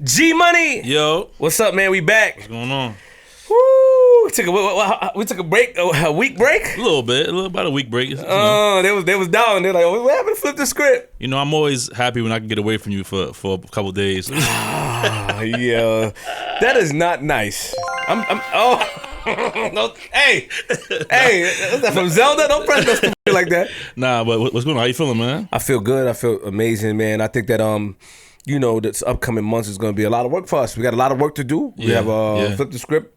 G Money. Yo. What's up, man? We back. What's going on? Woo. We took a break, a week break? A little bit. About a week break. You know. They was down. They're like, oh, what happened to flip the script? You know, I'm always happy when I can get away from you for a couple of days. Yeah. That is not nice. No, hey, is that from Zelda? Don't press that stupid like that. Nah, but what's going on? How you feeling, man? I feel good. I feel amazing, man. I think that you know, this upcoming months is going to be a lot of work for us. We got a lot of work to do. We have flip the script.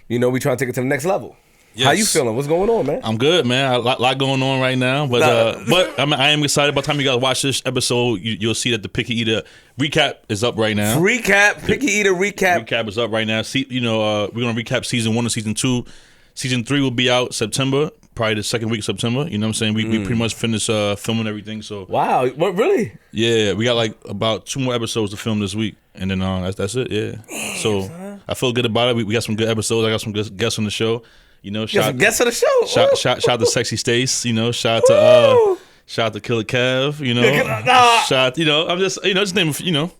You know, we trying to take it to the next level. Yes. How you feeling? What's going on, man? I'm good, man. A lot going on right now, but I am excited. By the time you guys watch this episode, you'll see that the Picky Eater recap is up right now. Picky Eater recap. Recap is up right now. See, you know, we're gonna recap season 1 and season 2. Season 3 will be out September, probably the second week of September. You know what I'm saying? We pretty much finished filming everything. So wow, what really? Yeah, we got like about 2 more episodes to film this week, and then that's it. Yeah. Damn, so son. I feel good about it. We got some good episodes. I got some good guests on the show. You know, guests on the show. Shout to Sexy Stace. You know, shout to Killer Kev. You know, shout. You know, I'm just naming. You know.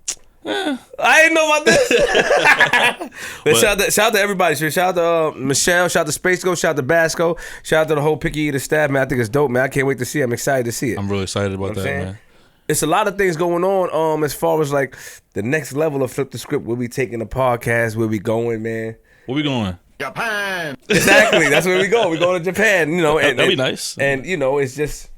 I didn't know about this. Shout out to everybody. Shout out to Michelle. Shout out to Space Ghost. Shout out to Basco. Shout out to the whole Picky Eater staff, man. I think it's dope, man. I can't wait to see it. I'm excited to see it. I'm really excited about that, man. It's a lot of things going on. As far as like the next level of Flip the Script, we'll be taking the podcast. Where we going, man? Where we going? Japan. Exactly. That's where we go. We're going to Japan. You know, that'd be nice. And you know, it's just.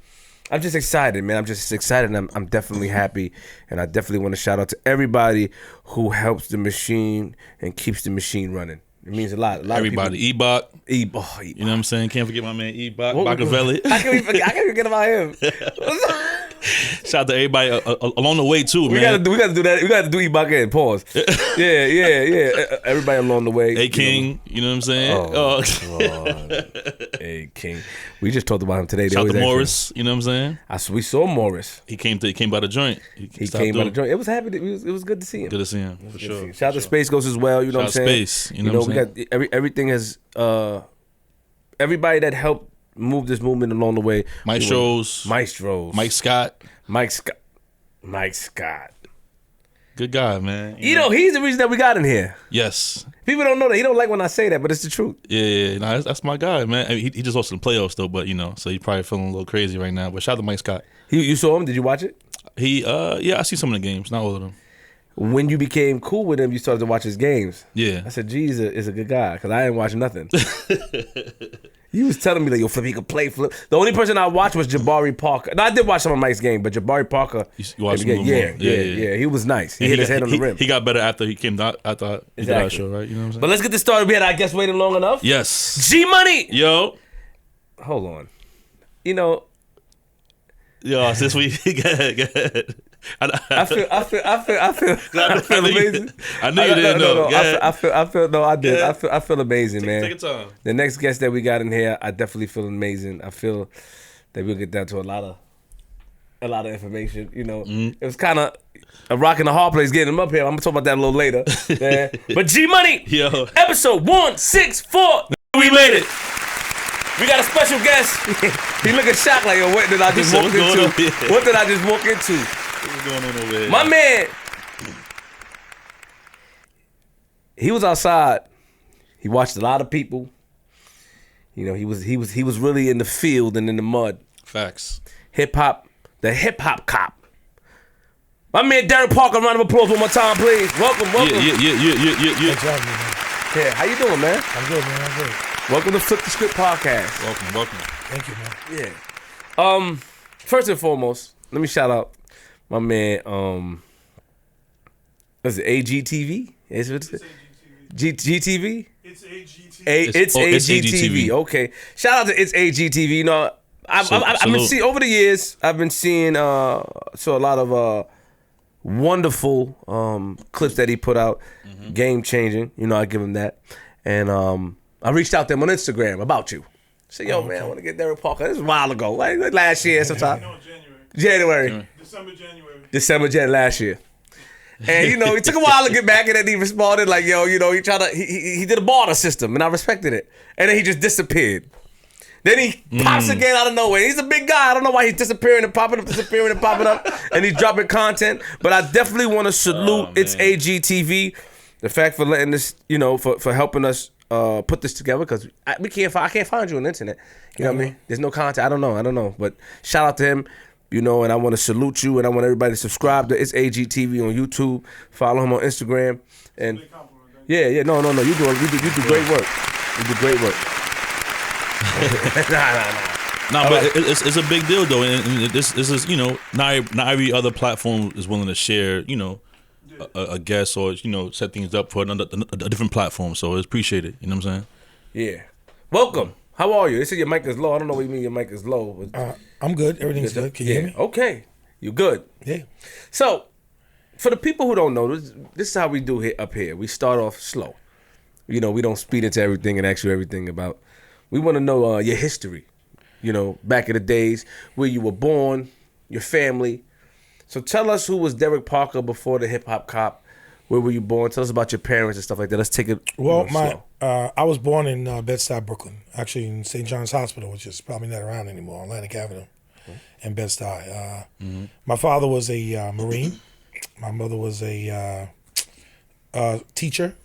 I'm just excited, man. I'm just excited. And I'm definitely happy, and I definitely want to shout out to everybody who helps the machine and keeps the machine running. It means a lot. Everybody, of people. Ebach. You know what I'm saying? Can't forget my man Ebach, Machiavelli. I can't forget about him. Shout out to everybody along the way too, man. We gotta do that. We gotta do Ebach and pause. Yeah. Everybody along the way. A King, you know what I'm saying? Oh. A King. We just talked about him today. Shout out to Morris, you know what I'm saying? We saw Morris. He came by the joint. He came by the joint. It was happy. It was good to see him. Good to see him for sure. Shout out to Space Ghost as well. You know what I'm saying? Space. You know what I'm saying? We got everything has everybody that helped move this movement along the way. Maestros. Mike Scott. Good guy, man. You know, he's the reason that we got in here. Yes. People don't know that. He don't like when I say that, but it's the truth. Yeah. Nah, that's my guy, man. I mean, he just lost in the playoffs though, but you know, so he's probably feeling a little crazy right now. But shout out to Mike Scott. You saw him? Did you watch it? I see some of the games, not all of them. When you became cool with him, you started to watch his games. Yeah. I said, G's is a good guy, because I didn't watch nothing. He was telling me, like, yo, Flip, he could play Flip. The only person I watched was Jabari Parker. No, I did watch some of Mike's game, but Jabari Parker. You watched him yeah. He was nice. He hit his head on the rim. He got better after he came out. I thought he did our show, right? You know what I'm saying? But let's get this started. We had, I guess, waited long enough. Yes. G Money. Yo. Hold on. You know. Yo, since we go ahead. I feel amazing. I knew you didn't know. I feel amazing, man. Take your time. The next guest that we got in here, I definitely feel amazing. I feel that we'll get down to a lot of information. You know, It was kind of a rock and a hard place getting him up here. I'm gonna talk about that a little later. Yeah. But G Money, yo, episode 164, we made it. We got a special guest. He looking shocked like, yo, what did I just walk into? What did I just walk into? What's going on over here? My man, he was outside. He watched a lot of people. You know, he was really in the field and in the mud. Facts. Hip hop, the hip hop cop. My man Derrick Parker, round of applause one more time, please. Welcome. Yeah. Thanks for having me, man. Yeah, how you doing, man? I'm good, man. I'm good. Welcome to Flip the Script Podcast. Welcome. Thank you, man. Yeah. First and foremost, let me shout out my man. What's it? AGTV? Is it GTV? It's AGTV. It's AGTV. Okay. Shout out to It's AGTV. You know, I've been seeing over the years. I've been seeing a lot of wonderful clips that he put out, game changing. You know, I give him that, and I reached out to him on Instagram about you. Said, yo, man, I want to get Derrick Parker. This was a while ago, like last year sometime. No, January. December last year. And, you know, it took a while to get back, and then he responded like, yo, you know, he did a barter system, and I respected it. And then he just disappeared. Then he pops again out of nowhere. He's a big guy. I don't know why he's disappearing and popping up, and he's dropping content. But I definitely want to salute It's AGTV, the fact for letting this, for helping us put this together, because I can't find you on the internet. You know what I mean? There's no content. I don't know. But shout out to him. And I want to salute you, and I want everybody to subscribe to It's AGTV on YouTube. Follow him on Instagram, and no, you do great work. You do great work. nah, but it's a big deal though, and this is not every other platform is willing to share a guest or set things up for a different platform. So it's appreciated. You know what I'm saying? Yeah. Welcome. How are you? They said your mic is low. I don't know what you mean your mic is low. I'm good. Everything's good. Can you hear me? Okay. You good? Yeah. So, for the people who don't know, this is how we do up here. We start off slow. We don't speed into everything and ask you everything about. We want to know your history. Back in the days, where you were born, your family. So tell us, who was Derrick Parker before the hip hop cop? Where were you born? Tell us about your parents and stuff like that. Let's take it. Slow. I was born in Bed-Stuy, Brooklyn. Actually, in St. John's Hospital, which is probably not around anymore, Atlantic Avenue, in Bed-Stuy. My father was a Marine. My mother was a teacher,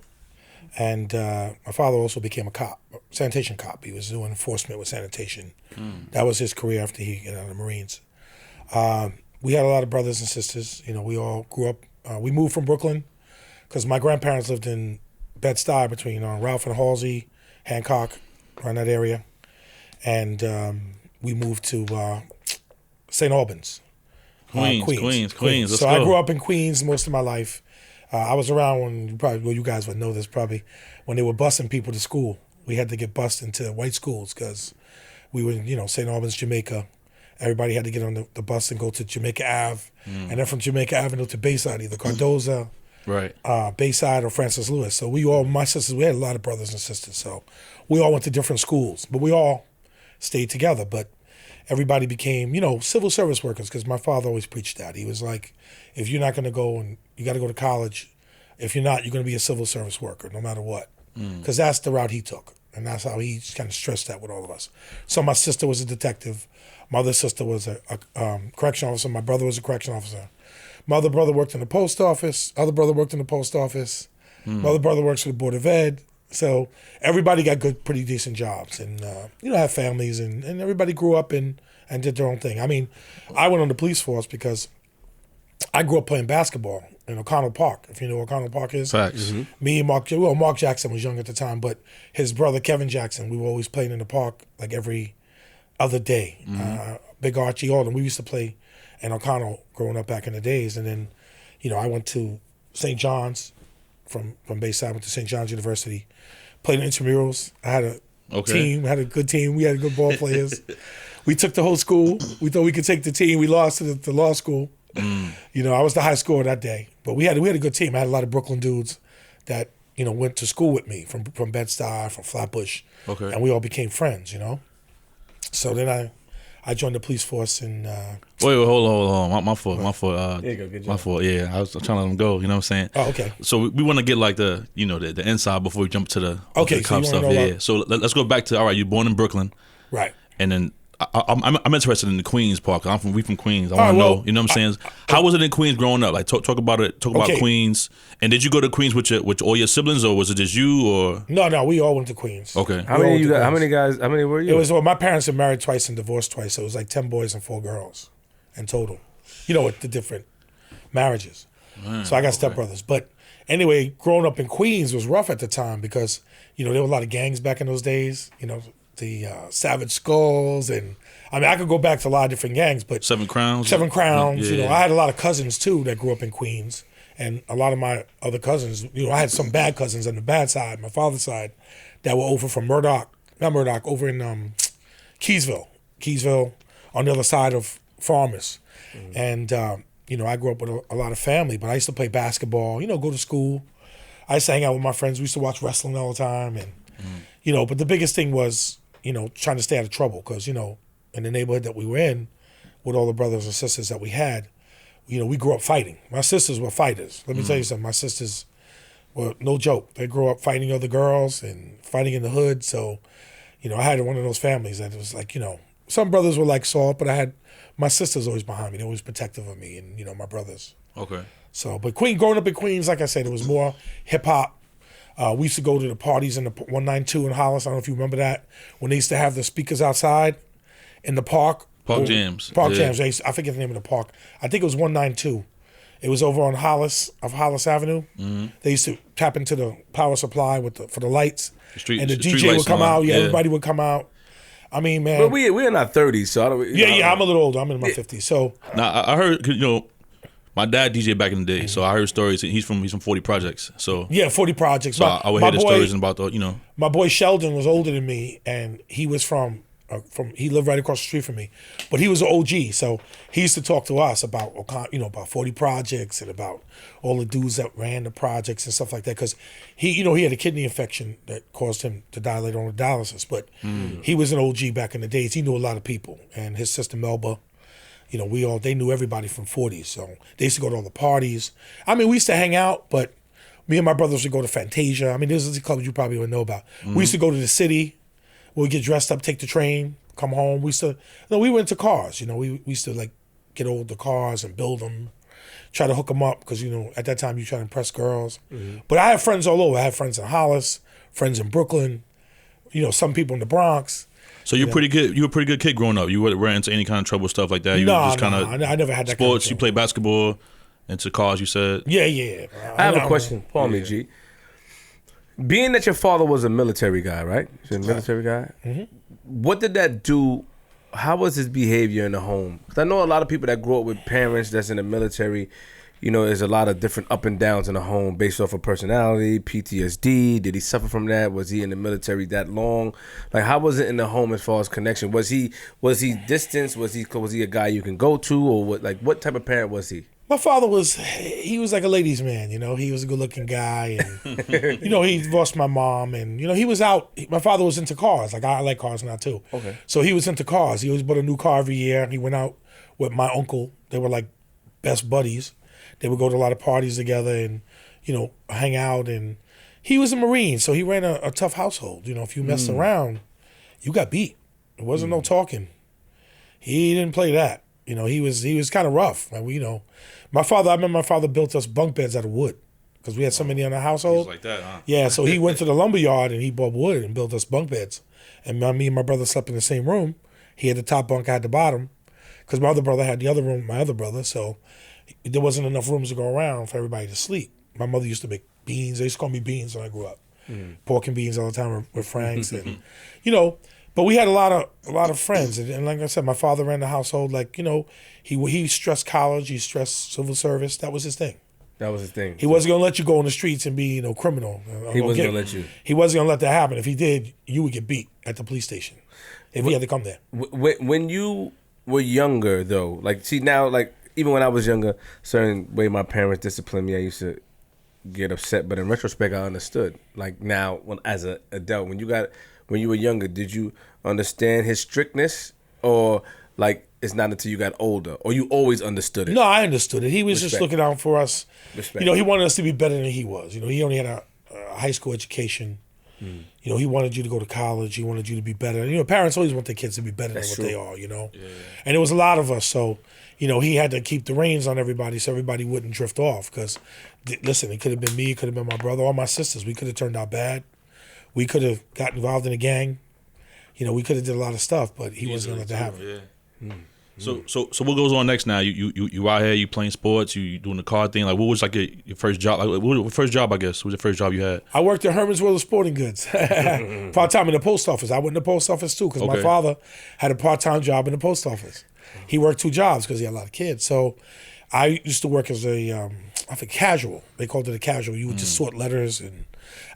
and my father also became a cop, sanitation cop. He was doing enforcement with sanitation. That was his career after he got out of the Marines. We had a lot of brothers and sisters. We all grew up. We moved from Brooklyn because my grandparents lived in Bed-Stuy between Ralph and Halsey, Hancock, around that area. And we moved to St. Albans. Queens. So I grew up in Queens most of my life. I was around when, you guys would know this probably, when they were busing people to school. We had to get bused into white schools because we were in, St. Albans, Jamaica. Everybody had to get on the bus and go to Jamaica Ave. And then from Jamaica Avenue to Bayside, either Cardoza, right, Bayside, or Francis Lewis. So my sisters, we had a lot of brothers and sisters. So we all went to different schools, but we all stayed together. But everybody became, civil service workers, because my father always preached that. He was like, if you're not going to go, and you got to go to college. If you're not, you're going to be a civil service worker, no matter what. Because that's the route he took. And that's how he kind of stressed that with all of us. So my sister was a detective. My other sister was a correction officer. My brother was a correction officer. My other brother worked in the post office. Other brother worked in the post office. My other brother works for the Board of Ed. So everybody got good, pretty decent jobs, and have families, and everybody grew up and did their own thing. I mean, I went on the police force because I grew up playing basketball in O'Connell Park, if you know what O'Connell Park is. Facts. Me and Mark Jackson was young at the time, but his brother Kevin Jackson, we were always playing in the park like every other day. Big Archie Alden, we used to play in O'Connell growing up back in the days. And then, I went to St. John's, from Bayside, went to St. John's University, played in intramurals. I had a team, had a good team. We had good ball players. We took the whole school. We thought we could take the team. We lost to the law school. I was the high scorer that day. But we had a good team. I had a lot of Brooklyn dudes that, went to school with me from Bed-Stuy, from Flatbush. Okay. And we all became friends, So then I joined the police force and Wait, hold on. My fault. There you go, good job. My fault. Yeah, I was trying to let him go. You know what I'm saying? Oh, okay. So we want to get like the the inside before we jump to the cop so stuff. Yeah. So let's go back to, all right, you're born in Brooklyn, right? And then I'm interested in the Queens part. We from Queens. I want to know. You know what I'm saying? How was it in Queens growing up? Like talk about it. Talk about Queens. And did you go to Queens with all your siblings, or was it just you? Or no, we all went to Queens. Okay. How many guys? How many were you? It was my parents had married twice and divorced twice, so it was like 10 boys and 4 girls in total. With the different marriages. Man, so I got stepbrothers. But anyway, growing up in Queens was rough at the time because there were a lot of gangs back in those days. The Savage Skulls, and I could go back to a lot of different gangs, but Seven Crowns. Yeah. I had a lot of cousins too that grew up in Queens, and a lot of my other cousins. I had some bad cousins on the bad side, my father's side, that were over from over in Keysville, on the other side of Farmers, and I grew up with a lot of family. But I used to play basketball, go to school. I used to hang out with my friends. We used to watch wrestling all the time, and but the biggest thing was trying to stay out of trouble because, in the neighborhood that we were in, with all the brothers and sisters that we had, we grew up fighting. My sisters were fighters. Let me tell you something. My sisters were no joke. They grew up fighting other girls and fighting in the hood. So, I had one of those families that was like, some brothers were like soft, but I had my sisters always behind me. They were always protective of me and, my brothers. Okay. So, but growing up in Queens, like I said, it was more hip hop. We used to go to the parties in the 192 in Hollis. I don't know if you remember that, when they used to have the speakers outside in the park. Park jams. Park jams. I forget the name of the park. I think it was 192. It was over on Hollis Avenue. Mm-hmm. They used to tap into the power supply for the lights, and the DJ would come out. Yeah, everybody would come out. I mean, man. But we're in our 30s, so I don't. I'm a little older. I'm in my 50s. So now I heard, my dad DJ back in the day, so I heard stories. He's from 40 Projects, so 40 Projects. So I would hear the stories about the My boy Sheldon was older than me, and he was from he lived right across the street from me, but he was an OG. So he used to talk to us about about 40 Projects and about all the dudes that ran the projects and stuff like that. Because he had a kidney infection that caused him to die later on with dialysis. But he was an OG back in the days. He knew a lot of people, and his sister Melba. They knew everybody from 40s. So they used to go to all the parties. I mean, we used to hang out, but me and my brothers would go to Fantasia. I mean, this is the clubs you probably would know about. We used to go to the city. We'd get dressed up, take the train, come home. We went to cars. We used to like get all the cars and build them, try to hook them up because, at that time you try to impress girls. Mm-hmm. But I have friends all over. I have friends in Hollis, friends in Brooklyn, some people in the Bronx. So you're pretty good. You were a pretty good kid growing up. You weren't into any kind of trouble stuff like that. You were just kind of I never had that. Sports. Kind of you played basketball, into cars. You said. Yeah. I have a question. Pardon me, G. Being that your father was a military guy, right? He's a military guy. Mm-hmm. What did that do? How was his behavior in the home? Because I know a lot of people that grew up with parents that's in the military. There's a lot of different up and downs in the home based off of personality, PTSD. Did he suffer from that? Was he in the military that long? Like, how was it in the home as far as connection? Was he distant? Was he a guy you can go to, or what? Like, what type of parent was he? My father was like a ladies' man, He was a good-looking guy, and he divorced my mom, and he was out. My father was into cars. Like, I like cars now too. Okay. So he was into cars. He always bought a new car every year. He went out with my uncle. They were like best buddies. They would go to a lot of parties together and hang out. And he was a Marine, so he ran a tough household. If you messed around, you got beat. It wasn't no talking. He didn't play that. He was kind of rough. Like, I remember my father built us bunk beds out of wood because we had so many in our household. Like that, huh? Yeah, so he went to the lumber yard and he bought wood and built us bunk beds. And me and my brother slept in the same room. He had the top bunk, I had the bottom, because my other brother had the other room, my other brother. So there wasn't enough rooms to go around for everybody to sleep. My mother used to make beans. They used to call me Beans when I grew up. Pork and beans all the time with Franks, and But we had a lot of friends, and like I said, my father ran the household. Like he stressed college, he stressed civil service. That was his thing. He wasn't gonna let you go on the streets and be criminal. He wasn't gonna let you. He wasn't gonna let that happen. If he did, you would get beat at the police station if he had to come there. When you were younger, though, like see now, like even when I was younger, certain way my parents disciplined me, I used to get upset. But in retrospect, I understood. Like now, as an adult, when you were younger, did you understand his strictness, or like it's not until you got older, or you always understood it? No, I understood it. He was just looking out for us. Respect. He wanted us to be better than he was. He only had a high school education. He wanted you to go to college. He wanted you to be better. Parents always want their kids to be better than what they are. Yeah. And there was a lot of us, so he had to keep the reins on everybody so everybody wouldn't drift off. Because listen, it could have been me, it could have been my brother, or my sisters. We could have turned out bad. We could have got involved in a gang. We could have did a lot of stuff, but he wasn't going to let that happen. Yeah. So what goes on next now? You out here, you playing sports, you doing the car thing. Like, what was like your first job? Like, what was your first job, I guess? What was the first job you had? I worked at Herman's World of Sporting Goods. Part-time in the post office. I went in the post office too because my father had a part-time job in the post office. He worked 2 jobs because he had a lot of kids. So I used to work as a casual. They called it a casual. You would just sort letters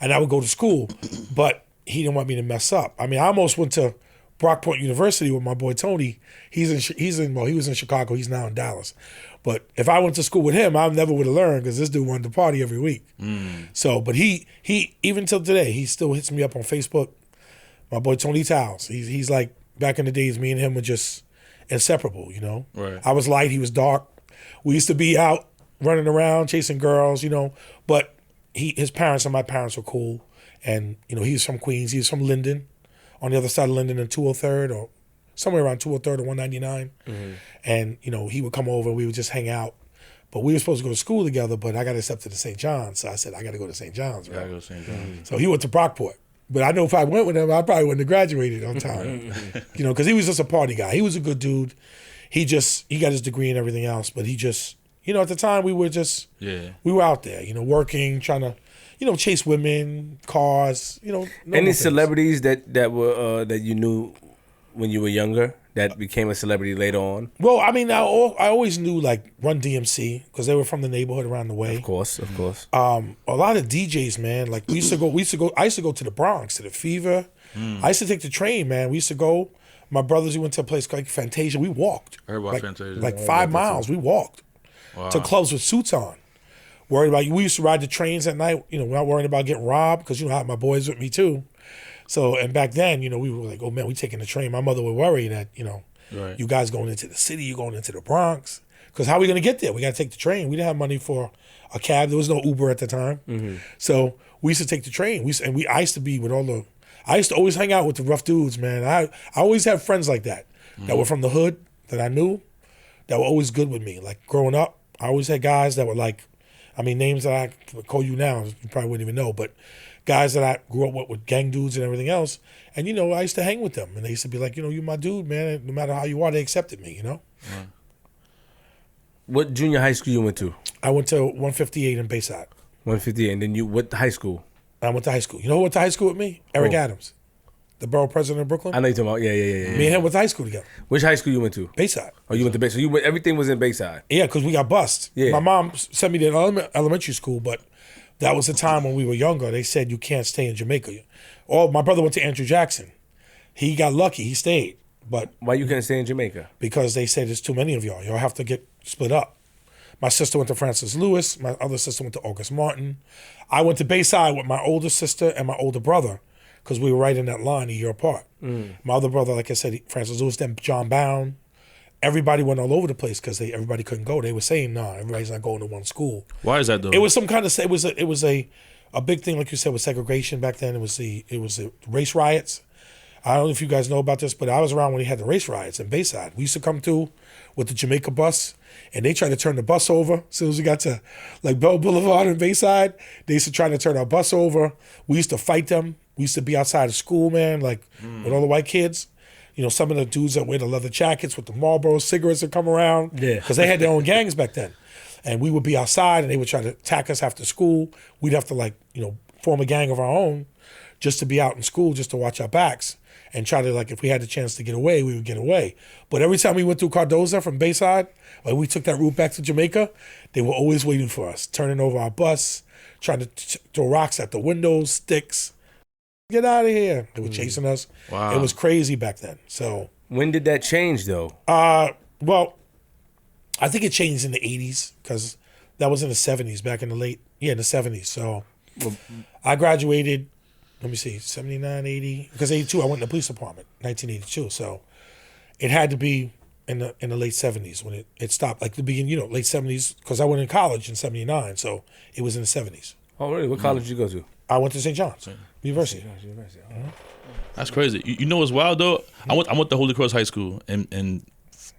and I would go to school, but he didn't want me to mess up. I mean, I almost went to Brockport University with my boy Tony. He was in Chicago. He's now in Dallas. But if I went to school with him, I never would have learned because this dude wanted to party every week. So, but he even till today, he still hits me up on Facebook. My boy Tony Towles. He's like, back in the days, me and him were just inseparable, Right. I was light, he was dark. We used to be out running around, chasing girls, but his parents and my parents were cool. And, he was from Queens. He was from Linden, on the other side of Linden and 203rd or somewhere around 203rd or 199. And, you know, he would come over, we would just hang out. But we were supposed to go to school together, but I got accepted to St. John's. So I said, I got to go to St. John's, bro. I go to St. John's. So he went to Brockport. But I know if I went with him, I probably wouldn't have graduated on time. You know, because he was just a party guy. He was a good dude. He got his degree and everything else, but he just, you know, at the time we were out there, you know, working, trying to, you know, chase women, cars, you know. Any celebrities that were that you knew when you were younger that became a celebrity later on? Well, I mean, I always knew like Run DMC because they were from the neighborhood around the way. Of course. A lot of DJs, man. Like I used to go to the Bronx, to the Fever. I used to take the train, man. We used to go. My brothers, we went to a place like Fantasia. We walked. I heard about Fantasia. Like 5 miles. We walked to clubs with suits on. Worried about we used to ride the trains at night. You know, not worrying about getting robbed because you know I had my boys with me too. So and back then, you know, we were like, oh man, we taking the train. My mother would worry that you know, you guys going into the city, you going into the Bronx. Because how are we gonna get there? We gotta take the train. We didn't have money for a cab. There was no Uber at the time. So we used to take the train. I used to be with all the. I used to always hang out with the rough dudes, man. I always had friends like that were from the hood that I knew that were always good with me. Like growing up, I always had guys that were like, I mean, names that I could call you now, you probably wouldn't even know, but guys that I grew up with gang dudes and everything else. And, you know, I used to hang with them. And they used to be like, you know, you my dude, man. No matter how you are, they accepted me, you know? What junior high school you went to? I went to 158 in Bayside. 158. And then what high school? I went to high school. You know who went to high school with me? Eric Adams, the borough president of Brooklyn. I know you're talking about. Yeah. Me and him went to high school together. Which high school you went to? Bayside. Oh, you went to Bayside. So everything was in Bayside. Yeah, because we got bused. Yeah. My mom sent me to elementary school, but that was the time when we were younger. They said you can't stay in Jamaica. My brother went to Andrew Jackson. He got lucky. He stayed. But why you couldn't stay in Jamaica? Because they said there's too many of y'all. Y'all have to get split up. My sister went to Francis Lewis. My other sister went to August Martin. I went to Bayside with my older sister and my older brother because we were right in that line a year apart. My other brother, like I said, Francis Lewis, then John Bound. Everybody went all over the place because everybody couldn't go. They were saying, no, everybody's not going to one school. Why is that though? It was some kind of it was a big thing, like you said, with segregation back then. It was the race riots. I don't know if you guys know about this, but I was around when he had the race riots in Bayside. We used to come through with the Jamaica bus, and they tried to turn the bus over. As soon as we got to like Bell Boulevard in Bayside, they used to try to turn our bus over. We used to fight them. We used to be outside of school, man, like with all the white kids. You know, some of the dudes that wear the leather jackets with the Marlboro cigarettes that come around. Yeah. Because they had their own gangs back then. And we would be outside, and they would try to attack us after school. We'd have to, like, you know, form a gang of our own just to be out in school, just to watch our backs. And try to, like, if we had the chance to get away, we would get away. But every time we went through Cardoza from Bayside, like we took that route back to Jamaica, they were always waiting for us, turning over our bus, trying to throw rocks at the windows, sticks. Get out of here. They were chasing us. Wow. It was crazy back then. So when did that change, though? Well, I think it changed in the 80s because that was in the 70s, back in the in the 70s. So I graduated, let me see, 79, 80, because 82, I went in the police department, 1982. So it had to be in the late 70s when it stopped, like the beginning, you know, late 70s, because I went in college in 79, so it was in the 70s. Oh, really? What college did you go to? I went to St. John's University. That's crazy. You know what's wild though? I went to Holy Cross High School in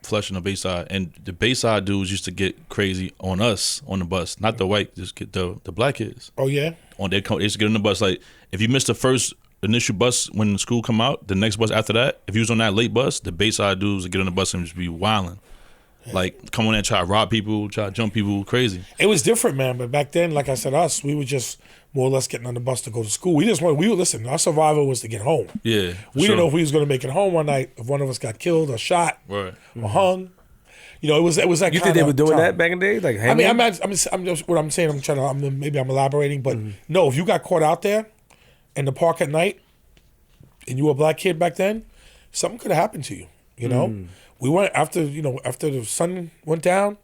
Flushing, the Bayside, and the Bayside dudes used to get crazy on us on the bus, not the white, just get the black kids. Oh yeah. They used to get on the bus. Like if you missed the first initial bus when the school come out, the next bus after that, if you was on that late bus, the Bayside dudes would get on the bus and just be wilding. Like come on there and try to rob people, try to jump people, crazy. It was different, man. But back then, like I said, we were just more or less getting on the bus to go to school. We were listen. Our survival was to get home. Yeah, we didn't know if we was going to make it home one night. If one of us got killed or shot or hung, you know, it was that. You think they were doing that back in the day? Like, hanging? I mean, I'm just what I'm saying. Maybe I'm elaborating, but no. If you got caught out there in the park at night, and you were a black kid back then, something could have happened to you. You know. We went after the sun went down,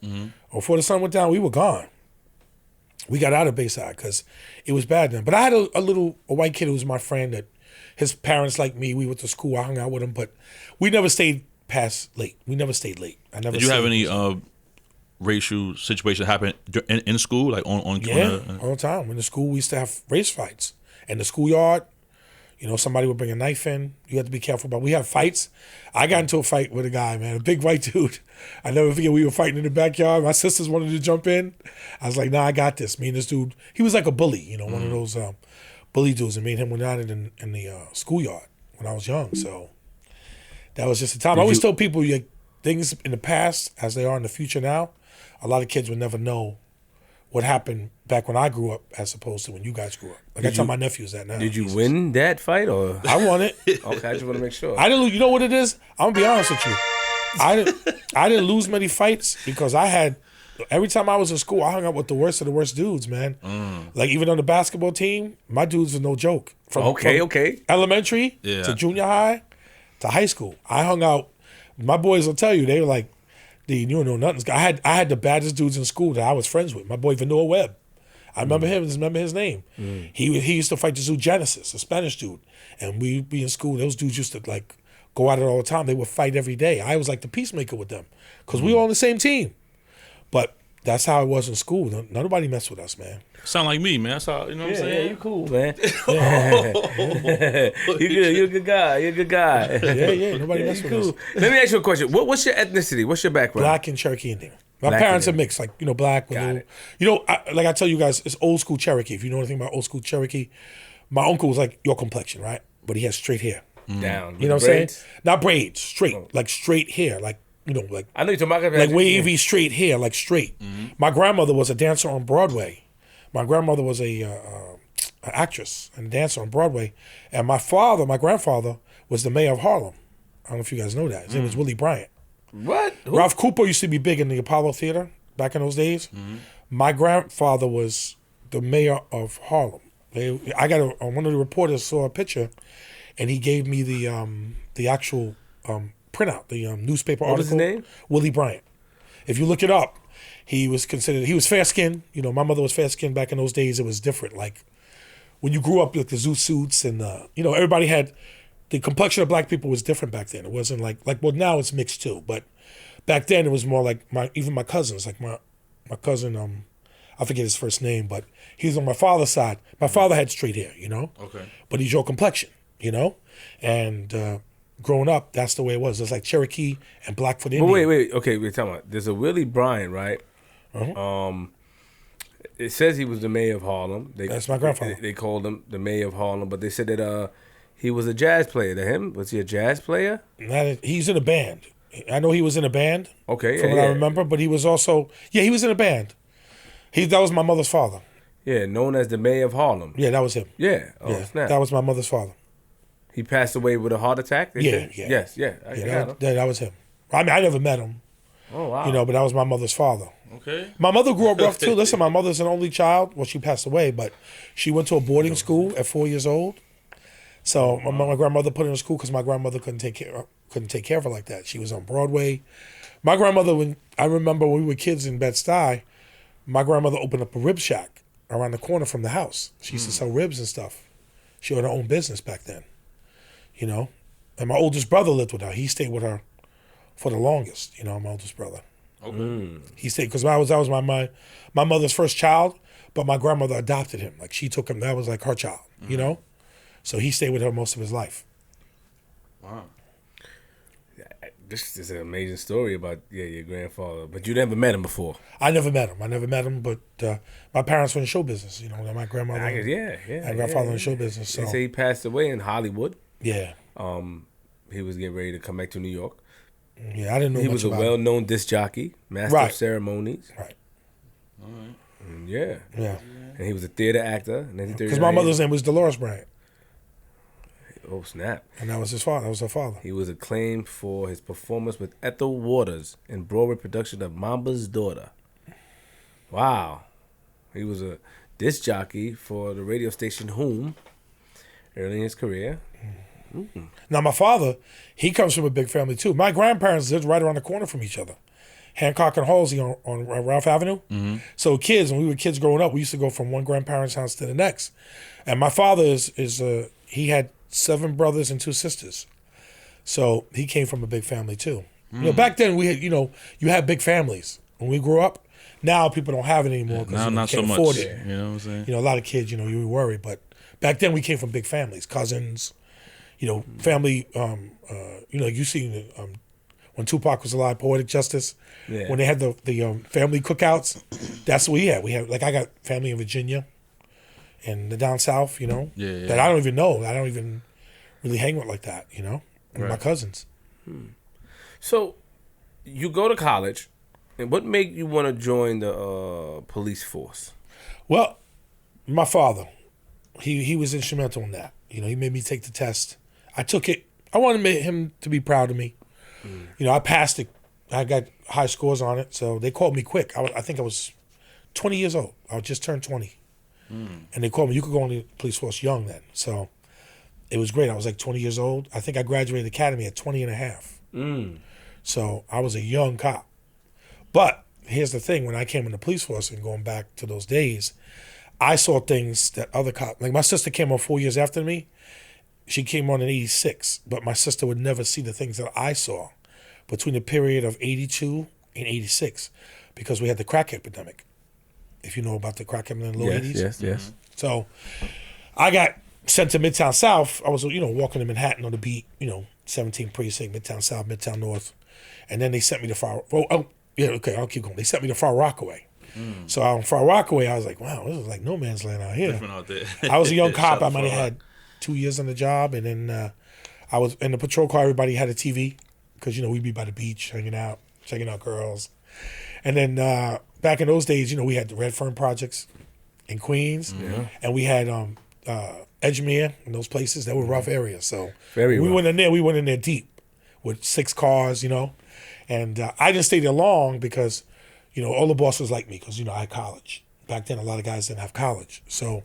or before the sun went down, we were gone. We got out of Bayside because it was bad then. But I had a white kid who was my friend that his parents like me. We went to school. I hung out with him, but we never stayed past late. We never stayed late. Did you have any racial situation happen in school, like on all the time. In the school, we used to have race fights in the schoolyard. You know, somebody would bring a knife in. You have to be careful about. We have fights. I got into a fight with a guy, man, a big white dude. I never forget. We were fighting in the backyard. My sisters wanted to jump in. I was like, "Nah, I got this." Me and this dude. He was like a bully, you know, one of those bully dudes. And me and him went out in the schoolyard when I was young. So that was just the time. I always tell people, things in the past as they are in the future now. A lot of kids will never know what happened back when I grew up as opposed to when you guys grew up. Like I tell my nephews that now. Did you win that fight or? I won it. Okay, I just want to make sure. I didn't lose. You know what it is? I'm gonna be honest with you. I didn't lose many fights because every time I was in school, I hung out with the worst of the worst dudes, man. Like even on the basketball team, my dudes were no joke. From elementary to junior high to high school, I hung out. My boys will tell you, they were like, you don't know nothing. I had the baddest dudes in school that I was friends with. My boy Vanilla Webb. I remember him. Remember his name. He used to fight the Zoo Genesis, a Spanish dude. And we'd be in school. Those dudes used to like go at it all the time. They would fight every day. I was like the peacemaker with them because we were on the same team. But that's how it was in school. Nobody messed with us, man. Sound like me, man. That's how, you know what I'm saying? Yeah, you cool, man. You good. You're a good guy. You're a good guy. Yeah. Nobody messed with us. Let me ask you a question. What's your ethnicity? What's your background? Black and Cherokee Indian. My parents are mixed, like, you know, black. Got it. You know, like I tell you guys, it's old school Cherokee. If you know anything about old school Cherokee, my uncle was like your complexion, right? But he had straight hair. Down. You know what I'm saying? Not braids, straight, like straight hair, like, you know, like I know you're talking about like wavy straight hair, like straight. My grandmother was a dancer on Broadway. My grandmother was an actress and dancer on Broadway. And my grandfather, was the mayor of Harlem. I don't know if you guys know that. His name was Willie Bryant. What? Who? Ralph Cooper used to be big in the Apollo Theater back in those days. My grandfather was the mayor of Harlem. One of the reporters saw a picture, and he gave me the actual printout, the newspaper article. What was his name? Willie Bryant. If you look it up, he was fair skinned. You know, my mother was fair skinned back in those days. It was different. Like when you grew up with the zoo suits and you know, everybody had. The complexion of black people was different back then. It wasn't well, now it's mixed too, but back then it was more like even my cousins, like my cousin, I forget his first name, but he's on my father's side. My father had straight hair, you know? Okay. But he's your complexion, you know? And growing up, that's the way it was. It's like Cherokee and Blackfoot Indian. But wait. Okay, we're talking about, there's a Willie Bryant, right? It says he was the mayor of Harlem. That's my grandfather. They called him the mayor of Harlem, but they said that he was a jazz player. Was he a jazz player? He's in a band. I know he was in a band. Okay, from what I remember, but he was also he was in a band. That was my mother's father. Yeah, known as the mayor of Harlem. Yeah, that was him. Yeah. Oh, snap. That was my mother's father. He passed away with a heart attack. Yeah. Yes. That was him. I mean, I never met him. Oh wow. You know, but that was my mother's father. Okay. My mother grew up rough too. Listen, my mother's an only child. Well, she passed away, but she went to a boarding school at 4 years old. So my grandmother put her in school because my grandmother couldn't take care of her like that. She was on Broadway. My grandmother, I remember when we were kids in Bed-Stuy, my grandmother opened up a rib shack around the corner from the house. She used to sell ribs and stuff. She had her own business back then, you know. And my oldest brother lived with her. He stayed with her for the longest, you know, my oldest brother. Okay. He stayed because that was my mother's first child, but my grandmother adopted him. Like she took him. That was like her child, you know. So he stayed with her most of his life. Wow. This is an amazing story about your grandfather, but you never met him before. I never met him, but my parents were in show business. You know, my grandmother, and grandfather in show business. So they say he passed away in Hollywood. Yeah. He was getting ready to come back to New York. Yeah, I didn't know. He was a well-known disc jockey, master of ceremonies. Right. All right. And yeah. And he was a theater actor. Because my mother's name was Dolores Bryant. Oh, snap. And that was his father. That was her father. He was acclaimed for his performance with Ethel Waters in Broadway production of Mamba's Daughter. Wow. He was a disc jockey for the radio station Whom early in his career. Mm-hmm. Now, my father, he comes from a big family, too. My grandparents lived right around the corner from each other. Hancock and Halsey on Ralph Avenue. Mm-hmm. So when we were kids growing up, we used to go from one grandparent's house to the next. And my father he had 7 brothers and 2 sisters. So he came from a big family too. You know, back then we had, you had big families when we grew up. Now people don't have it anymore because now not so can't much. afford it. You know what I'm saying? A lot of kids, you worry, but Back then we came from big families, cousins, family. You see when Tupac was alive, Poetic Justice. Yeah. When they had the family cookouts, that's what we had. We had I got family in Virginia, and the down south. That I don't even know. I don't even really hang with like that. And my cousins. So, you go to college, and what made you want to join the police force? Well, my father, he was instrumental in that. He made me take the test. I took it. I wanted him to be proud of me. I passed it. I got high scores on it, so they called me quick. I think I was 20 years old. I just turned 20. And they called me. You could go on the police force young then. So it was great. I was like 20 years old. I think I graduated academy at 20 and a half. So I was a young cop. But here's the thing. When I came in the police force and going back to those days, I saw things that other cops, like my sister came on 4 years after me. She came on in 86, but my sister would never see the things that I saw between the period of 82 and 86 because we had the crack epidemic. If you know about the crack epidemic in the low 80s. Yes. So I got sent to Midtown South. I was, walking in Manhattan on the beat, 17 Precinct, Midtown South, Midtown North. And then they sent me to I'll keep going. They sent me to Far Rockaway. So out on Far Rockaway, I was like, wow, this is like no man's land out here. Different out there. I was a young cop. I might have had 2 years on the job. And then I was in the patrol car. Everybody had a TV because, we'd be by the beach hanging out, checking out girls. And then back in those days, we had the Red Fern projects in Queens. And we had Edgemere and those places that were rough areas. So we went in there deep with 6 cars, And I didn't stay there long because, all the bosses liked me because, I had college. Back then, a lot of guys didn't have college. So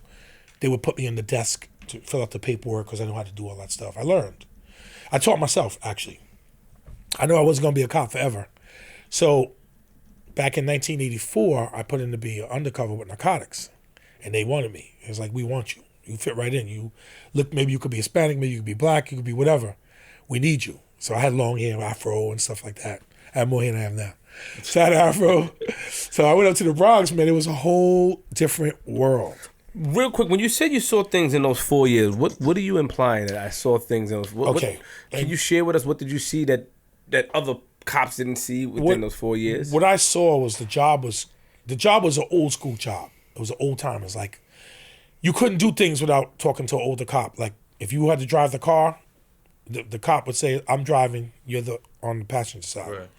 they would put me in the desk to fill out the paperwork because I knew how to do all that stuff. I learned. I taught myself, actually. I knew I wasn't going to be a cop forever. So back in 1984, I put in to be undercover with narcotics. And they wanted me. It was like, we want you. You fit right in. You look, maybe you could be Hispanic, maybe you could be black, you could be whatever. We need you. So I had long hair, afro, and stuff like that. I have more hair than I have now. So I had afro. So I went up to the Bronx, man. It was a whole different world. Real quick, when you said you saw things in those 4 years, what are you implying that I saw things in those? Can you share with us what did you see that other cops didn't see within those 4 years? What I saw was the job was an old school job. It was an old timers. Like you couldn't do things without talking to an older cop. Like if you had to drive the car, the cop would say, "I'm driving. You're on the passenger side." Right.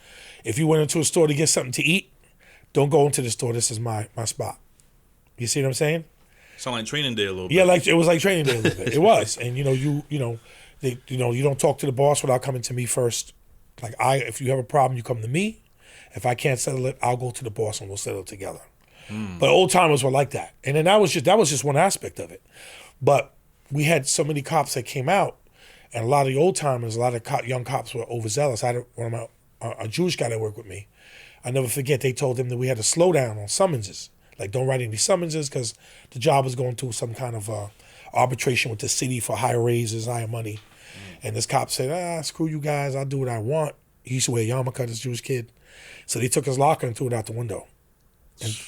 If you went into a store to get something to eat, don't go into the store. This is my spot. You see what I'm saying? Sound like training day a little bit. Yeah, like it was like training day a little bit. It was, and you don't talk to the boss without coming to me first. Like if you have a problem, you come to me. If I can't settle it, I'll go to the boss and we'll settle it together. But old timers were like that, and then that was just one aspect of it. But we had so many cops that came out, and a lot of the old timers, a lot of young cops were overzealous. I had one of a Jewish guy that worked with me. I never forget. They told him that we had to slow down on summonses. Like, don't write any summonses because the job was going through some kind of arbitration with the city for higher raises, higher money. And this cop said, screw you guys, I'll do what I want. He used to wear a yarmulke, this Jewish kid. So they took his locker and threw it out the window.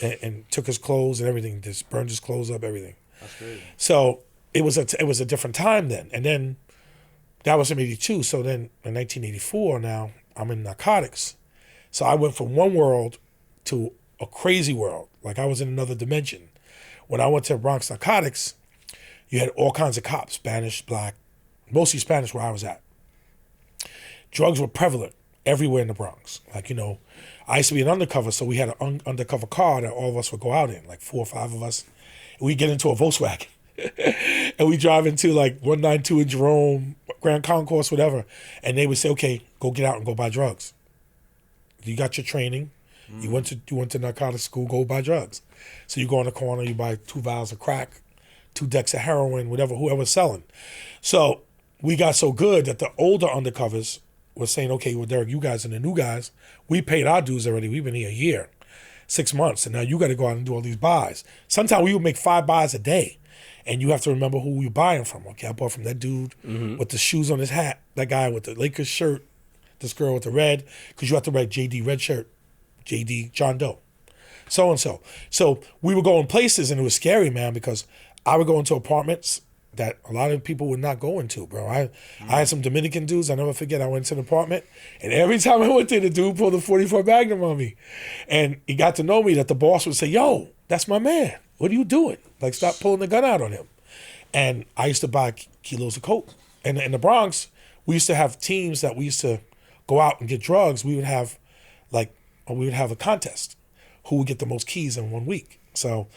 And took his clothes and everything, just burned his clothes up, everything. That's crazy. So it was a different time then. And then that was in 82. So then in 1984 now, I'm in narcotics. So I went from one world to a crazy world. Like I was in another dimension. When I went to Bronx Narcotics, you had all kinds of cops, Spanish, black, mostly Spanish where I was at. Drugs were prevalent everywhere in the Bronx. Like, I used to be an undercover, so we had an undercover car that all of us would go out in, like 4 or 5 of us. And we'd get into a Volkswagen. And we drive into like 192 in Jerome, Grand Concourse, whatever. And they would say, okay, go get out and go buy drugs. You got your training. You went to narcotics school, go buy drugs. So you go on the corner, you buy 2 vials of crack, 2 decks of heroin, whatever, whoever's selling. So we got so good that the older undercovers were saying, okay, well, Derrick, you guys and the new guys, we paid our dues already. We've been here a year, 6 months, and now you got to go out and do all these buys. Sometimes we would make 5 buys a day, and you have to remember who you're buying from. Okay, I bought from that dude with the shoes on his hat, that guy with the Lakers shirt, this girl with the red, because you have to write JD red shirt, JD John Doe, so-and-so. So we were going places, and it was scary, man, because I would go into apartments that a lot of people would not go into, bro. I had some Dominican dudes. I never forget. I went to an apartment, and every time I went there, the dude pulled a 44 Magnum on me, and he got to know me. That the boss would say, "Yo, that's my man. What are you doing? Like, stop pulling the gun out on him." And I used to buy kilos of coke. And in the Bronx, we used to have teams that we used to go out and get drugs. We would have a contest, who would get the most keys in 1 week. So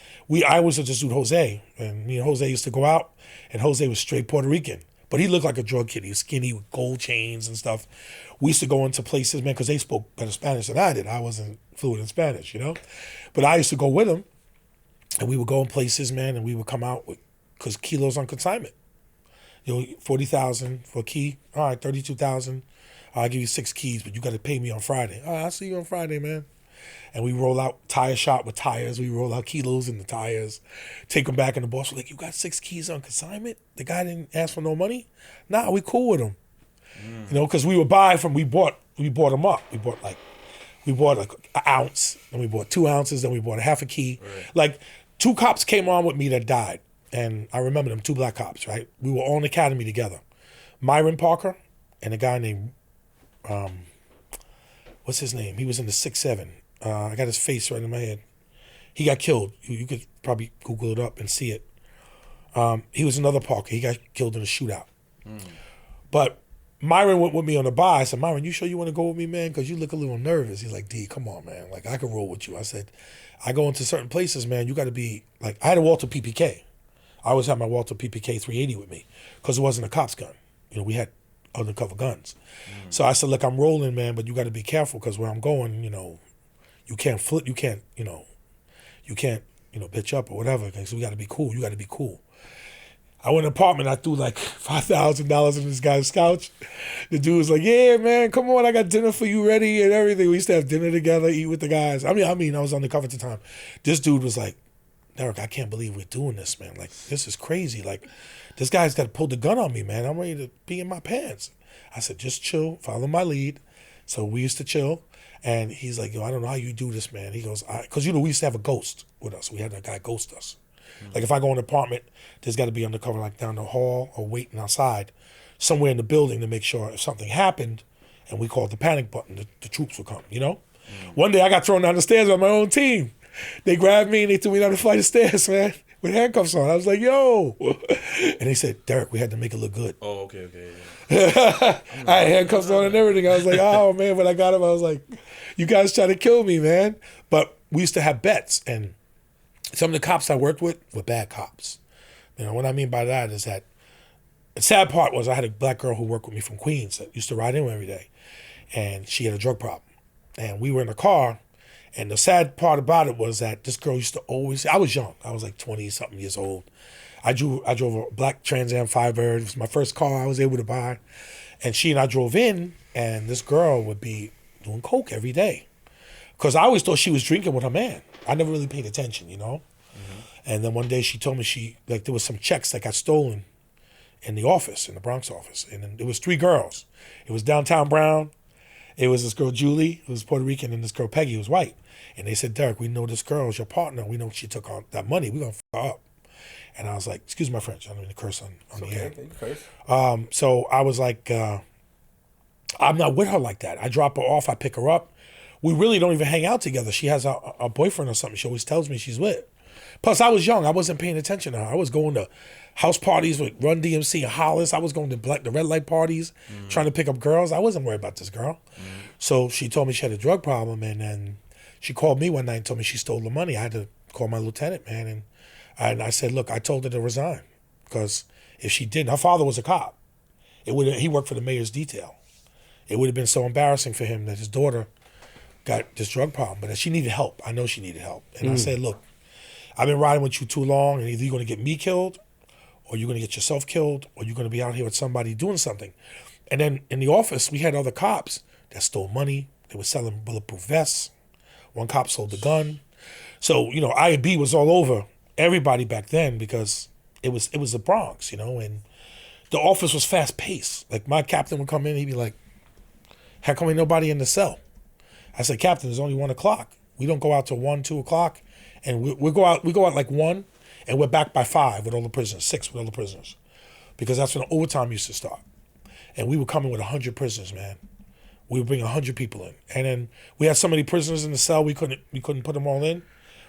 I was just dude Jose, and me and Jose used to go out, and Jose was straight Puerto Rican, but he looked like a drug kid. He was skinny with gold chains and stuff. We used to go into places, man, because they spoke better Spanish than I did. I wasn't fluent in Spanish, you know, but I used to go with them, and we would go in places, man, and we would come out with, because kilos on consignment. 40,000 for a key. All right, 32,000. I'll give you 6 keys, but you got to pay me on Friday. All right, I'll see you on Friday, man. And we roll out tire shop with tires. We roll out kilos in the tires, take them back, and the boss was like, "You got 6 keys on consignment? The guy didn't ask for no money?" Nah, we cool with him. Because we bought them up. We bought like an ounce, then we bought 2 ounces, then we bought a half a key. Right. Like 2 cops came on with me that died. And I remember them, 2 black cops, right? We were all in the academy together. Murdered Parker and a guy named, what's his name? He was in the 6'7". I got his face right in my head. He got killed. You could probably Google it up and see it. He was another Parker. He got killed in a shootout. But Myron went with me on the buy. I said, "Myron, you sure you want to go with me, man? Because you look a little nervous." He's like, "D, come on, man. Like, I can roll with you." I said, "I go into certain places, man. You got to be, like," I had a Walter PPK. I always had my Walter PPK 380 with me because it wasn't a cop's gun. We had undercover guns. So I said, "Look, I'm rolling, man, but you got to be careful because where I'm going, you can't flip, you can't bitch up or whatever. So we got to be cool. You got to be cool." I went to an apartment. I threw like $5,000 in this guy's couch. The dude was like, "Yeah, man, come on. I got dinner for you ready and everything." We used to have dinner together, eat with the guys. I mean, I was undercover at the time. This dude was like, "Derrick, I can't believe we're doing this, man. Like, this is crazy. Like, this guy's got to pull the gun on me, man. I'm ready to be in my pants." I said, "Just chill, follow my lead." So we used to chill. And he's like, "Yo, I don't know how you do this, man." He goes, because, we used to have a ghost with us. We had a guy ghost us. Like, if I go in an apartment, there's got to be undercover, like down the hall or waiting outside somewhere in the building to make sure if something happened and we called the panic button, the troops would come, One day I got thrown down the stairs by my own team. They grabbed me and they threw me down the flight of stairs, man, with handcuffs on. I was like, "Yo." And they said, "Derrick, we had to make it look good." Oh, okay. Yeah. I had handcuffs on and everything. I was like, "Oh, man." When I got him, I was like, "You guys trying to kill me, man." But we used to have bets. And some of the cops I worked with were bad cops. What I mean by that is that the sad part was I had a black girl who worked with me from Queens that used to ride in every day. And she had a drug problem. And we were in a car. And the sad part about it was that this girl used to always, I was young. I was like 20-something years old. I drove a black Trans Am Firebird. It was my first car I was able to buy. And she and I drove in, and this girl would be doing coke every day. Because I always thought she was drinking with her man. I never really paid attention, And then one day she told me there was some checks that got stolen in the office, in the Bronx office. And then there was 3 girls. It was Downtown Brown. It was this girl, Julie, who was Puerto Rican, and this girl, Peggy, who was white. And they said, "Derrick, we know this girl is your partner. We know she took all that money. We're going to f her up." And I was like, excuse my French. I don't mean to curse on the air. So I was like, I'm not with her like that. I drop her off. I pick her up. We really don't even hang out together. She has a boyfriend or something she always tells me she's with. Plus, I was young. I wasn't paying attention to her. I was going to house parties with Run DMC and Hollis. I was going to the red light parties, trying to pick up girls. I wasn't worried about this girl. So she told me she had a drug problem, and then she called me one night and told me she stole the money. I had to call my lieutenant, man, and I said, "Look, I told her to resign, because if she didn't," her father was a cop. He worked for the mayor's detail. It would have been so embarrassing for him that his daughter got this drug problem, but she needed help. I know she needed help. And I said, "Look, I've been riding with you too long, and either you're going to get me killed, or you're going to get yourself killed, or you're going to be out here with somebody doing something." And then in the office, we had other cops that stole money. They were selling bulletproof vests. One cop sold the gun. So, I&B was all over everybody back then, because it was the Bronx, and the office was fast paced. Like, my captain would come in, he'd be like, "How come ain't nobody in the cell?" I said, "Captain, it's only 1 o'clock. We don't go out till 1, 2 o'clock. And we go out like 1, And we're back by 5 with all the prisoners, 6 with all the prisoners. Because that's when the overtime used to start. And we were coming with 100 prisoners, man. We would bring 100 people in. And then we had so many prisoners in the cell, we couldn't put them all in.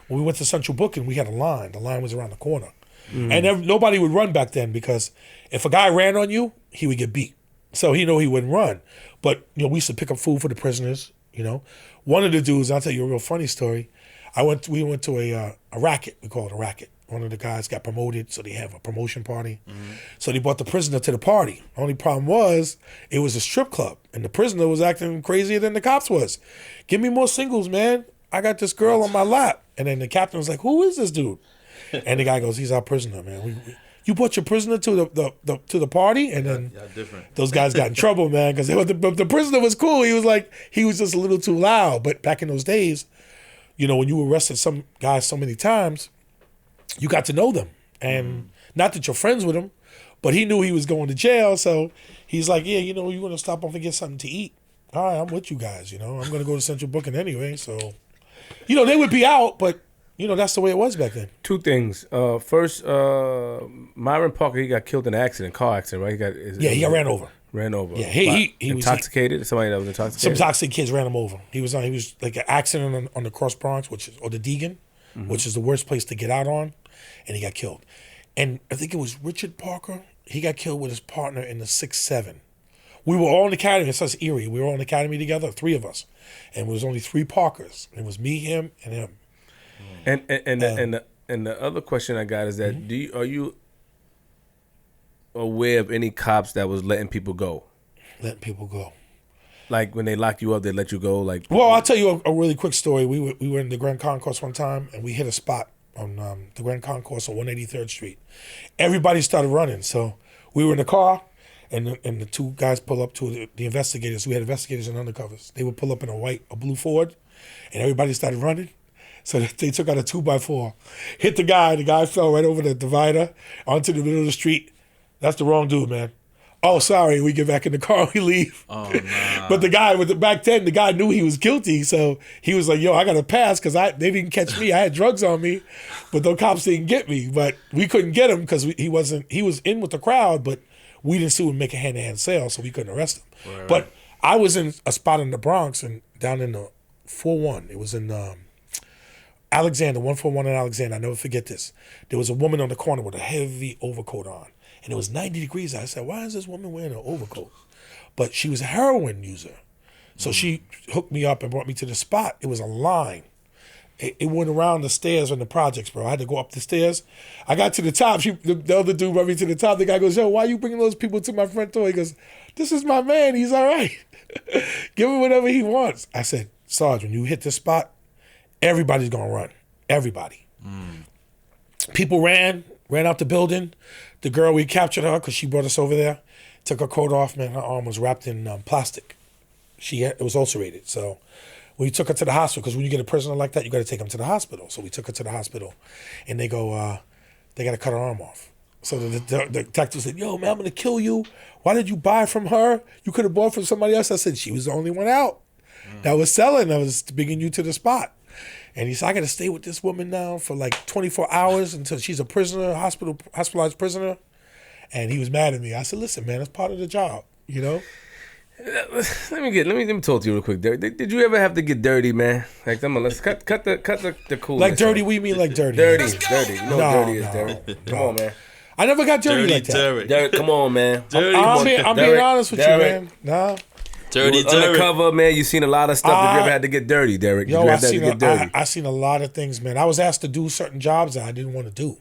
When we went to central booking, we had a line. The line was around the corner. And nobody would run back then because if a guy ran on you, he would get beat. So he wouldn't run. But, we used to pick up food for the prisoners, One of the dudes, I'll tell you a real funny story. We went to a racket. We call it a racket. One of the guys got promoted, so they have a promotion party. So they brought the prisoner to the party. Only problem was, it was a strip club, and the prisoner was acting crazier than the cops was. Give me more singles, man. I got this girl on my lap. And then the captain was like, who is this dude? And the guy goes, he's our prisoner, man. You brought your prisoner to the party? And then those guys got in trouble, man, because the prisoner was cool. He was just a little too loud. But back in those days, when you arrested some guys so many times, you got to know them. And not that you're friends with him, but he knew he was going to jail. So he's like, yeah, you're going to stop off and get something to eat. All right, I'm with you guys, I'm going to go to central booking anyway. So, they would be out, but, that's the way it was back then. 2 things. First, Myron Parker, he got killed in an car accident, right? He got ran over. Yeah, he was intoxicated. Somebody that was intoxicated. Some toxic kids ran him over. He was like an accident on the Cross Bronx, or the Deegan, which is the worst place to get out on, and he got killed. And I think it was Richard Parker. He got killed with his partner in the 6-7. We were all in the academy. It's us Erie. We were all in the academy together, 3 of us, and it was only 3 Parkers. It was me, him, and him. And the other question I got is that are you aware of any cops that was letting people go? Letting people go. Like when they lock you up, they let you go. Well, I'll tell you a really quick story. We were in the Grand Concourse one time, and we hit a spot on the Grand Concourse on 183rd Street. Everybody started running, so we were in the car, and the 2 guys pull up to the investigators. We had investigators and undercovers. They would pull up in a blue Ford, and everybody started running. So they took out a 2x4, hit the guy. The guy fell right over the divider onto the middle of the street. That's the wrong dude, man. Oh, sorry. We get back in the car, we leave. Oh, nah. But the guy, back then, the guy knew he was guilty. So he was like, yo, I got to pass because they didn't catch me. I had drugs on me, but the cops didn't get me. But we couldn't get him because he was in with the crowd, but we didn't see him make a hand-to-hand sale, so we couldn't arrest him. Right. But I was in a spot in the Bronx and down in the 4-1. It was in Alexander, 141 in Alexander. I never forget this. There was a woman on the corner with a heavy overcoat on, and it was 90 degrees. I said, why is this woman wearing an overcoat? But she was a heroin user. So she hooked me up and brought me to the spot. It was a line. It went around the stairs in the projects, bro. I had to go up the stairs. I got to the top. The other dude brought me to the top. The guy goes, yo, why are you bringing those people to my front door? He goes, this is my man. He's all right. Give him whatever he wants. I said, Sarge, when you hit this spot, everybody's going to run. Everybody. People ran out the building. The girl, we captured her because she brought us over there. Took her coat off, man. Her arm was wrapped in plastic. It was ulcerated. So we took her to the hospital because when you get a prisoner like that, you got to take them to the hospital. So we took her to the hospital, and they go, they got to cut her arm off. So the detective said, yo, man, I'm going to kill you. Why did you buy from her? You could have bought from somebody else. I said, she was the only one out that was selling. That was bringing you to the spot. And he said, I got to stay with this woman now for like 24 hours until she's a prisoner, hospitalized prisoner. And he was mad at me. I said, listen, man, it's part of the job, you know? Let me talk to you real quick. Did you ever have to get dirty, man? Like, let's cut the cool. Like dirty? What do you mean like dirty? Dirty. You know what dirty is, Derrick. Come on, man. I never got dirty like that. Derrick, come on, man. I'm being honest with you, man. Nah. Dirty. Undercover, man. You've seen a lot of stuff. Did you ever had to get dirty, Derrick? I seen a lot of things, man. I was asked to do certain jobs that I didn't want to do,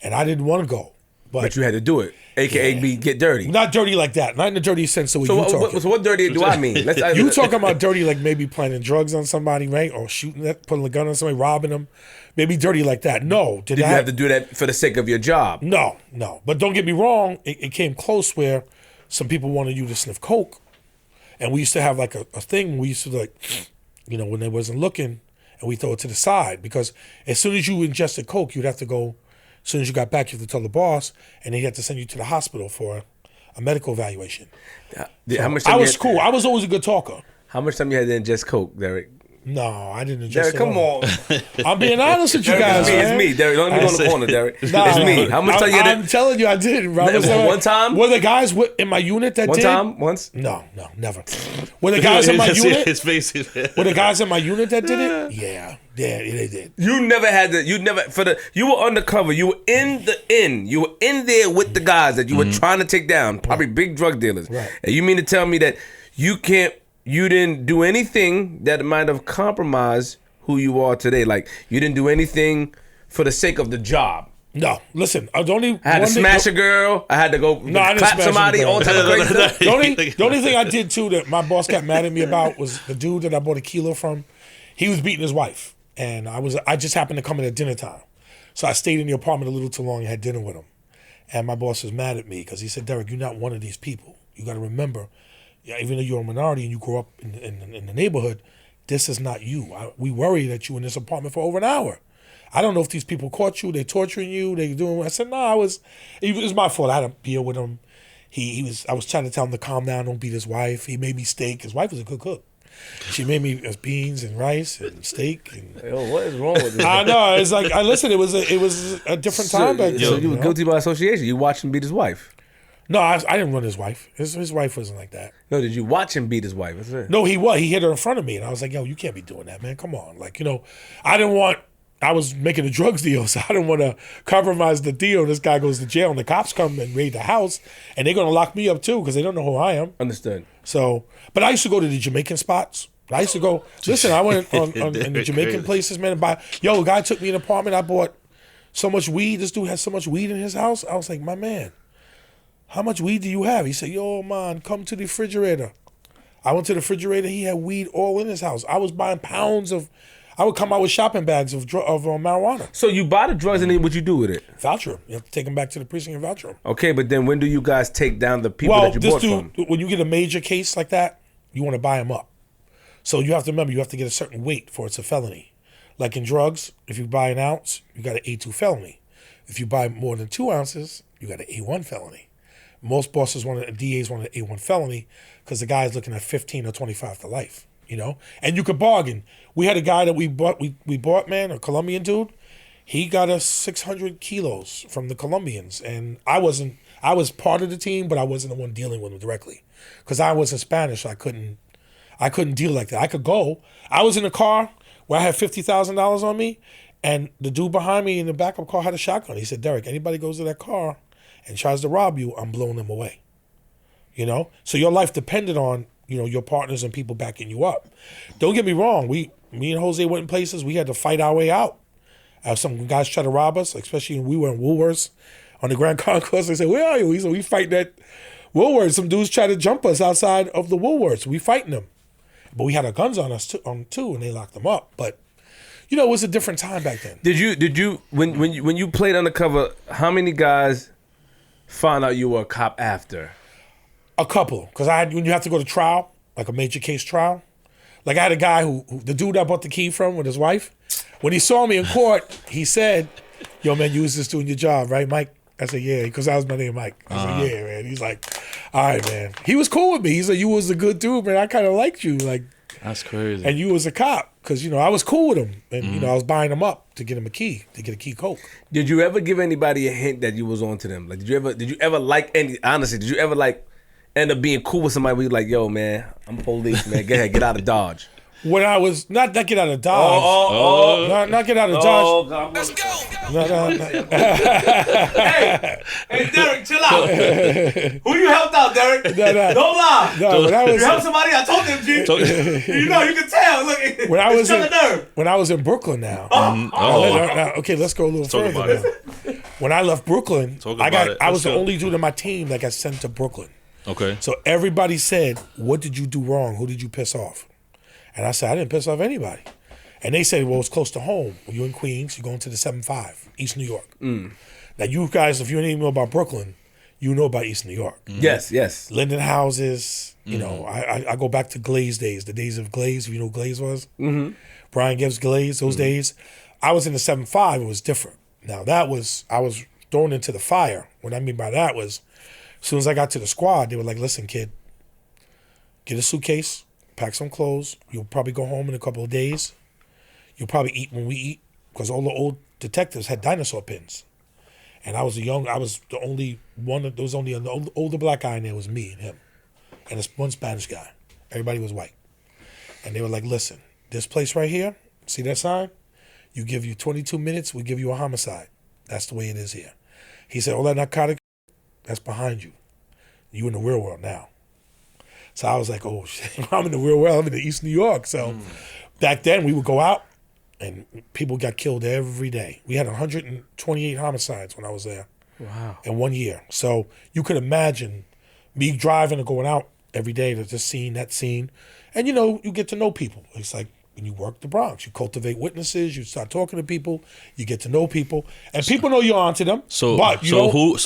and I didn't want to go. But you had to do it, a.k.a. get dirty. Not dirty like that. Not in the dirty sense of what you're talking. So what dirty do I mean? You talking about dirty like maybe planting drugs on somebody, right? Or putting a gun on somebody, robbing them. Maybe dirty like that. No. Did you have to do that for the sake of your job? No. But don't get me wrong. It came close where some people wanted you to sniff coke. And we used to have like a thing. We used to like, you know, when they wasn't looking, and we throw it to the side. Because as soon as you ingested coke, you'd have to go, as soon as you got back, you have to tell the boss, and they had to send you to the hospital for a medical evaluation. How much I was cool. I was always a good talker. How much time you had to ingest coke, Derrick? No, I didn't adjust. Derrick, come on. I'm being honest with you guys, It's man. me, Derrick. Don't let me go in the corner, Derrick. Nah, It's me. How much time you I'm telling you, I didn't. One time? Were the guys in my unit that One did? time? Once? No, never. Were the guys in my unit? His face. Were the guys in my unit that did it? Yeah, they did. You never had to. You were undercover. You were you were in there with the guys that you were trying to take down, probably big drug dealers. Right. And you mean to tell me that you didn't do anything that might have compromised who you are today? Like, you didn't do anything for the sake of the job? No, listen. I had to smash a girl. I had to go clap somebody. All type of crazy stuff. The only thing I did too that my boss got mad at me about was the dude that I bought a kilo from. He was beating his wife, and I just happened to come in at dinner time, so I stayed in the apartment a little too long and had dinner with him. And my boss was mad at me because he said, "Derrick, you're not one of these people. You got to remember, even though you're a minority and you grew up in the neighborhood, this is not you. We worry that you in this apartment for over an hour. I don't know if these people caught you, they torturing you, they doing." I said, "No, it was my fault. I had a beer with him. I was trying to tell him to calm down, don't beat his wife. He made me steak. His wife was a good cook. She made me beans and rice and steak. And Yo, what is wrong with this? I know. It's like, listen, it was a different time back then. So you were guilty by association. You watched him beat his wife. No, I didn't run his wife. His wife wasn't like that. No, did you watch him beat his wife? That's it. No, he was. He hit her in front of me, and I was like, "Yo, you can't be doing that, man. Come on." Like, I was making a drugs deal, so I didn't want to compromise the deal. This guy goes to jail, and the cops come and raid the house, and they're going to lock me up too because they don't know who I am. Understood. So, but I used to go to the Jamaican spots. I used to go. Listen, I went in the Jamaican places, man. And a guy took me an apartment. I bought so much weed. This dude had so much weed in his house. I was like, "My man, how much weed do you have?" He said, "Yo, man, come to the refrigerator." I went to the refrigerator. He had weed all in his house. I was buying pounds of. I would come out with shopping bags of marijuana. So you buy the drugs and then what you do with it? Voucher them. You have to take them back to the precinct and voucher them. Okay, but then when do you guys take down the people that you bought from? When you get a major case like that, you want to buy them up. So you have to remember, you have to get a certain weight for it's a felony. Like in drugs, if you buy an ounce, you got an A2 felony. If you buy more than 2 ounces, you got an A1 felony. Most bosses DAs want an A1 felony because the guy's looking at 15 or 25 to life, And you could bargain. We had a guy that we bought, man, a Colombian dude. He got us 600 kilos from the Colombians. And I was part of the team, but I wasn't the one dealing with him directly. Because I wasn't Spanish, so I couldn't deal like that. I could go. I was in a car where I had $50,000 on me, and the dude behind me in the back of the car had a shotgun. He said, "Derrick, anybody goes to that car and tries to rob you, I'm blowing them away." So your life depended on, your partners and people backing you up. Don't get me wrong. Me and Jose went in places. We had to fight our way out. Some guys tried to rob us, especially when we were in Woolworths on the Grand Concourse. They said, "Where are you?" So we fight that Woolworths. Some dudes tried to jump us outside of the Woolworths. We fighting them. But we had our guns on us too, and they locked them up. But it was a different time back then. Did you when you played Undercover, how many guys found out you were a cop after? A couple, because when you have to go to trial, like a major case trial, like I had a guy who the dude I bought the key from with his wife, when he saw me in court, he said, "Yo, man, you was just doing your job, right, Mike?" I said, "Yeah," because that was my name, Mike. I said, "Yeah, man." He's like, "All right, man." He was cool with me. He said, "You was a good dude, man. I kind of liked you, like." That's crazy. And you was a cop, because I was cool with him, and I was buying him up to get him a key, to get a key coke. Did you ever give anybody a hint that you was on to them? Like, did you ever like honestly? Did you ever end up being cool with somebody where you're like, "Yo, man, I'm police, man. Go ahead, get out of Dodge." When I was not get out of Dodge, not get out of Dodge. God, let's go. No. hey, Derrick, chill out. Who you helped out, Derrick? No. Don't lie. No, when I was, you helped somebody. I told them, G. You can tell. Look, when I was in Brooklyn now. Okay, let's go a little further now. When I left Brooklyn, I was the only dude on my team that got sent to Brooklyn. Okay. So everybody said, "What did you do wrong? Who did you piss off?" And I said, "I didn't piss off anybody." And they said, "Well, it's close to home. You're in Queens. You're going to the 7-5, East New York." Now, you guys, if you didn't even know about Brooklyn, you know about East New York. Yes. Linden houses. I go back to Glaze days, the days of Glaze. If you know who Glaze was? Mm-hmm. Brian Gibbs Glaze, those days. I was in the 7-5. It was different. Now, I was thrown into the fire. What I mean by that was, as soon as I got to the squad, they were like, "Listen, kid, get a suitcase, pack some clothes. You'll probably go home in a couple of days. You'll probably eat when we eat, because all the old detectives had dinosaur pins. And I was the only one, there was only an older black guy in there, was me and him. And this one Spanish guy. Everybody was white. And they were like, listen, this place right here, see that sign? You give you 22 minutes, we give you a homicide. That's the way it is here. He said, all that narcotic, that's behind you. You in the real world now. So I was like, oh shit, I'm in the real world, I'm in East New York. So back then we would go out and people got killed every day. We had 128 homicides when I was there. Wow. In 1 year. So you could imagine me driving and going out every day to this scene, that scene. And you get to know people. It's like when you work the Bronx, you cultivate witnesses, you start talking to people, you get to know people, and people know you're onto them. So, but who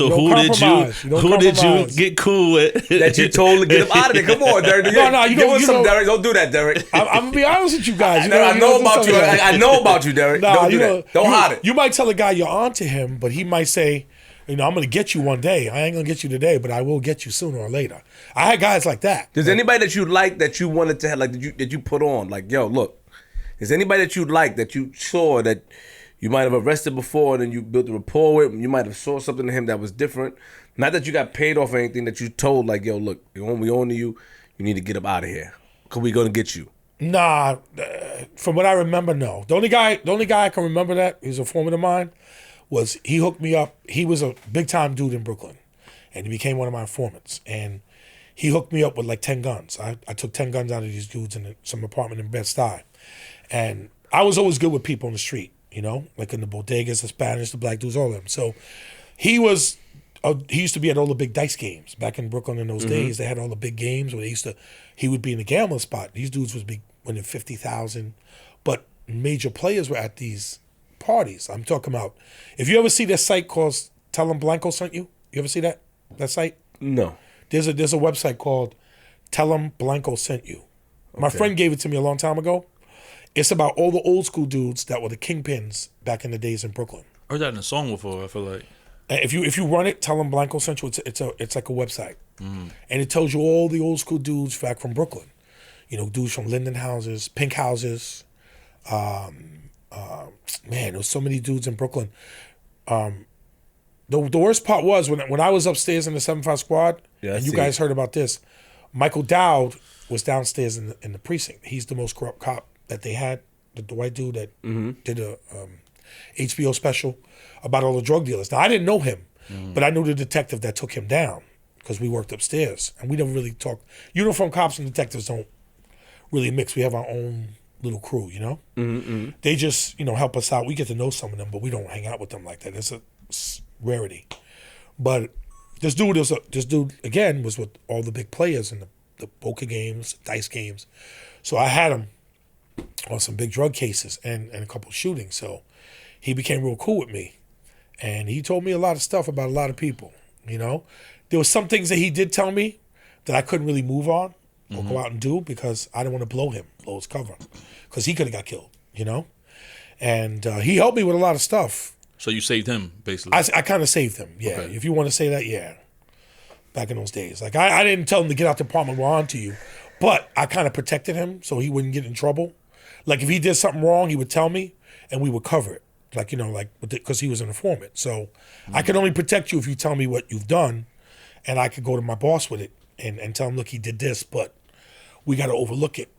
did you get cool with that you told to get him out of there? Come on, Derrick. Derrick. Don't do that, Derrick. I'm gonna be honest with you guys. I know about you. I know about you, Derrick. Don't do that. Don't hide it. You might tell a guy you're onto him, but he might say, I'm going to get you one day. I ain't going to get you today, but I will get you sooner or later. I had guys like that. There's anybody that you like that you wanted to have, like that you put on? Like, yo, look. Is anybody that you like that you saw that you might have arrested before and then you built a rapport with? You might have saw something to him that was different. Not that you got paid off or anything, that you told like, yo, look, we own you. You need to get up out of here because we're going to get you. Nah, from what I remember, no. The only guy I can remember that, he's a foreman of mine, was he hooked me up. He was a big-time dude in Brooklyn, and he became one of my informants. And he hooked me up with like 10 guns. I took 10 guns out of these dudes in some apartment in Bed-Stuy. And I was always good with people on the street, like in the bodegas, the Spanish, the black dudes, all of them. So he used to be at all the big dice games. Back in Brooklyn in those days, they had all the big games where he would be in the gambling spot. These dudes would be winning 50,000. But major players were at these parties. I'm talking about, if you ever see that site called Tell Them Blanco Sent You ever see that site? No. There's a website called Tell Them Blanco Sent You. My friend gave it to me a long time ago. It's about all the old school dudes that were the kingpins back in the days in Brooklyn. I heard that in a song before, I feel like. If you run it, Tell Them Blanco Sent You, it's like a website. And it tells you all the old school dudes back from Brooklyn. Dudes from Linden houses, Pink houses, man, there was so many dudes in Brooklyn. The worst part was when I was upstairs in the 7-5 squad, and you guys heard about this, Michael Dowd was downstairs in the precinct. He's the most corrupt cop that they had, the white dude that did a HBO special about all the drug dealers. Now, I didn't know him, but I knew the detective that took him down because we worked upstairs, and we never really talked. Uniform cops and detectives don't really mix. We have our own little crew, They just, help us out. We get to know some of them, but we don't hang out with them like that. It's a rarity. But this dude again was with all the big players in the poker games, dice games. So I had him on some big drug cases and a couple of shootings. So he became real cool with me. And he told me a lot of stuff about a lot of people, There was some things that he did tell me that I couldn't really move on or go out and do because I didn't want to blow his cover. Because he could have got killed, And he helped me with a lot of stuff. So you saved him, basically? I kind of saved him, yeah. Okay. If you want to say that, yeah. Back in those days. Like, I didn't tell him to get out the apartment, we're on to you. But I kind of protected him so he wouldn't get in trouble. Like, if he did something wrong, he would tell me, and we would cover it. Like, because he was an informant. So I can only protect you if you tell me what you've done, and I could go to my boss with it and tell him, look, he did this, but we got to overlook it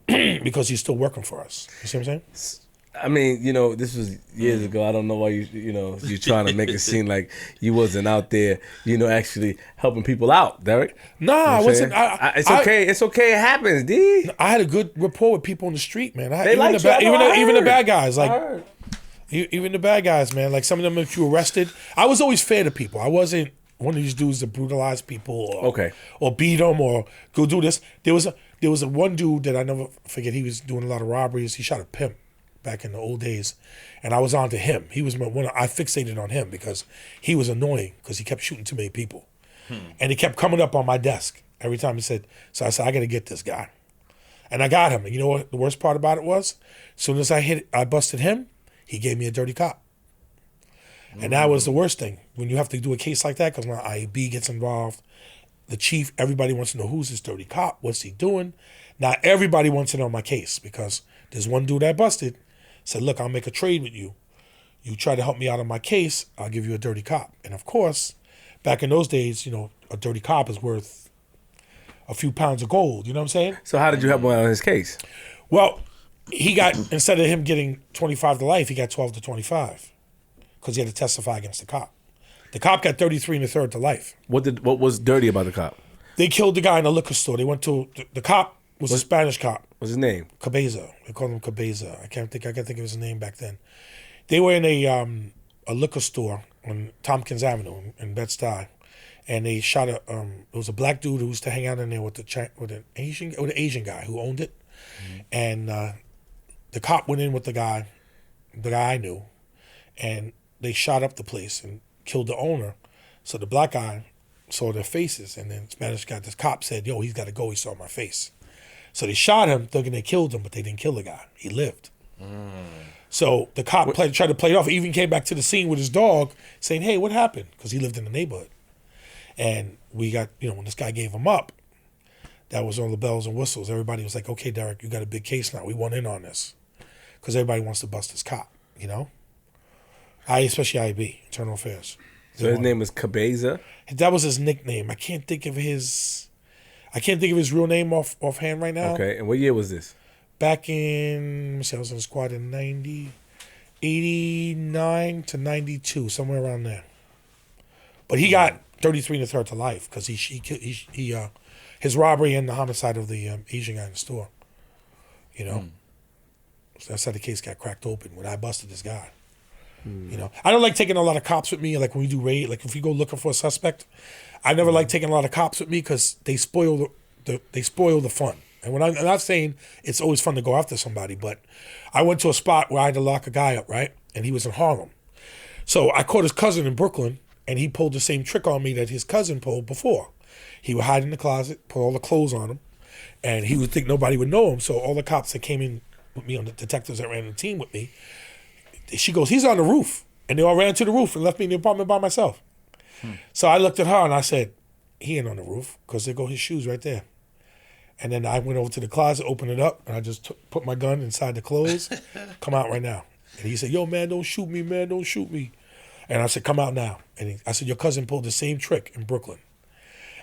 because he's still working for us. You see what I'm saying? I mean, this was years ago. I don't know why you're trying to make it seem like you wasn't out there, actually helping people out, Derrick. Nah, I wasn't. It's okay. It's okay. It happens, D. I had a good rapport with people on the street, man. Even the bad guys, like even the bad guys, man. Like some of them, if you arrested, I was always fair to people. I wasn't one of these dudes that brutalize people or beat them or go do this. There was a one dude that I never forget. He was doing a lot of robberies. He shot a pimp back in the old days, and I was on to him. He was I fixated on him because he was annoying because he kept shooting too many people. And he kept coming up on my desk every time he said, so I said, I got to get this guy. And I got him. And you know what the worst part about it was? As soon as I busted him, he gave me a dirty cop. And that was the worst thing. When you have to do a case like that, because when IAB gets involved, the chief, everybody wants to know who's this dirty cop, what's he doing? Now everybody wants to know my case because there's one dude I busted, said, look, I'll make a trade with you. You try to help me out on my case, I'll give you a dirty cop. And of course, back in those days, a dirty cop is worth a few pounds of gold. You know what I'm saying? So how did you help him out on his case? Well, he got, instead of him getting 25 to life, he got 12 to 25 because he had to testify against the cop. The cop got 33 and a third to life. What was dirty about the cop? They killed the guy in a liquor store. They went to, the cop was a Spanish cop. What's his name? Cabeza. They called him Cabeza. I can't think of his name back then. They were in a liquor store on Tompkins Avenue in Bed-Stuy, and they shot it was a black dude who used to hang out in there with an Asian guy who owned it, and the cop went in with the guy I knew, and they shot up the place and killed the owner. So the black guy saw their faces, and then Spanish guy, this cop said, "Yo, he's got to go. He saw my face." So they shot him, thinking they killed him, but they didn't kill the guy. He lived. So the cop tried to play it off. He even came back to the scene with his dog saying, hey, what happened? Because he lived in the neighborhood. And we got, when this guy gave him up, that was all the bells and whistles. Everybody was like, okay, Derrick, you got a big case now. We want in on this. Because everybody wants to bust this cop, especially IB, Internal Affairs. So his name was Cabeza? That was his nickname. I can't think of his real name offhand right now. Okay, and what year was this? Back in, I was in the squad in 89 to 92, somewhere around there. But he got 33 and a third to life because his robbery and the homicide of the Asian guy in the store. So that's how the case got cracked open when I busted this guy. I don't like taking a lot of cops with me. Like when we do raid, like if we go looking for a suspect, I never like taking a lot of cops with me because they spoil the fun. And I'm not saying it's always fun to go after somebody, but I went to a spot where I had to lock a guy up, right? And he was in Harlem. So I caught his cousin in Brooklyn, and he pulled the same trick on me that his cousin pulled before. He would hide in the closet, put all the clothes on him, and he would think nobody would know him. So all the cops that came in with me, on the detectives that ran the team with me, she goes, he's on the roof. And they all ran to the roof and left me in the apartment by myself. So I looked at her and I said, he ain't on the roof because there go his shoes right there. And then I went over to the closet, opened it up, and I just put my gun inside the clothes. Come out right now. And he said, yo, man, don't shoot me, man, don't shoot me. And I said, come out now. And I said, your cousin pulled the same trick in Brooklyn.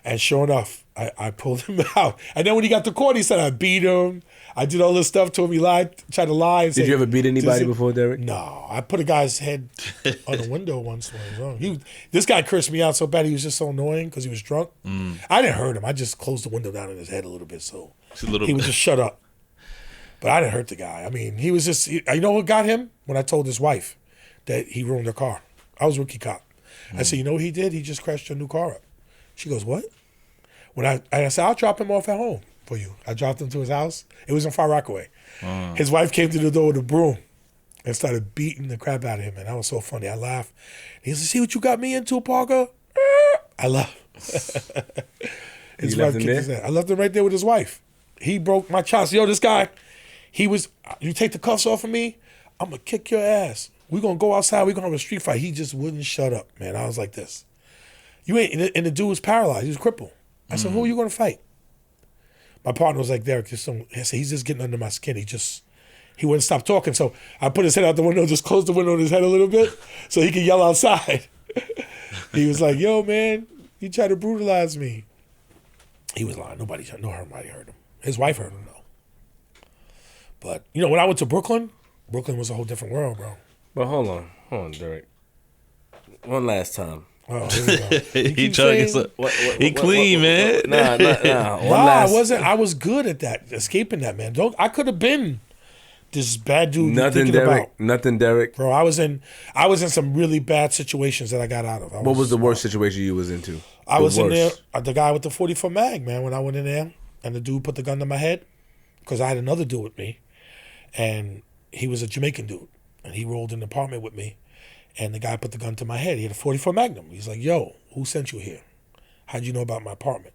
And sure enough, I pulled him out. And then when he got to court, he said, I beat him. I did all this stuff to him. He lied, tried to lie. And Did you ever beat anybody before, Derrick? No. I put a guy's head on the window once when I was young. This guy cursed me out so bad. He was just so annoying because he was drunk. I didn't hurt him. I just closed the window down in his head a little bit so he would just shut up. But I didn't hurt the guy. I mean, he was just, you know what got him? When I told his wife that he ruined her car. I was rookie cop. I said, you know what he did? He just crashed your new car up. She goes, what? When I said, I'll drop him off at home for you. I dropped him to his house. It was in Far Rockaway. His wife came to the door with a broom and started beating the crap out of him. And that was so funny. I laughed. He said, see what you got me into, Parker? I laughed. His wife kicked his ass. I left him right there with his wife. He broke my chest. Yo, this guy, you take the cuffs off of me, I'm going to kick your ass. We're going to go outside. We're going to have a street fight. He just wouldn't shut up, man. I was like this. And the dude was paralyzed. He was crippled. I said, who are you going to fight? My partner was like, Derrick, I said, he's just getting under my skin. He wouldn't stop talking. So I put his head out the window, just closed the window on his head a little bit so he could yell outside. He was like, yo, man, you tried to brutalize me. He was lying. Nobody heard him. His wife heard him, though. But, when I went to Brooklyn was a whole different world, bro. But hold on, Derrick. One last time. Oh, he clean, man. Nah. I wasn't good at that, escaping that, man. I could have been this bad dude. Nothing, Derrick. Bro, I was in some really bad situations that I got out of. What was the worst situation you was into? I was in there, the guy with the 44 mag, man, when I went in there, and the dude put the gun to my head, because I had another dude with me, and he was a Jamaican dude, and he rolled in the apartment with me. And the guy put the gun to my head. He had a 44 Magnum. He's like, yo, who sent you here? How'd you know about my apartment?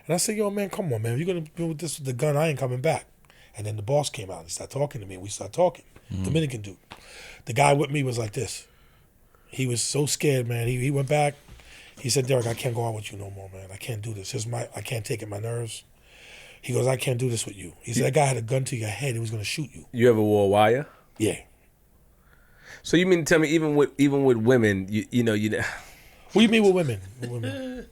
And I said, yo, man, come on, man. If you're going to do this with the gun, I ain't coming back. And then the boss came out and started talking to me. And we started talking. Dominican dude. The guy with me was like this. He was so scared, man. He went back. He said, Derrick, I can't go out with you no more, man. I can't do this. I can't take it, my nerves. He goes, I can't do this with you. He said, that guy had a gun to your head. He was going to shoot you. You ever wore a wire? Yeah. So you mean to tell me even with women, you know. What do you mean with women?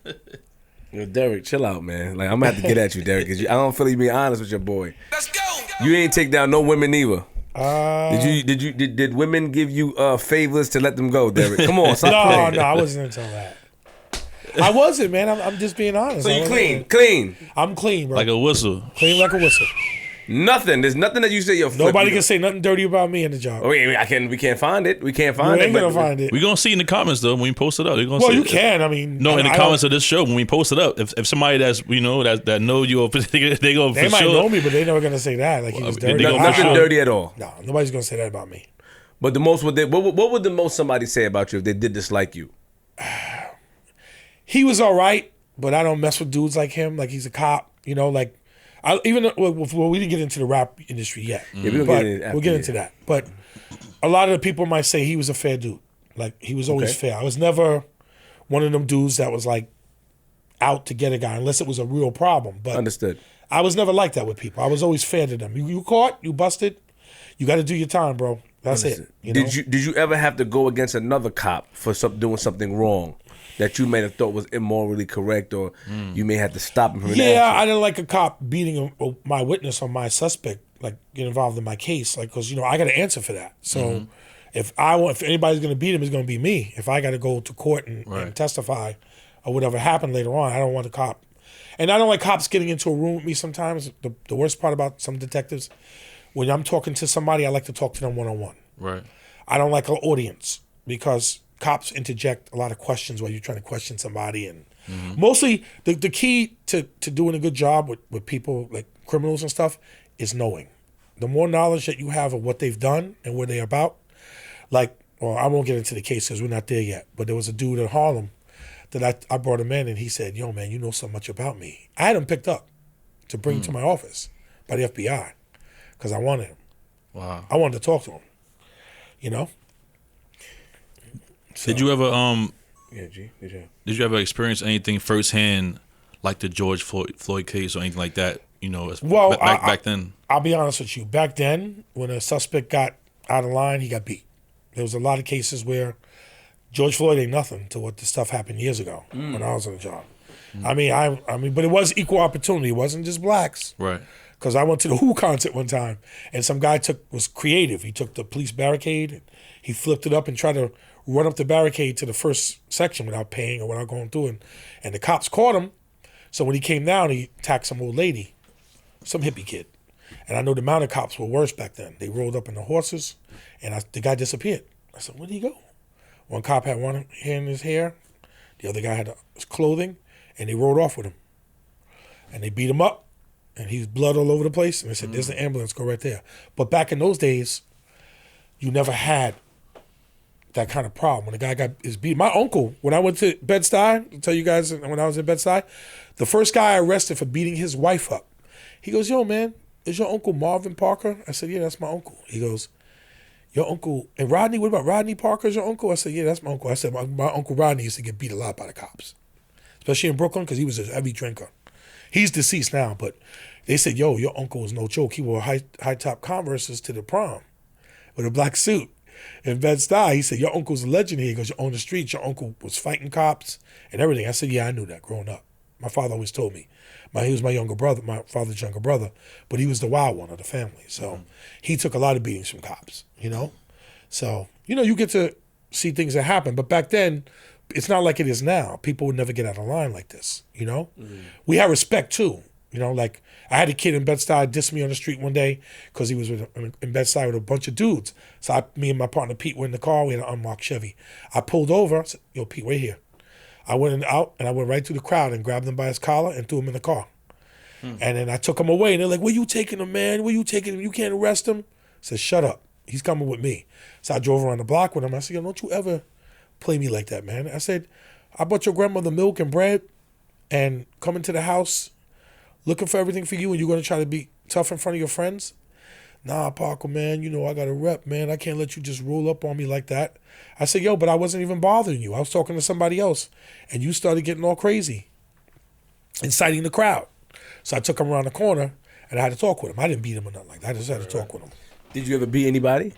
Yo, Derrick, chill out, man. Like I'm gonna have to get at you, Derrick, because I don't feel you being honest with your boy. Let's go. You ain't take down no women either. Did women give you favors to let them go, Derrick? Come on, stop playing. No, I wasn't until that. I wasn't, man. I'm just being honest. So you clean. I'm clean, bro. Like a whistle. Clean like a whistle. Nothing. There's nothing that you say you're Nobody can say nothing dirty about me in the job. Oh, wait, we can't find it. We can't find it. We ain't gonna find it. We're gonna see in the comments though when we post it up. Gonna Well, see you it. can. I mean, no, in the comments of this show when we post it up, if somebody that's that know you, they might know me, but they're never gonna say that. Like he was dirty. Nothing dirty at all. No, nobody's gonna say that about me. But the most what would the most somebody say about you if they did dislike you? He was all right, but I don't mess with dudes like him. Like he's a cop, you know. Like we didn't get into the rap industry yet. Yeah, we'll get into that. But a lot of the people might say he was a fair dude. Like he was always fair. I was never one of them dudes that was like out to get a guy unless it was a real problem. But understood. I was never like that with people. I was always fair to them. You caught, you busted, you got to do your time, bro. That's it. Did you ever have to go against another cop for doing something wrong that you may have thought was immorally correct, or you may have to stop him from an action? I didn't like a cop beating my witness or my suspect, like get involved in my case, like because I got to answer for that. So if anybody's going to beat him, it's going to be me. If I got to go to court and testify or whatever happened later on, I don't want the cop. And I don't like cops getting into a room with me sometimes. The worst part about some detectives, when I'm talking to somebody, I like to talk to them one-on-one. Right. I don't like an audience because cops interject a lot of questions while you're trying to question somebody. And mostly the key to doing a good job with people like criminals and stuff is knowing. The more knowledge that you have of what they've done and where they're about, I won't get into the case because we're not there yet, but there was a dude in Harlem that I brought him in and he said, yo, man, you know so much about me. I had him picked up to bring to my office by the FBI because I wanted him. Wow. I wanted to talk to him, you know? So, did you ever did you ever experience anything firsthand like the George Floyd case or anything like that? Back then. I'll be honest with you. Back then, when a suspect got out of line, he got beat. There was a lot of cases where George Floyd ain't nothing to what the stuff happened years ago when I was on the job. I mean, but it was equal opportunity. It wasn't just blacks. Right. Because I went to the Who concert one time, and some guy was creative. He took the police barricade, and he flipped it up and tried to run up the barricade to the first section without paying or without going through. And the cops caught him. So when he came down, he attacked some old lady, some hippie kid. And I know the mounted cops were worse back then. They rolled up in the horses, and the guy disappeared. I said, where'd he go? One cop had one hand in his hair, the other guy had his clothing, and they rode off with him. And they beat him up, and he's blood all over the place. And they said, there's an ambulance, go right there. But back in those days, you never had that kind of problem. When the guy got his beat, my uncle, when I went to Bed-Stuy, I'll tell you guys, when I was in Bed-Stuy, the first guy I arrested for beating his wife up, he goes, yo, man, is your uncle Marvin Parker? I said, yeah, that's my uncle. He goes, your uncle, and Rodney, what about Rodney Parker, is your uncle? I said, yeah, that's my uncle. I said, my Uncle Rodney used to get beat a lot by the cops, especially in Brooklyn, because he was a heavy drinker. He's deceased now, but they said, yo, your uncle was no joke. He wore high-top Converses to the prom with a black suit. In Bed-Stuy, he said, your uncle's a legend here. He goes, on the streets, your uncle was fighting cops and everything. I said, yeah, I knew that growing up. My father always told me. He was my younger brother, my father's younger brother, but he was the wild one of the family. So he took a lot of beatings from cops, you know? So, you get to see things that happen. But back then, it's not like it is now. People would never get out of line like this, you know? We had respect, too. Like I had a kid in Bed-Stuy diss me on the street one day because he was in Bed-Stuy with a bunch of dudes. So me and my partner Pete were in the car. We had an unmarked Chevy. I pulled over. I said, yo, Pete, wait here. I went out and I went right through the crowd and grabbed him by his collar and threw him in the car. And then I took him away. And they're like, where you taking him, man? Where you taking him? You can't arrest him. I said, shut up. He's coming with me. So I drove around the block with him. I said, yo, don't you ever play me like that, man. I said, I bought your grandmother milk and bread and come into the house looking for everything for you, and you're going to try to be tough in front of your friends? Nah, Parker, man, I got a rep, man. I can't let you just roll up on me like that. I said, yo, but I wasn't even bothering you. I was talking to somebody else, and you started getting all crazy, inciting the crowd. So I took him around the corner, and I had to talk with him. I didn't beat him or nothing like that. I just had to talk with him. Did you ever beat anybody?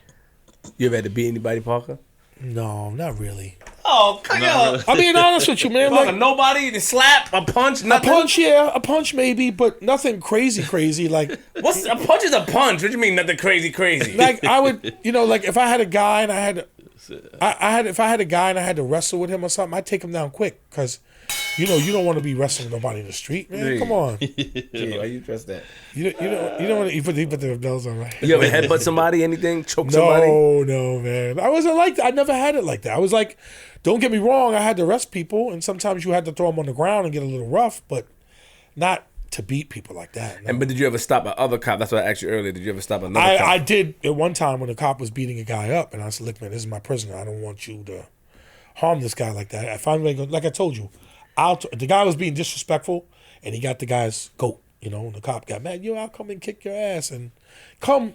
You ever had to beat anybody, Parker? No, not really. Oh, come on. I'm being honest with you, man. Like, nobody, the slap, a punch, nothing? A punch maybe, but nothing crazy. Like, What's a punch is a punch. What do you mean nothing crazy? like I would, like if I had a guy and I had if I had a guy and I had to wrestle with him or something, I'd take him down quick because, you don't want to be wrestling nobody in the street, man. Come on. Yeah, why you trust that? You don't want to. You put the bells on, right? You ever headbutt somebody? Anything? Choke somebody? No, man. I wasn't like that. I never had it like that. I was like, don't get me wrong. I had to arrest people, and sometimes you had to throw them on the ground and get a little rough, but not to beat people like that. No. But did you ever stop an other cop? That's what I asked you earlier. Did you ever stop another cop? I did at one time when a cop was beating a guy up, and I said, look, man, this is my prisoner. I don't want you to harm this guy like that. I finally, like I told you, the guy was being disrespectful, and he got the guy's goat, and the cop got mad. I'll come and kick your ass, and come,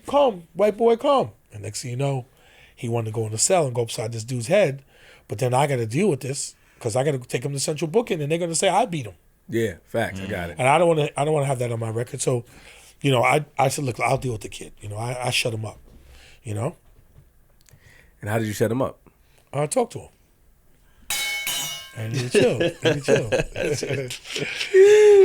white boy, come. And next thing you know, he wanted to go in the cell and go upside this dude's head, but then I got to deal with this because I got to take him to central booking, and they're going to say I beat him. Yeah, facts. I got it. And I don't want to have that on my record. So, I said, look, I'll deal with the kid. I shut him up. And how did you shut him up? I talked to him. And he chill.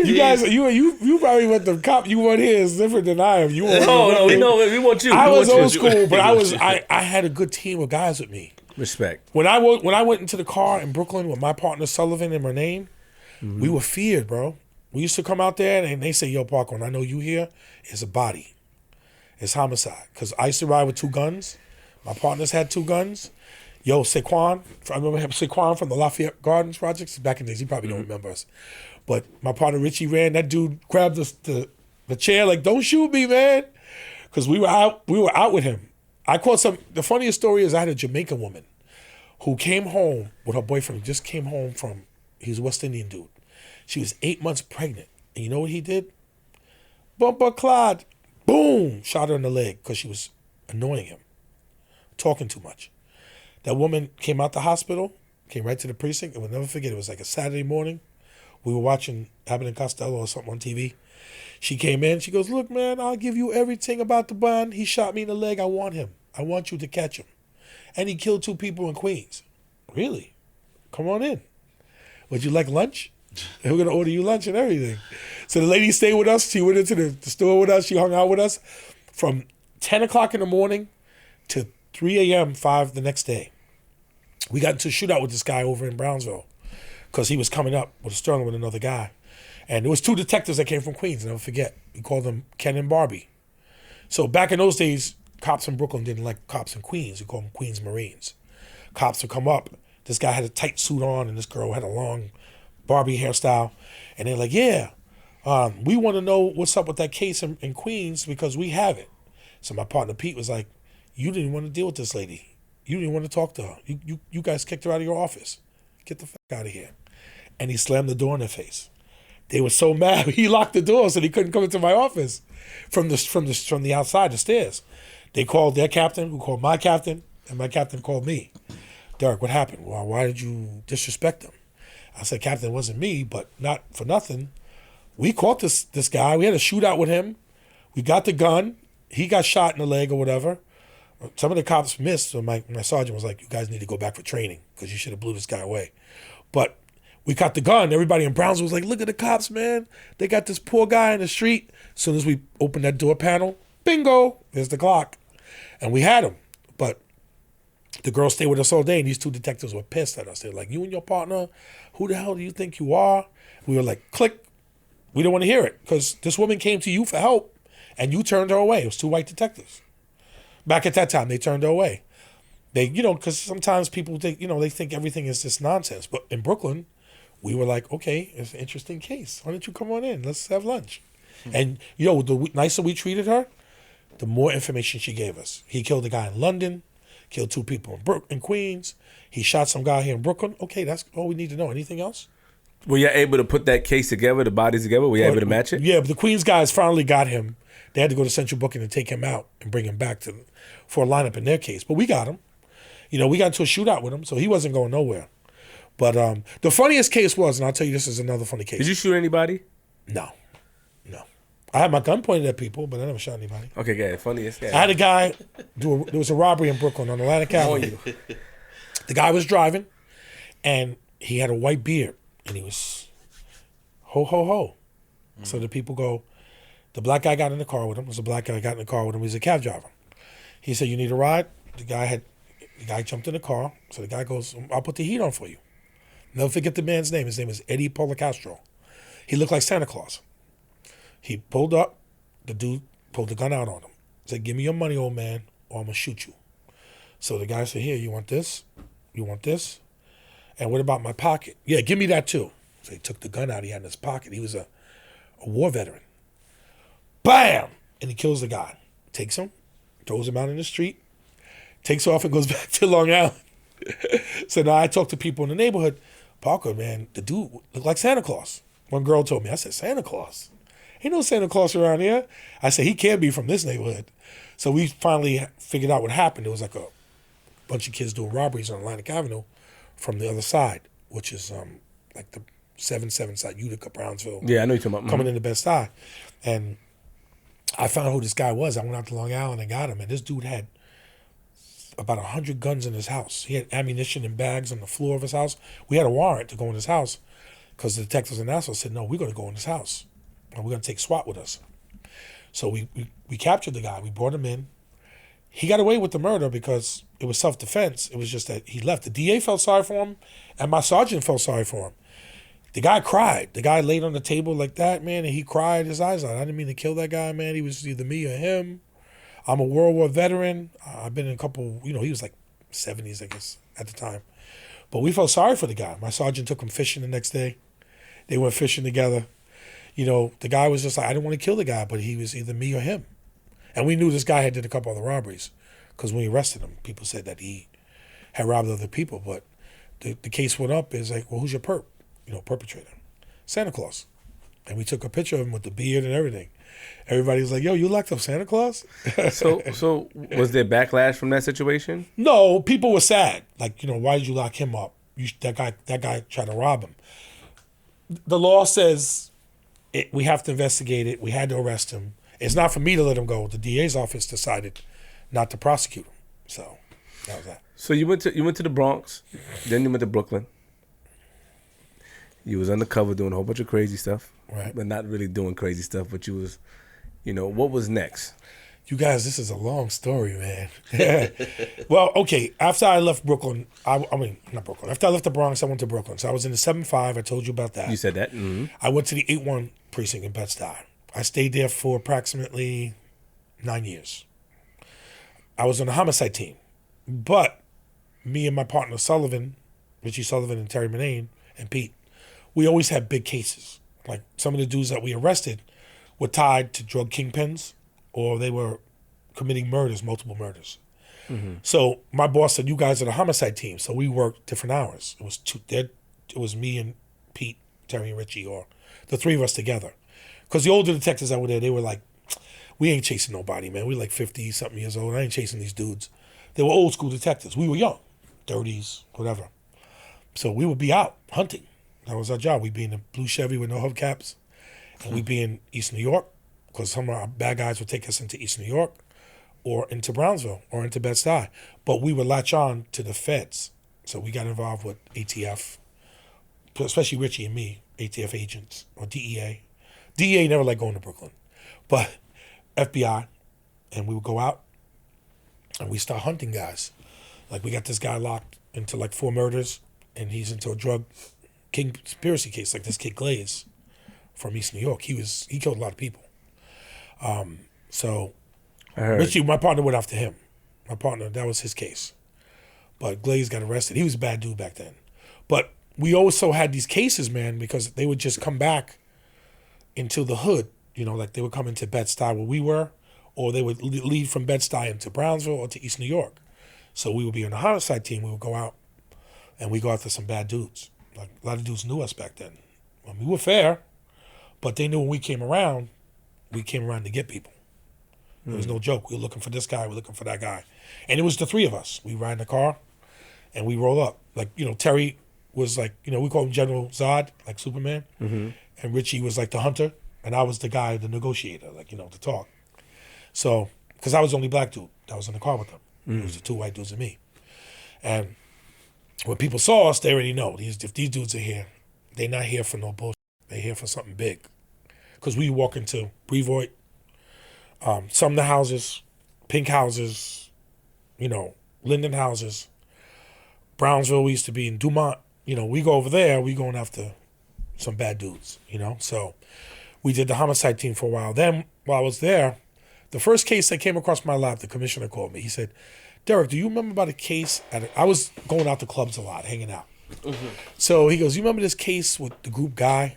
You guys, you probably want the cop you want here is different than I am. No, we know we want you. I was old school, but I had a good team of guys with me. Respect. When I went into the car in Brooklyn with my partner Sullivan and Renee, we were feared, bro. We used to come out there and they say, yo, Parker, when I know you here, it's a body. It's homicide. Because I used to ride with 2 guns. My partners had 2 guns. Yo, Saquon, I remember him, Saquon from the Lafayette Gardens projects. Back in the days, he probably don't remember us. But my partner Richie ran, that dude grabbed the chair like, don't shoot me, man. Because we were out with him. The funniest story is I had a Jamaican woman who came home with her boyfriend, just came home from, he was a West Indian dude. She was 8 months pregnant. And you know what he did? Bumper clot. Boom. Shot her in the leg because she was annoying him. Talking too much. That woman came out the hospital, came right to the precinct, and we'll never forget, it was like a Saturday morning. We were watching Abbott and Costello or something on TV. She came in, she goes, look, man, I'll give you everything about the bond. He shot me in the leg. I want him. I want you to catch him. And he killed 2 people in Queens. Really? Come on in. Would you like lunch? And we're going to order you lunch and everything. So the lady stayed with us. She went into the store with us. She hung out with us from 10 o'clock in the morning to 3 a.m., 5 the next day. We got into a shootout with this guy over in Brownsville because he was coming up with a Sterling with another guy. And there was 2 detectives that came from Queens, I'll never forget. We called them Ken and Barbie. So back in those days, cops in Brooklyn didn't like cops in Queens. We called them Queens Marines. Cops would come up. This guy had a tight suit on, and this girl had a long Barbie hairstyle. And they're like, yeah, we want to know what's up with that case in Queens because we have it. So my partner Pete was like, you didn't want to deal with this lady. You didn't want to talk to her. You guys kicked her out of your office. Get the fuck out of here. And he slammed the door in their face. They were so mad. He locked the door so they couldn't come into my office from the outside, the stairs. They called their captain, who called my captain, and my captain called me. Derrick, what happened? Well, why did you disrespect him? I said, Captain, it wasn't me, but not for nothing. We caught this guy. We had a shootout with him. We got the gun. He got shot in the leg or whatever. Some of the cops missed, so my sergeant was like, you guys need to go back for training because you should have blew this guy away. But we got the gun. Everybody in Brownsville was like, look at the cops, man. They got this poor guy in the street. As soon as we opened that door panel, bingo, there's the clock. And we had him. But the girl stayed with us all day, and these 2 detectives were pissed at us. They were like, you and your partner, who the hell do you think you are? We were like, click. We didn't want to hear it because this woman came to you for help, and you turned her away. It was 2 white detectives. Back at that time, they turned her away. They, because sometimes people think, they think everything is just nonsense. But in Brooklyn, we were like, okay, it's an interesting case. Why don't you come on in? Let's have lunch. And, the nicer we treated her, the more information she gave us. He killed a guy in London, killed 2 people in Queens. He shot some guy here in Brooklyn. Okay, that's all we need to know. Anything else? Were you able to put that case together, the bodies together? Were you able to match it? Yeah, but the Queens guys finally got him. They had to go to central booking and take him out and bring him back for a lineup in their case. But we got him. We got into a shootout with him, so he wasn't going nowhere. But the funniest case was, and I'll tell you this is another funny case. Did you shoot anybody? No. I had my gun pointed at people, but I never shot anybody. Okay, good. Funniest. I had a guy there was a robbery in Brooklyn on Atlantic Avenue. The guy was driving, and he had a white beard, and he was ho ho ho. So the people go, the black guy got in the car with him. It was a black guy got in the car with him. He was a cab driver. He said, "You need a ride?" The guy jumped in the car. So the guy goes, "I'll put the heat on for you." Never forget the man's name. His name is Eddie Policastro. He looked like Santa Claus. He pulled up. The dude pulled the gun out on him. Said, "Give me your money, old man, or I'm going to shoot you." So the guy said, "Here, you want this? You want this? And what about my pocket?" "Yeah, give me that too." So he took the gun out he had in his pocket. He was a war veteran. Bam! And he kills the guy. Takes him, throws him out in the street, takes off and goes back to Long Island. So now I talk to people in the neighborhood. "Parker, man, the dude looked like Santa Claus." One girl told me. I said, "Santa Claus? Ain't no Santa Claus around here." I said, "He can't be from this neighborhood." So we finally figured out what happened. It was like a bunch of kids doing robberies on Atlantic Avenue from the other side, which is like the 7-7 side, Utica, Brownsville. Yeah, I know you're talking about. Coming into Bed-Stuy. And I found who this guy was. I went out to Long Island and got him. And this dude had about 100 guns in his house. He had ammunition in bags on the floor of his house. We had a warrant to go in his house because the detectives in Nassau said, "No, we're going to go in his house. And we're going to take SWAT with us." So we captured the guy. We brought him in. He got away with the murder because it was self-defense. It was just that he left. The DA felt sorry for him, and my sergeant felt sorry for him. The guy cried. The guy laid on the table like that, man, and he cried his eyes out. "I didn't mean to kill that guy, man. He was either me or him. I'm a World War veteran. I've been in a couple, he was like 70s, I guess, at the time." But we felt sorry for the guy. My sergeant took him fishing the next day. They went fishing together. The guy was just like, "I didn't want to kill the guy, but he was either me or him." And we knew this guy had did a couple other robberies because when we arrested him, people said that he had robbed other people. But the case went up. It's like, "Well, who's your perpetrator?" "Santa Claus." And we took a picture of him with the beard and everything. Everybody was like, "Yo, you locked up Santa Claus?" So was there backlash from that situation? No, people were sad. Like, why did you lock him up? That guy tried to rob him. The law says we have to investigate it. We had to arrest him. It's not for me to let him go. The DA's office decided not to prosecute him. So that was that. So you went to the Bronx, then you went to Brooklyn. You was undercover doing a whole bunch of crazy stuff, right? But not really doing crazy stuff. But you was, what was next? You guys, this is a long story, man. Well, okay. After I left Brooklyn, not Brooklyn. After I left the Bronx, I went to Brooklyn. So I was in the 7-5. I told you about that. You said that. Mm-hmm. I went to the 8-1 precinct in Bed-Stuy. I stayed there for approximately 9 years. I was on the homicide team, but me and my partner Richie Sullivan and Terry Manane and Pete, we always had big cases. Like some of the dudes that we arrested were tied to drug kingpins, or they were committing multiple murders. Mm-hmm. So my boss said, "You guys are the homicide team." So we worked different hours. It was me and Pete, Terry and Richie, or the three of us together. Because the older detectives that were there, they were like, "We ain't chasing nobody, man. We're like 50-something years old. I ain't chasing these dudes." They were old school detectives. We were young, 30s, whatever. So we would be out hunting. That was our job. We'd be in a blue Chevy with no hubcaps, and we'd be in East New York, because some of our bad guys would take us into East New York or into Brownsville or into Bed-Stuy. But we would latch on to the feds. So we got involved with ATF, especially Richie and me, ATF agents, or DEA. DEA never let go into Brooklyn. But FBI, and we would go out and we start hunting guys. Like we got this guy locked into like 4 murders, and he's into a drug conspiracy case, like this kid Glaze from East New York. He killed a lot of people. So Richie, my partner, went after him. My partner, that was his case. But Glaze got arrested. He was a bad dude back then. But we also had these cases, man, because they would just come back into the hood. Like they would come into Bed-Stuy where we were, or they would leave from Bed-Stuy into Brownsville or to East New York. So we would be on the homicide team. We would go out, and we go after some bad dudes. Like a lot of dudes knew us back then. We were fair, but they knew when we came around to get people. There was no joke. We were looking for this guy. We were looking for that guy. And it was the three of us. We ride in the car, and we roll up. Like, Terry was like, we call him General Zod, like Superman. Mm-hmm. And Richie was like the hunter. And I was the guy, the negotiator, like, to talk. So, because I was the only black dude that was in the car with them. It was the 2 white dudes and me. And when people saw us, they already know. If these dudes are here, they're not here for no bullshit. They're here for something big. Because we walk into Brevoort, Sumner houses, Pink houses, Linden houses. Brownsville, we used to be in Dumont. We go over there, we going after some bad dudes, So we did the homicide team for a while. Then, while I was there, the first case that came across my lap, the commissioner called me. He said, Derrick, do you remember about a case? I was going out to clubs a lot, hanging out. Mm-hmm. So he goes, you remember this case with the group guy?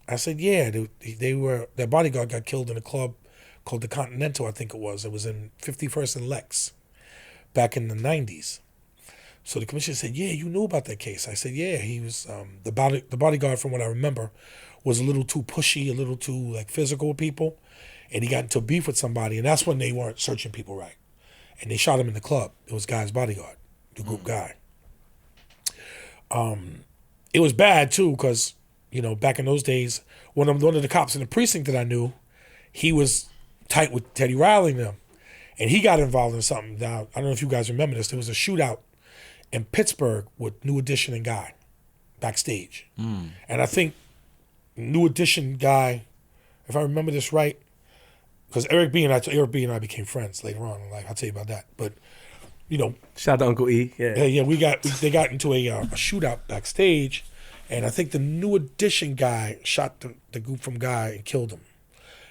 I said, yeah. Their bodyguard got killed in a club called the Continental, I think it was. It was in 51st and Lex back in the 90s. So the commissioner said, yeah, you knew about that case. I said, yeah. He was, the bodyguard, from what I remember, was a little too pushy, a little too physical with people. And he got into beef with somebody, and that's when they weren't searching people right. And they shot him in the club. It was Guy's bodyguard, the group guy. It was bad too, because back in those days, one of the cops in the precinct that I knew, he was tight with Teddy Riley and them, and he got involved in something. Now I don't know if you guys remember this. There was a shootout in Pittsburgh with New Edition and Guy backstage, and I think New Edition Guy, if I remember this right, because Eric B and I became friends later on. I'll tell you about that. But shout out to Uncle E. Yeah, they got into a shootout backstage, and I think the New Edition guy shot the group from Guy and killed him,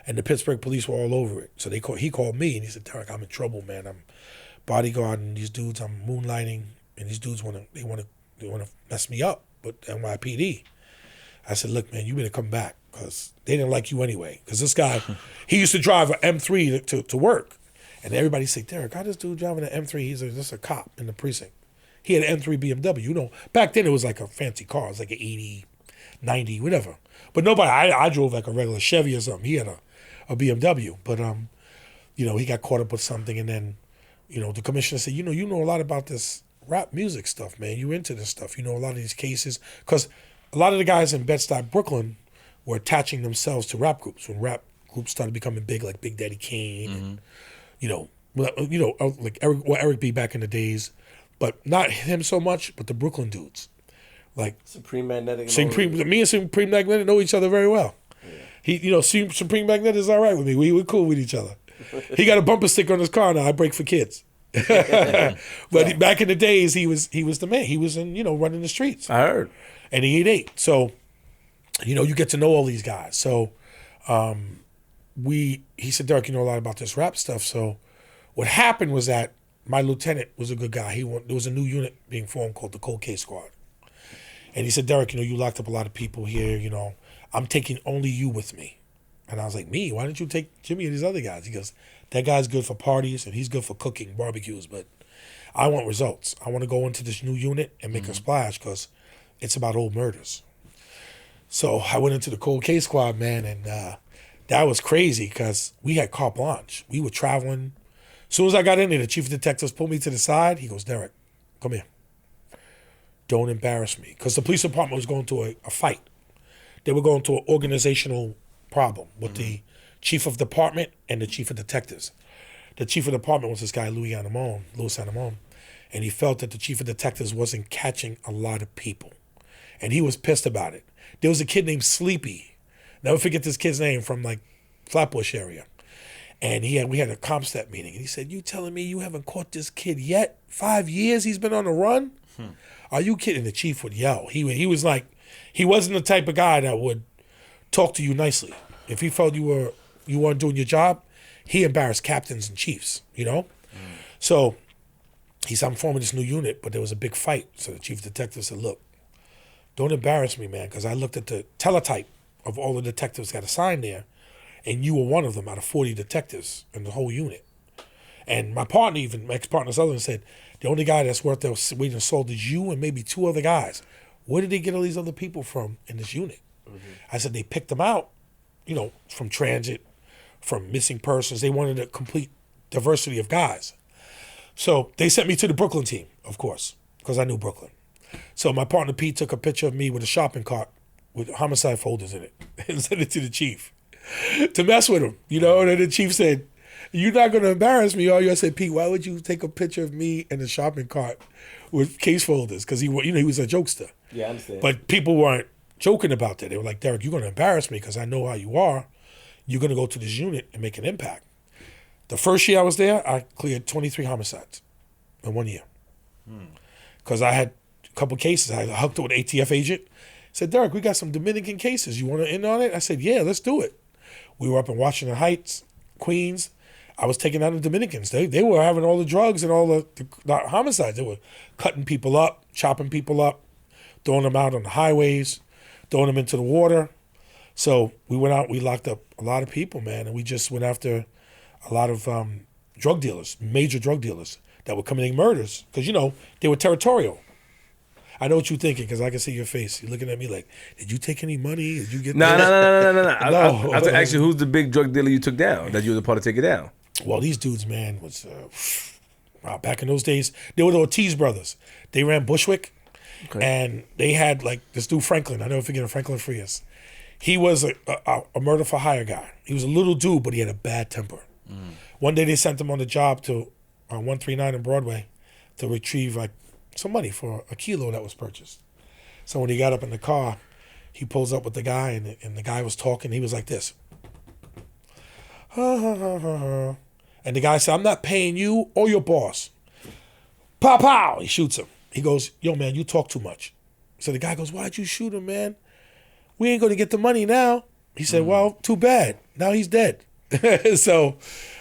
and the Pittsburgh police were all over it. So he called me and he said, Derrick, I'm in trouble, man. I'm bodyguarding these dudes. I'm moonlighting, and these dudes want to mess me up with NYPD. I said, look, man, you better come back, because they didn't like you anyway. Because this guy, he used to drive an M3 to work. And everybody said, Derrick, how this dude driving an M3? He's just a cop in the precinct. He had an M3 BMW. Back then it was like a fancy car. It was like an 80, 90, whatever. But nobody, I drove like a regular Chevy or something. He had a BMW. But, he got caught up with something. And then, the commissioner said, you know a lot about this rap music stuff, man. You into this stuff. You know a lot of these cases. Because a lot of the guys in Bed-Stuy, Brooklyn, were attaching themselves to rap groups when rap groups started becoming big, like Big Daddy Kane, and, like Eric B back in the days, but not him so much, but the Brooklyn dudes, like Supreme Magnetic. Me and Supreme Magnetic know each other very well. Yeah. Supreme Magnetic is all right with me. We're cool with each other. He got a bumper sticker on his car now. I break for kids. But back in the days, he was the man. He was in running the streets. I heard. And he ate. So, you get to know all these guys. So, he said, Derrick, you know a lot about this rap stuff. So, what happened was that my lieutenant was a good guy. There was a new unit being formed called the Cold Case Squad. And he said, Derrick, you locked up a lot of people here. I'm taking only you with me. And I was like, me? Why didn't you take Jimmy and these other guys? He goes, that guy's good for parties and he's good for cooking, barbecues, but I want results. I want to go into this new unit and make a splash, because it's about old murders. So I went into the Cold Case Squad, man, and that was crazy, because we had carte blanche. We were traveling. As soon as I got in there, the chief of detectives pulled me to the side. He goes, Derrick, come here. Don't embarrass me. Because the police department was going to a fight. They were going to an organizational problem with the chief of department and the chief of detectives. The chief of department was this guy, Louis Anamone, and he felt that the chief of detectives wasn't catching a lot of people. And he was pissed about it. There was a kid named Sleepy. Never forget this kid's name, from Flatbush area. And we had a CompStat meeting, and he said, you telling me you haven't caught this kid yet? 5 years he's been on the run? Are you kidding? The chief would yell. He was like, he wasn't the type of guy that would talk to you nicely. If he felt you weren't doing your job, he embarrassed captains and chiefs, So he said, I'm forming this new unit, but there was a big fight. So the chief detective said, look, don't embarrass me, man, because I looked at the teletype of all the detectives got assigned there, and you were one of them out of 40 detectives in the whole unit. And my partner, even my ex-partner Sutherland, said, the only guy that's worth their weight in salt is you and maybe 2 other guys. Where did they get all these other people from in this unit? I said, they picked them out, from transit, from missing persons. They wanted a complete diversity of guys. So they sent me to the Brooklyn team, of course, because I knew Brooklyn. So my partner Pete took a picture of me with a shopping cart with homicide folders in it and sent it to the chief. to mess with him, you know. And then the chief said, "You're not going to embarrass me, are you?" I said, "Pete, why would you take a picture of me in the shopping cart with case folders?" Because he was a jokester. Yeah, I understand. But people weren't joking about that. They were like, "Derrick, you're going to embarrass me because I know how you are. You're going to go to this unit and make an impact." The first year I was there, I cleared 23 homicides in 1 year. Because I had a couple cases. I hooked up with an ATF agent. Said, "Derrick, we got some Dominican cases. You want to in on it?" I said, "Yeah, let's do it." We were up in Washington Heights, Queens. I was taking out the Dominicans. They were having all the drugs and all the homicides. They were cutting people up, chopping people up, throwing them out on the highways, throwing them into the water. So we went out, we locked up a lot of people, man, and we just went after a lot of drug dealers, major drug dealers that were committing murders because, they were territorial. I know what you're thinking because I can see your face. You're looking at me like, did you take any money? Did you get No. No. Actually, who's the big drug dealer you took down that you were the part to take it down? Well, these dudes, man, was wow. Back in those days, they were the Ortiz brothers. They ran Bushwick, and they had like this dude Franklin. I never forget him, Franklin Frias. He was a murder for hire guy. He was a little dude, but he had a bad temper. One day they sent him on the job to 139 in Broadway to retrieve like some money for a kilo that was purchased. So when he got up in the car, he pulls up with the guy, and the guy was talking. He was like this. And the guy said, "I'm not paying you or your boss." Pow, pow. He shoots him. He goes, "Yo, man, you talk too much." So the guy goes, "Why'd you shoot him, man? We ain't going to get the money now." He said, "Well, too bad. Now he's dead." So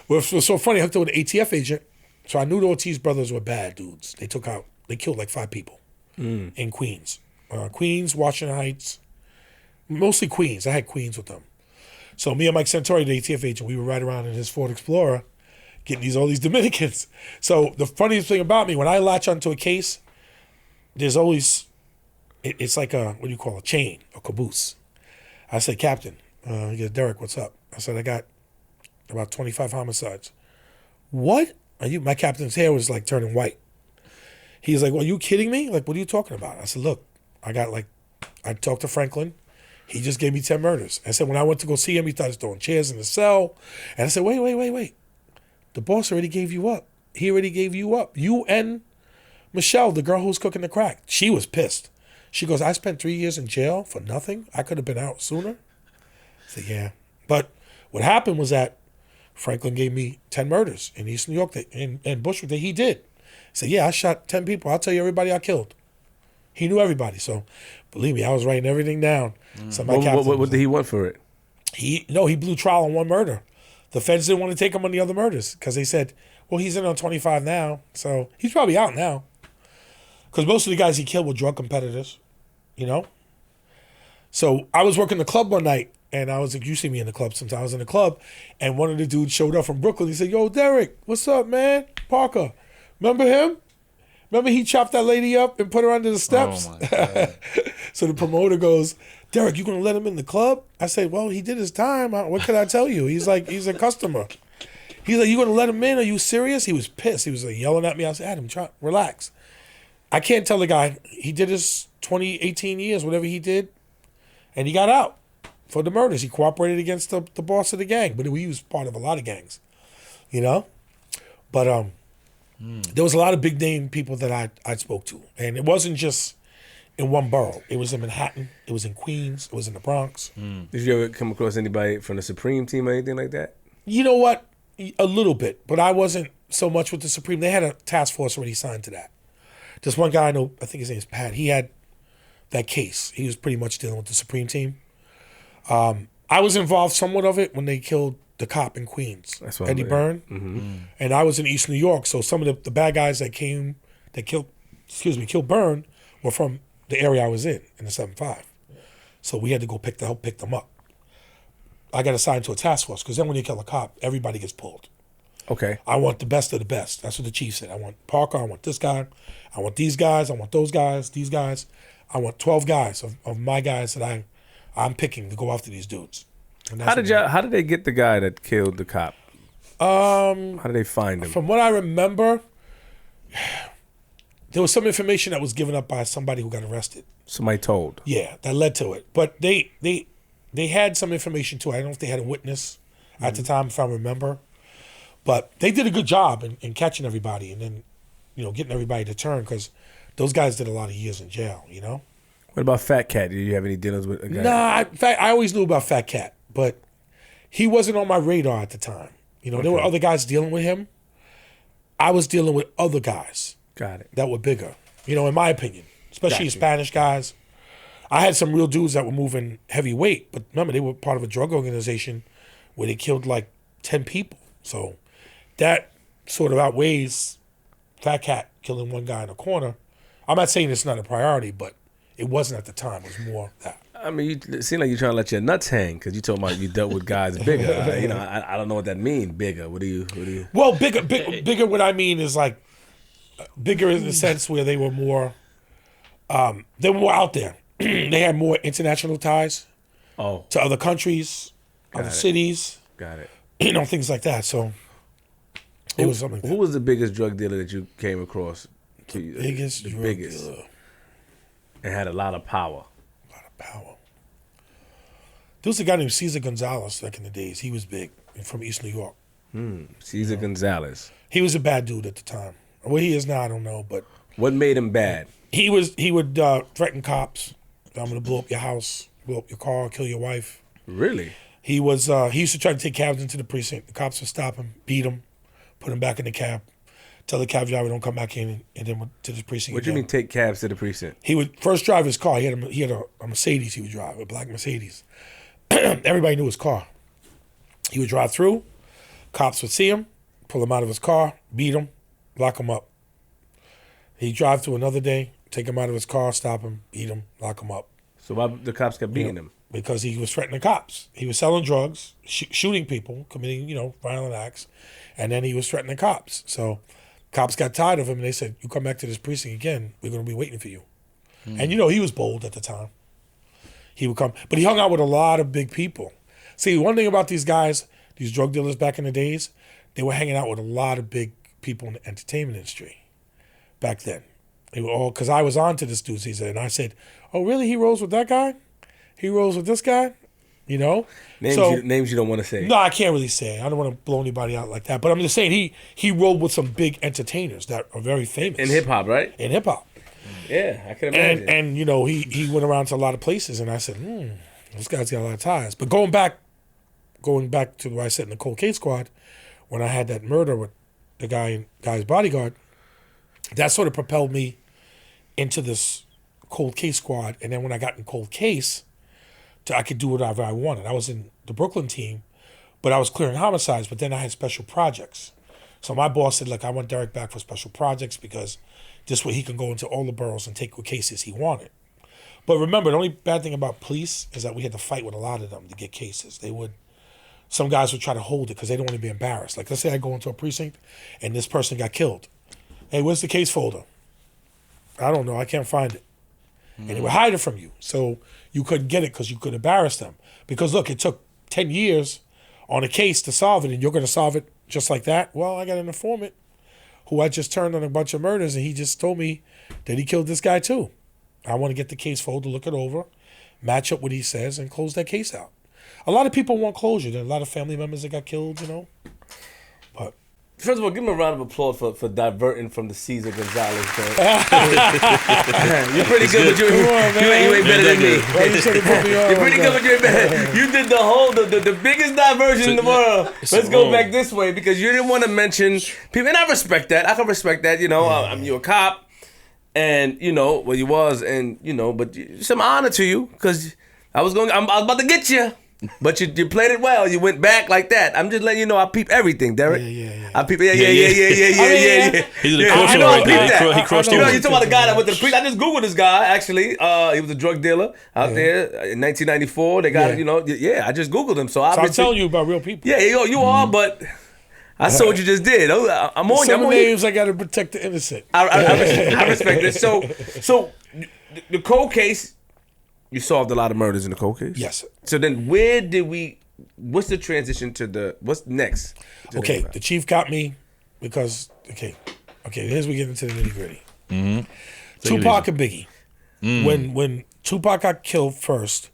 it was so funny. I hooked up with an ATF agent. So I knew the Ortiz brothers were bad dudes. They killed like 5 people in Queens. Queens, Washington Heights, mostly Queens. I had Queens with them. So me and Mike Santori, the ATF agent, we would ride around in his Ford Explorer getting all these Dominicans. So the funniest thing about me, when I latch onto a case, there's always, it's like a chain, a caboose. I said, "Captain," he goes, "Derrick, what's up?" I said, "I got about 25 homicides." "What? My captain's hair was like turning white. He's like, "Well, are you kidding me? Like, what are you talking about?" I said, "Look, I talked to Franklin. He just gave me 10 murders." I said, when I went to go see him, he started throwing chairs in the cell. And I said, wait. The boss already gave you up. He already gave you up. You and Michelle, the girl who was cooking the crack. She was pissed. She goes, "I spent 3 years in jail for nothing. I could have been out sooner." I said, "Yeah." But what happened was that Franklin gave me 10 murders in East New York and Bushwick that he did. I said, "Yeah, I shot 10 people. I'll tell you everybody I killed." He knew everybody. So believe me, I was writing everything down. So What did he want for it? He blew trial on 1 murder. The feds didn't want to take him on the other murders because they said, "Well, he's in on 25 now, so he's probably out now." Because most of the guys he killed were drug competitors, So I was working the club one night, and I was like, you see me in the club sometimes. I was in the club, and one of the dudes showed up from Brooklyn. He said, "Yo, Derrick, what's up, man? Parker, remember him? Remember he chopped that lady up and put her under the steps?" Oh my God. So the promoter goes, "Derrick, you gonna let him in the club?" I said, "Well, he did his time. What can I tell you? He's a customer." He's like, "You gonna let him in? Are you serious?" He was pissed. He was like yelling at me. I said, "Adam, relax." I can't tell the guy. He did his 18 years, whatever he did, and he got out for the murders. He cooperated against the boss of the gang, but he was part of a lot of gangs, But there was a lot of big name people that I spoke to, and it wasn't just in one borough. It was in Manhattan. It was in Queens. It was in the Bronx. Did you ever come across anybody from the Supreme team or anything like that? You know what? A little bit, but I wasn't so much with the Supreme. They had a task force already signed to that. This one guy I know, I think his name's Pat. He had that case. He was pretty much dealing with the Supreme team. I was involved somewhat of it when they killed the cop in Queens, Eddie Byrne, and I was in East New York. So some of the bad guys that killed Byrne were from the area I was in the 7-5. So we had to go help pick them up. I got assigned to a task force because then when you kill a cop, everybody gets pulled. Okay. I want the best of the best. That's what the chief said. I want Parker. I want this guy. I want these guys. I want those guys. These guys. I want 12 guys of my guys that I'm picking to go after these dudes. How did they get the guy that killed the cop? How did they find him? From what I remember, there was some information that was given up by somebody who got arrested. Somebody told. Yeah, that led to it. But they they had some information too. I don't know if they had a witness at the time, if I remember. But they did a good job in catching everybody and then, getting everybody to turn because those guys did a lot of years in jail, What about Fat Cat? Did you have any dealings with a guy? Nah, in fact, I always knew about Fat Cat, but he wasn't on my radar at the time. There were other guys dealing with him. I was dealing with other guys. Got it. That were bigger, in my opinion, especially Spanish guys. I had some real dudes that were moving heavy weight, but remember, they were part of a drug organization where they killed like 10 people. So that sort of outweighs Fat Cat killing one guy in a corner. I'm not saying it's not a priority, but it wasn't at the time. It was more that. I mean, it seemed like you're trying to let your nuts hang because you talking about you dealt with guys bigger. I don't know what that means. Bigger. What do you? Well, bigger. What I mean is like bigger in the sense where they were more out there. They had more international ties. To other countries, other cities. Got it. Things like that. So it was something. Who was the biggest drug dealer that you came across? The biggest drug dealer. And had a lot of power. Power. There was a guy named Cesar Gonzalez back in the days. He was big from East New York. Cesar Gonzalez. He was a bad dude at the time. Where he is now, I don't know. But what made him bad? He would threaten cops. I'm going to blow up your house, blow up your car, kill your wife. Really? He used to try to take cabs into the precinct. The cops would stop him, beat him, put him back in the cab. Tell the cab driver don't come back in, and then went to the precinct. What do you mean take cabs to the precinct? He would first drive his car. He had a Mercedes he would drive, a black Mercedes. Everybody knew his car. He would drive through. Cops would see him, pull him out of his car, beat him, lock him up. He'd drive through another day, take him out of his car, stop him, beat him, lock him up. So why the cops kept beating him? Because he was threatening cops. He was selling drugs, shooting people, committing, violent acts, and then he was threatening cops. So cops got tired of him, and they said, you come back to this precinct again, we're going to be waiting for you. And, he was bold at the time. He would come. But he hung out with a lot of big people. See, one thing about these guys, these drug dealers back in the days, they were hanging out with a lot of big people in the entertainment industry back then. They were all, because I was on to this dude, he said, and I said, oh, really? He rolls with that guy? He rolls with this guy? Names you don't want to say. No, I can't really say. I don't want to blow anybody out like that. But I'm just saying he rolled with some big entertainers that are very famous. In hip-hop, right? In hip-hop. Yeah, I can imagine. And he went around to a lot of places, and I said, this guy's got a lot of ties. But going back to where I said in the Cold Case Squad, when I had that murder with the guy's bodyguard, that sort of propelled me into this Cold Case Squad. And then when I got in Cold Case, I could do whatever I wanted. I was in the Brooklyn team, but I was clearing homicides, but then I had special projects. So my boss said, look, I want Derrick back for special projects because this way he can go into all the boroughs and take what cases he wanted. But remember, the only bad thing about police is that we had to fight with a lot of them to get cases. Some guys would try to hold it because they don't want to be embarrassed. Like, let's say I go into a precinct and this person got killed. Hey, where's the case folder? I don't know. I can't find it. And they would hide it from you. So you couldn't get it because you could embarrass them. Because, look, it took 10 years on a case to solve it, and you're going to solve it just like that? Well, I got an informant who I just turned on a bunch of murders, and he just told me that he killed this guy too. I want to get the case folder, look it over, match up what he says, and close that case out. A lot of people want closure. There are a lot of family members that got killed, But first of all, give him a round of applause for diverting from the Cesar Gonzalez joint. You're pretty good, but you ain't better than me. You're pretty good, but you ain't better. You did the biggest diversion in the world. Let's go back this way because you didn't want to mention people, and I respect that. I can respect that. You're a cop. And where you was, and but some honor to you because I was about to get you, but you played it well. You went back like that. I'm just letting you know I peep everything, Derrick. Yeah. I peep. Yeah. He's in the culture right there. He crossed over. You talking about the guy that went to the precinct? I just googled this guy. Actually, he was a drug dealer out there in 1994. They got I just googled him. So I'm telling you about real people. Yeah, you are, but. I saw what you just did. I'm on some names I got to protect the innocent. I respect this. So the cold case, you solved a lot of murders in the cold case. Yes. So then, what's the transition to what's next? Okay, the chief got me because here's we get into the nitty gritty. Mm-hmm. Tupac and Biggie. When Tupac got killed first,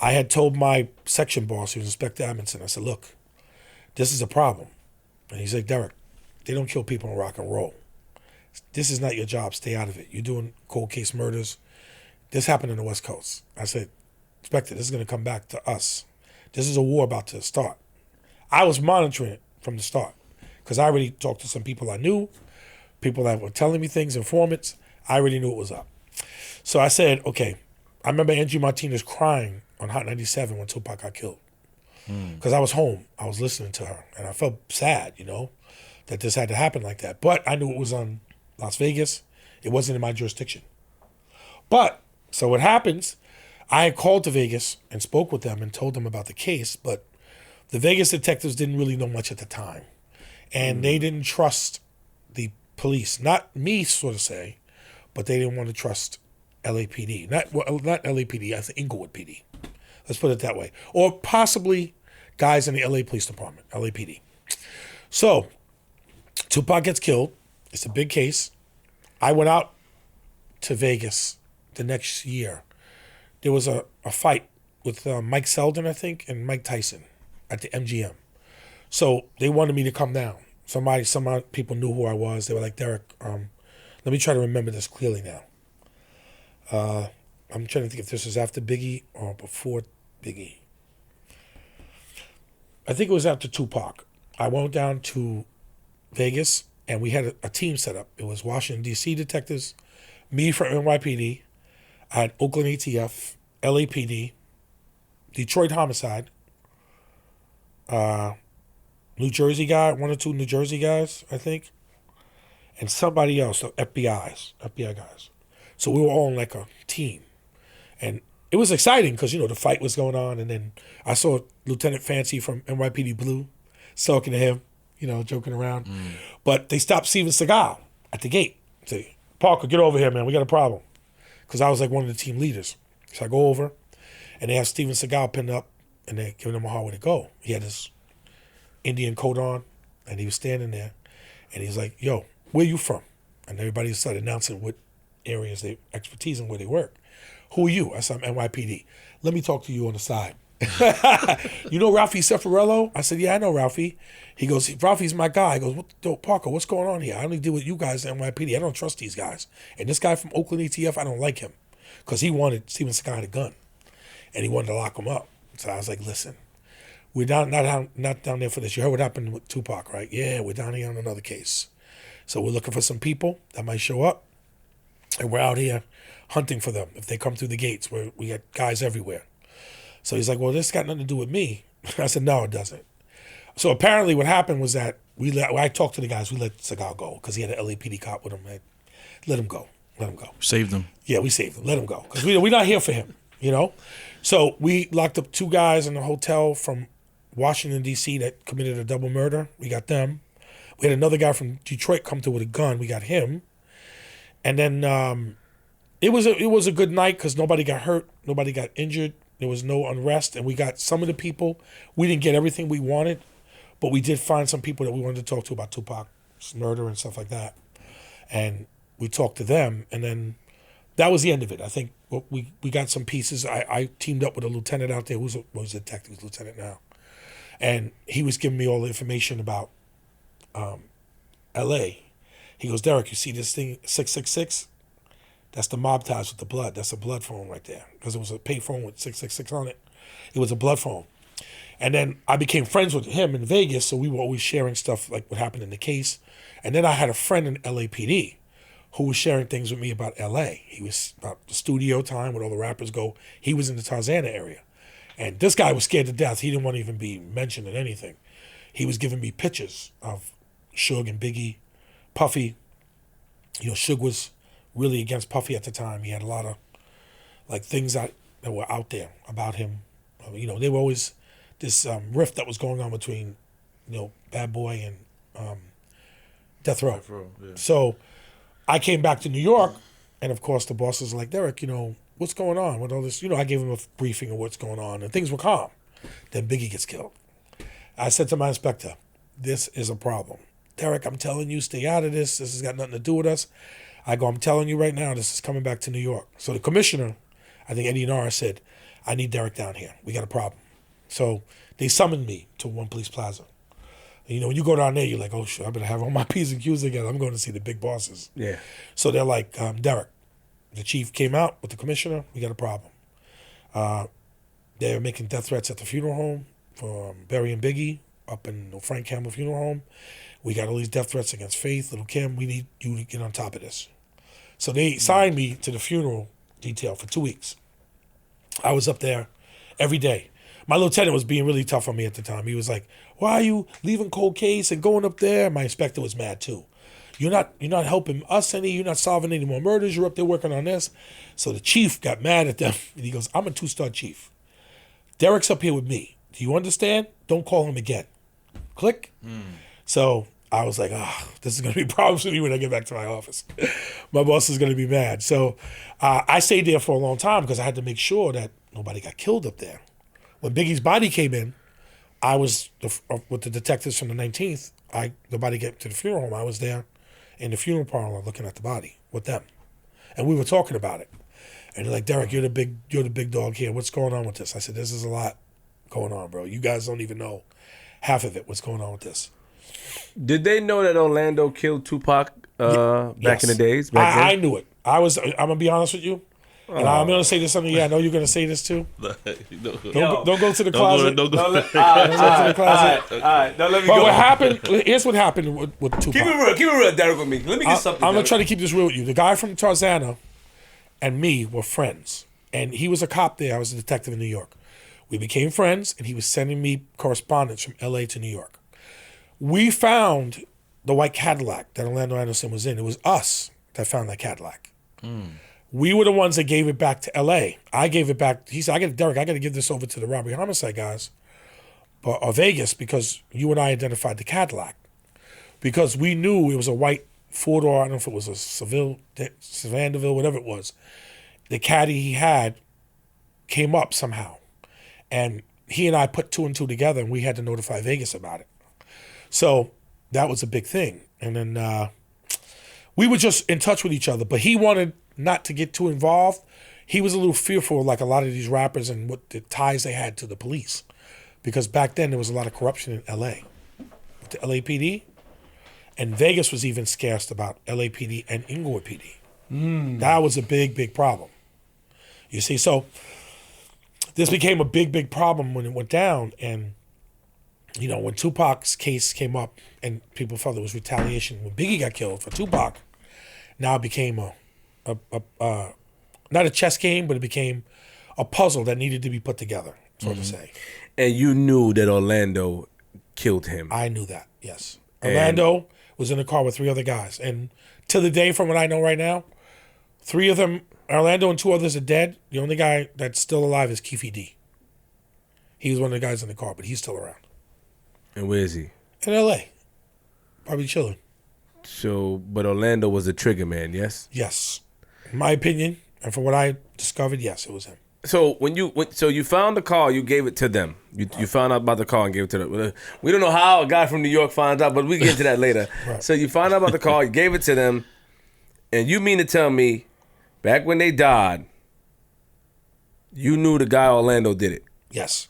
I had told my section boss, who was Inspector Amundsen, I said, look, this is a problem. And he's like, Derrick, they don't kill people in rock and roll. This is not your job. Stay out of it. You're doing cold case murders. This happened in the West Coast. I said, Inspector, this is going to come back to us. This is a war about to start. I was monitoring it from the start because I already talked to some people I knew, people that were telling me things, informants. I already knew it was up. So I said, okay. I remember Angie Martinez crying on Hot 97 when Tupac got killed. Because I was home. I was listening to her. And I felt sad, that this had to happen like that. But I knew it was on Las Vegas. It wasn't in my jurisdiction. But, so what happens, I had called to Vegas and spoke with them and told them about the case, but the Vegas detectives didn't really know much at the time. And they didn't trust the police. Not me, so to say, but they didn't want to trust LAPD. Not LAPD, I think Inglewood PD. Let's put it that way. Or possibly guys in the LA Police Department, LAPD. So, Tupac gets killed. It's a big case. I went out to Vegas the next year. There was a fight with Mike Selden, I think, and Mike Tyson at the MGM. So they wanted me to come down. Some people knew who I was. They were like, Derrick, let me try to remember this clearly now. I'm trying to think if this was after Biggie or before Biggie. I think it was after Tupac. I went down to Vegas and we had a team set up. It was Washington, D.C. detectives, me for NYPD, I had Oakland ATF, LAPD, Detroit Homicide, New Jersey guy, one or two New Jersey guys, I think, and somebody else, so FBI guys. So we were all in like a team. And it was exciting because, the fight was going on. And then I saw Lieutenant Fancy from NYPD Blue talking to him, joking around. But they stopped Steven Seagal at the gate. Say, Parker, get over here, man. We got a problem. Because I was like one of the team leaders. So I go over and they have Steven Seagal pinned up and they're giving him a hard way to go. He had his Indian coat on and he was standing there and he's like, yo, where you from? And everybody started announcing what areas they expertise and where they work. Who are you? I said, I'm NYPD. Let me talk to you on the side. You know Ralphie Cefarello? I said, yeah, I know Ralphie. He goes, Ralphie's my guy. He goes, Parker, what's going on here? I only deal with you guys at NYPD. I don't trust these guys. And this guy from Oakland ATF, I don't like him because he wanted Steven Seagal a gun and he wanted to lock him up. So I was like, listen, we're not down there for this. You heard what happened with Tupac, right? Yeah, we're down here on another case. So we're looking for some people that might show up and we're out here hunting for them. If they come through the gates, we got guys everywhere. So he's like, well, this got nothing to do with me. I said, no, it doesn't. So apparently what happened was that I talked to the guys, we let Seagal go because he had an LAPD cop with him. Let him go. Saved him. Yeah, we saved him. Let him go. Because we're not here for him, So we locked up 2 guys in a hotel from Washington, D.C. that committed a double murder. We got them. We had another guy from Detroit come through with a gun. We got him. And then it was a good night because nobody got hurt. Nobody got injured. There was no unrest. And we got some of the people. We didn't get everything we wanted, but we did find some people that we wanted to talk to about Tupac's murder and stuff like that. And we talked to them. And then that was the end of it. I think we got some pieces. I teamed up with a lieutenant out there who's a detective, he's a lieutenant now. And he was giving me all the information about L.A. He goes, Derrick, you see this thing, 666? That's the mob ties with the blood. That's a blood phone right there. Because it was a pay phone with 666 on it. It was a blood phone. And then I became friends with him in Vegas, so we were always sharing stuff like what happened in the case. And then I had a friend in LAPD who was sharing things with me about LA. He was about the studio time where all the rappers go. He was in the Tarzana area. And this guy was scared to death. He didn't want to even be mentioned in anything. He was giving me pictures of Suge and Biggie, Puffy. Suge was really against Puffy at the time. He had a lot of things that were out there about him. They were always this rift that was going on between, Bad Boy and Death Row. Yeah. So I came back to New York, and of course the bosses were like, Derrick, what's going on with all this? I gave him a briefing of what's going on, and things were calm. Then Biggie gets killed. I said to my inspector, this is a problem. Derrick, I'm telling you, stay out of this. This has got nothing to do with us. I go, I'm telling you right now, this is coming back to New York. So the commissioner, I think Eddie Norris said, I need Derrick down here. We got a problem. So they summoned me to One Police Plaza. And, when you go down there, you're like, oh, shit, I better have all my P's and Q's together. I'm going to see the big bosses. Yeah. So they're like, Derrick, the chief came out with the commissioner. We got a problem. They're making death threats at the funeral home for burying Biggie up in the Frank Campbell Funeral Home. We got all these death threats against Faith, Little Kim. We need you to get on top of this. So they signed me to the funeral detail for 2 weeks. I was up there every day. My lieutenant was being really tough on me at the time. He was like, why are you leaving cold case and going up there? My inspector was mad too. You're not helping us any. You're not solving any more murders. You're up there working on this. So the chief got mad at them. And he goes, I'm a 2-star chief. Derrick's up here with me. Do you understand? Don't call him again. Click. So I was like, this is going to be problems for me when I get back to my office. My boss is going to be mad. So I stayed there for a long time because I had to make sure that nobody got killed up there. When Biggie's body came in, I was with the detectives from the 19th. The body came to the funeral home. I was there in the funeral parlor looking at the body with them, and we were talking about it. And they're like, Derrick, you're the big dog here. What's going on with this? I said, this is a lot going on, bro. You guys don't even know half of it. What's going on with this? Did they know that Orlando killed Tupac back in the days? I knew it. I'm gonna be honest with you. And I'm going to say this something. Yeah, I know you're going to say this too. Don't go to the closet. Don't go. All right. Don't let me but go. what happened, here's what happened with Tupac. Keep it real, Derrick, with me. Let me get something. I'm going to try to keep this real with you. The guy from Tarzana and me were friends. And he was a cop there. I was a detective in New York. We became friends, and he was sending me correspondence from L.A. to New York. We found the white Cadillac that Orlando Anderson was in. It was us that found that Cadillac. We were the ones that gave it back to L.A. I gave it back. He said, Derrick, I got to give this over to the robbery homicide guys or Vegas because you and I identified the Cadillac. Because we knew it was a white four-door, I don't know if it was a Savandaville, whatever it was. The caddy he had came up somehow. And he and I put 2 and 2 together, and we had to notify Vegas about it. So that was a big thing. And then we were just in touch with each other, but he wanted not to get too involved. He was a little fearful, like a lot of these rappers and what the ties they had to the police. Because back then there was a lot of corruption in L.A. with the LAPD. And Vegas was even scarce about LAPD and Inglewood PD. That was a big, big problem. You see, so this became a big, big problem when it went down. And, when Tupac's case came up and people felt it was retaliation when Biggie got killed for Tupac, now it became not a chess game, but it became a puzzle that needed to be put together, so to say. And you knew that Orlando killed him. I knew that, yes. Orlando was in the car with 3 other guys. And to the day, from what I know right now, 3 of them, Orlando and 2 others are dead. The only guy that's still alive is Keefe D. He was one of the guys in the car, but he's still around. And where is he? In L.A. Probably chilling. So, but Orlando was the trigger man, yes? Yes. In my opinion, and from what I discovered, yes, it was him. So you found the car, you gave it to them. You found out about the car and gave it to them. We don't know how a guy from New York finds out, but we get to that later. Right. So you found out about the car, you gave it to them, and you mean to tell me, back when they died, you knew the guy Orlando did it? Yes.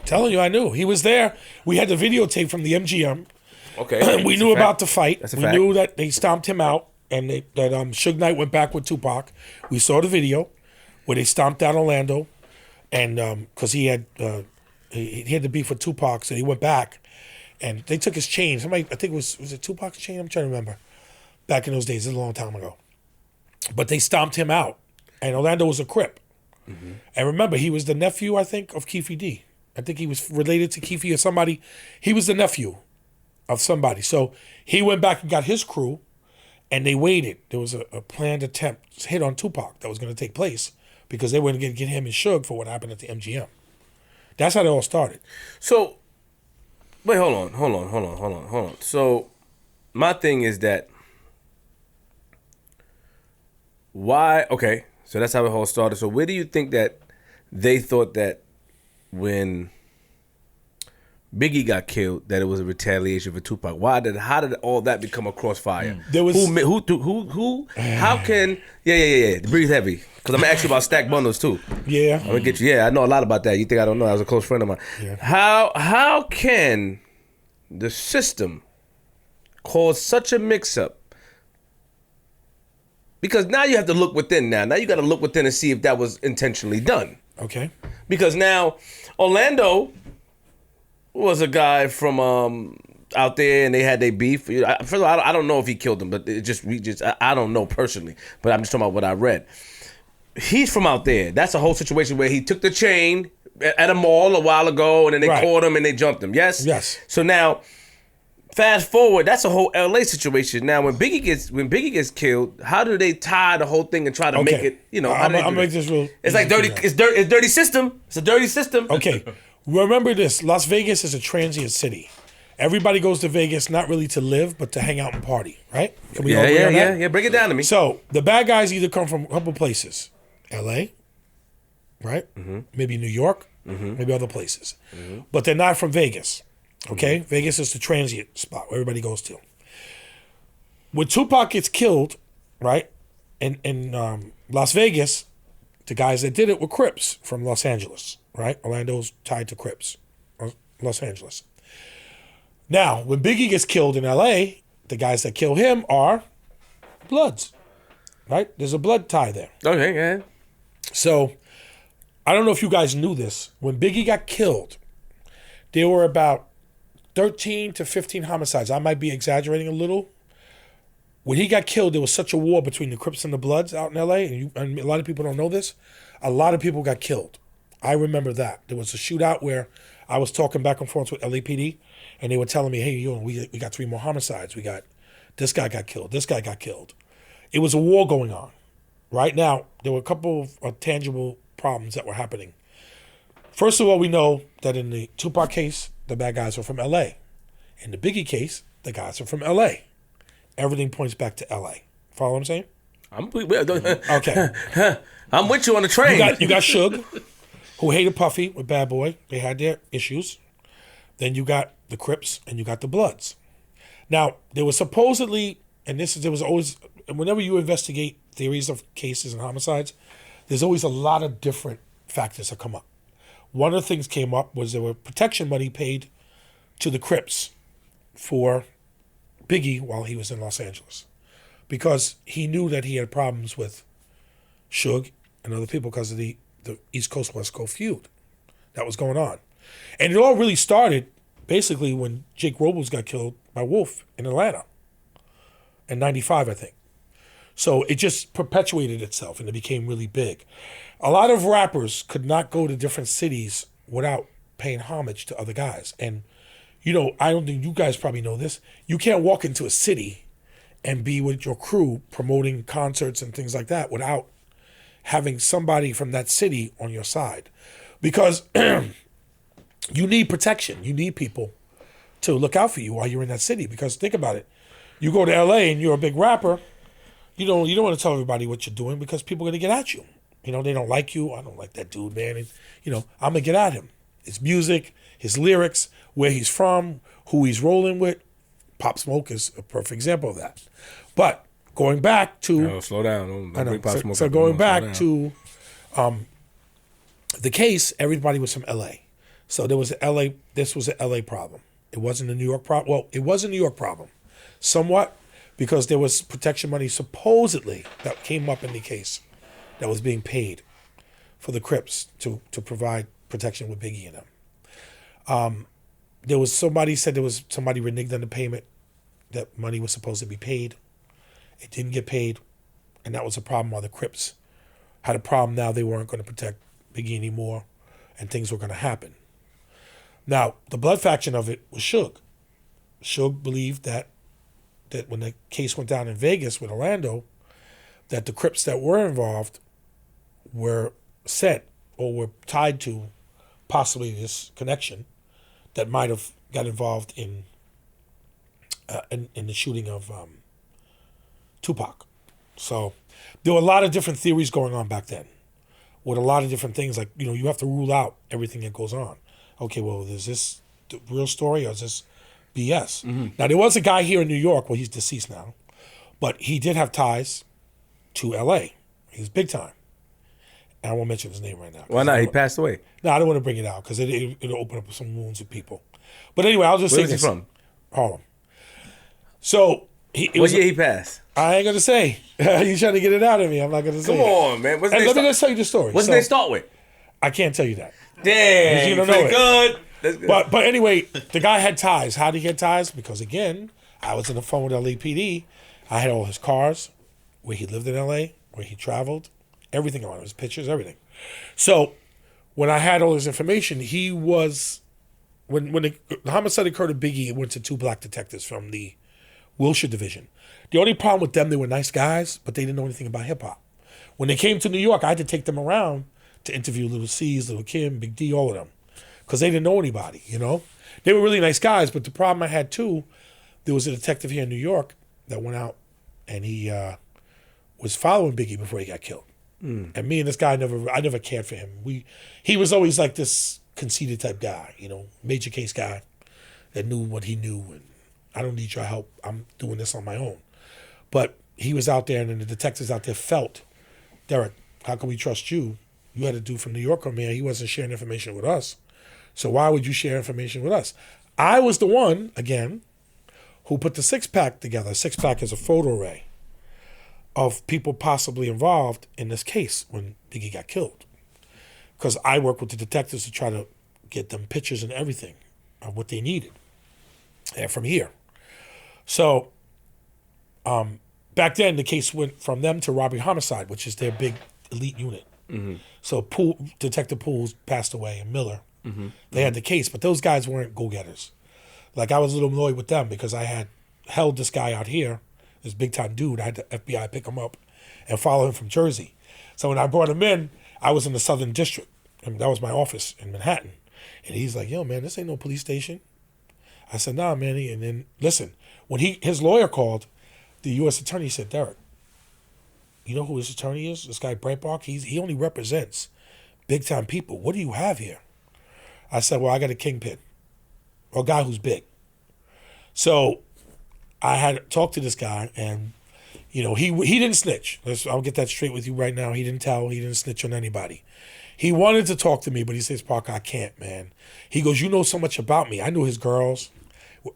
Telling you, I knew. He was there. We had the videotape from the MGM. Okay. We knew about the fight. That's a we fact. knew that they stomped him out and that Suge Knight went back with Tupac. We saw the video where they stomped out Orlando and because he had the beef with Tupac, so he went back and they took his chain. I think it was it Tupac's chain? I'm trying to remember. Back in those days, this is a long time ago. But they stomped him out and Orlando was a Crip. Mm-hmm. And remember, he was the nephew, I think, of Keefe D. I think he was related to Keefe or somebody. He was the nephew of somebody. So he went back and got his crew, and they waited. There was a planned attempt hit on Tupac that was going to take place because they were going to get him and Suge for what happened at the MGM. That's how it all started. So, wait, hold on. So, my thing is that why? Okay, so that's how it all started. So, where do you think that they thought that when Biggie got killed, that it was a retaliation for Tupac. How did all that become a crossfire? There was who how can yeah. Breathe heavy. Because I'm gonna ask you about stack bundles too. Yeah. I'm gonna get you. Yeah, I know a lot about that. You think I don't know? I was a close friend of mine. Yeah. How can the system cause such a mix up? Because now you have to look within now. Now you got to look within and see if that was intentionally done. Okay. Because now Orlando was a guy from out there, and they had their beef. First of all, I don't know if he killed him, but I don't know personally. But I'm just talking about what I read. He's from out there. That's a whole situation where he took the chain at a mall a while ago, and then they caught him and they jumped him. Yes. Yes. So now, fast forward, that's a whole LA situation. Now, when Biggie gets killed, how do they tie the whole thing and try to make it? You know, I'll make this real. It's like dirty. It's dirty system. It's a dirty system. Okay. Remember this: Las Vegas is a transient city. Everybody goes to Vegas not really to live, but to hang out and party, right? Can we all agree on that? Yeah. Break it down to me. So the bad guys either come from a couple places, L.A., right? Mm-hmm. Maybe New York, maybe other places, but they're not from Vegas. Okay, Vegas is the transient spot where everybody goes to. When Tupac gets killed, right, in Las Vegas, the guys that did it were Crips from Los Angeles, right? Orlando's tied to Crips, Los Angeles. Now, when Biggie gets killed in L.A., the guys that kill him are Bloods, right? There's a blood tie there. Okay, yeah. So, I don't know if you guys knew this. When Biggie got killed, there were about 13 to 15 homicides. I might be exaggerating a little. When he got killed, there was such a war between the Crips and the Bloods out in L.A., and a lot of people don't know this. A lot of people got killed. I remember that. There was a shootout where I was talking back and forth with LAPD, and they were telling me, hey, we got 3 more homicides. This guy got killed. This guy got killed. It was a war going on. Right now, there were a couple of tangible problems that were happening. First of all, we know that in the Tupac case, the bad guys are from L.A. In the Biggie case, the guys are from L.A. Everything points back to L.A. Follow what I'm saying? Okay. I'm with you on the train. You got Suge, who hated Puffy with Bad Boy. They had their issues. Then you got the Crips and you got the Bloods. Now, there was supposedly, there was always, whenever you investigate theories of cases and homicides, there's always a lot of different factors that come up. One of the things came up was there were protection money paid to the Crips for Biggie while he was in Los Angeles, because he knew that he had problems with Suge and other people because of the East Coast West Coast feud that was going on. And it all really started basically when Jake Robles got killed by Wolf in Atlanta in 95, I think. So it just perpetuated itself and it became really big. A lot of rappers could not go to different cities without paying homage to other guys. And, I don't think you guys probably know this. You can't walk into a city and be with your crew promoting concerts and things like that without having somebody from that city on your side. Because you need protection. You need people to look out for you while you're in that city. Because think about it. You go to LA and you're a big rapper, you don't want to tell everybody what you're doing because people are going to get at you. They don't like you. I don't like that dude, man. And, I'm going to get at him. His music, his lyrics, where he's from, who he's rolling with. Pop Smoke is a perfect example of that. But going back to... slow down. Don't Pop Smoke so going back to the case, everybody was from L.A. So there was this was an L.A. problem. It wasn't a New York problem. Well, it was a New York problem. Somewhat, because there was protection money supposedly that came up in the case that was being paid for the Crips to provide protection with Biggie and them. There was somebody reneged on the payment. That money was supposed to be paid. It didn't get paid, and that was a problem while the Crips had a problem. Now they weren't going to protect Biggie anymore, and things were going to happen. Now, the blood faction of it was Suge. Suge believed that when the case went down in Vegas with Orlando, that the Crips that were involved were set or were tied to possibly this connection that might have got involved in the shooting of Tupac. So there were a lot of different theories going on back then with a lot of different things. Like, you have to rule out everything that goes on. Okay, well, there's this the real story or is this BS? Now, there was a guy here in New York, well, he's deceased now, but he did have ties to L.A. He was big time. And I won't mention his name right now. Why not? He passed away. No, I don't want to bring it out because it'll open up some wounds with people. But anyway, I'll just say Where's he from? Harlem. So, What year he passed? I ain't going to say. You trying to get it out of me. I'm not going to say. Come on, man. Let me just tell you the story. What's they start with? I can't tell you that. Damn. You don't know it. Good. That's good. But anyway, the guy had ties. How did he get ties? Because again, I was on the phone with LAPD. I had all his cars, where he lived in LA, where he traveled, everything on his pictures, everything. So when I had all his information, he was when the homicide occurred at Biggie, it went to 2 black detectives from the Wilshire division. The only problem with them, they were nice guys, but they didn't know anything about hip hop. When they came to New York, I had to take them around to interview Little C's, Little Kim, Big D, all of them. Because they didn't know anybody, you know? They were really nice guys, but the problem I had too, there was a detective here in New York that went out and he was following Biggie before he got killed. And me and this guy, I never cared for him. He was always like this conceited type guy, you know, major case guy that knew what he knew and I don't need your help. I'm doing this on my own. But he was out there and then the detectives out there felt, Derrick, how can we trust you? You had a dude from New York come here. He wasn't sharing information with us. So why would you share information with us? I was the one, again, who put the 6-pack together. 6-pack is a photo array of people possibly involved in this case when Biggie got killed. Because I worked with the detectives to try to get them pictures and everything of what they needed from here. So back then, the case went from them to robbery homicide, which is their big elite unit. So Detective Pools passed away and Miller. They had the case, but those guys weren't go-getters. Like, I was a little annoyed with them because I had held this guy out here, this big-time dude. I had the FBI pick him up and follow him from Jersey. So when I brought him in, I was in the Southern District, and that was my office in Manhattan. And he's like, yo, man, this ain't no police station. I said, nah, man. And then, listen, when his lawyer called, the U.S. attorney said, Derrick, you know who his attorney is? This guy, Breitbart, he only represents big-time people. What do you have here? I said, well, I got a kingpin, or a guy who's big. So I had talked to this guy, and, you know, he didn't snitch. I'll get that straight with you right now. He didn't snitch on anybody. He wanted to talk to me, but he says, Parker, I can't, man. He goes, you know so much about me. I knew his girls,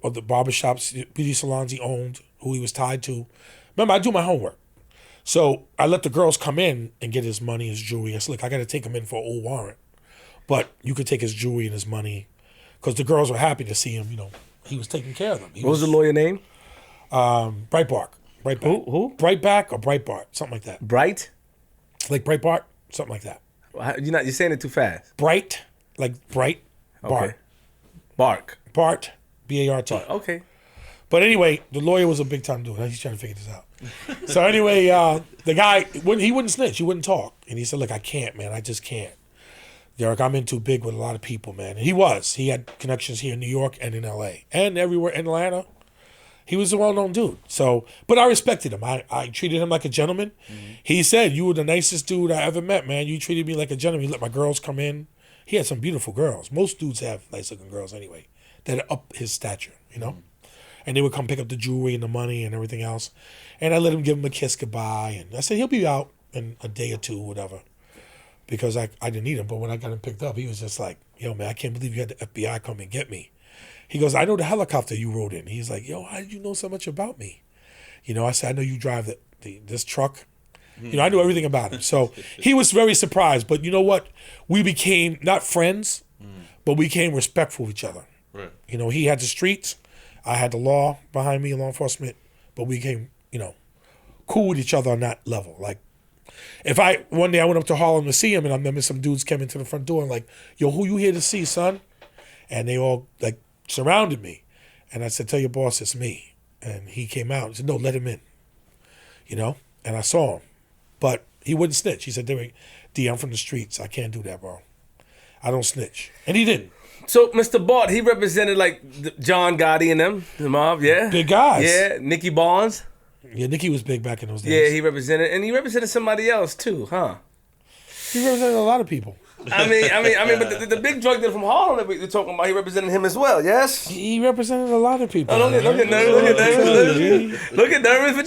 or the barbershops, beauty salons he owned, who he was tied to. Remember, I do my homework. So I let the girls come in and get his money, his jewelry. I said, look, I got to take him in for an old warrant. But you could take his jewelry and his money because the girls were happy to see him. You know, he was taking care of them. What was the lawyer name? Breitbart. Who? Breitback or Breitbart, something like that. Bright? Like Breitbart, something like that. You're saying it too fast. Like Bright, Bart. Okay. Bark. Bart, B-A-R-T. Okay. But anyway, the lawyer was a big time dude. He's trying to figure this out. So anyway, the guy, he wouldn't snitch. He wouldn't talk. And he said, look, I can't, man. I just can't. Derrick, I'm in too big with a lot of people, man. And he was. He had connections here in New York and in L.A. and everywhere in Atlanta. He was a well-known dude. So, but I respected him. I treated him like a gentleman. He said, you were the nicest dude I ever met, man. You treated me like a gentleman. You let my girls come in. He had some beautiful girls. Most dudes have nice-looking girls anyway that are up his stature, you know? And they would come pick up the jewelry and the money and everything else. And I let him give him a kiss goodbye. And I said, he'll be out in a day or two, whatever. Because I didn't need him. But when I got him picked up, he was just like, yo, man, I can't believe you had the FBI come and get me. He goes, I know the helicopter you rode in. He's like, yo, how did you know so much about me? You know, I said, I know you drive this truck. You know, I knew everything about him. So he was very surprised. But you know what? We became not friends, but we became respectful of each other. Right. You know, he had the streets. I had the law behind me, law enforcement. But we became, you know, cool with each other on that level. Like, one day I went up to Harlem to see him, and I remember some dudes came into the front door and like, yo, who you here to see, son? And they all like surrounded me. And I said, tell your boss it's me. And he came out and said, no, let him in. You know? And I saw him. But he wouldn't snitch. He said, D, I'm from the streets. I can't do that, bro. I don't snitch. And he didn't. So Mr. Bart, he represented like John Gotti and them, the mob, yeah? Big guys. Yeah, Nicky Barnes. Yeah, Nicky was big back in those days. Yeah, he represented somebody else too, huh? He represented a lot of people. But the big drug dealer from Harlem that we're talking about, he represented him as well, yes? He represented a lot of people. Oh, look at nervous. Look at nervous.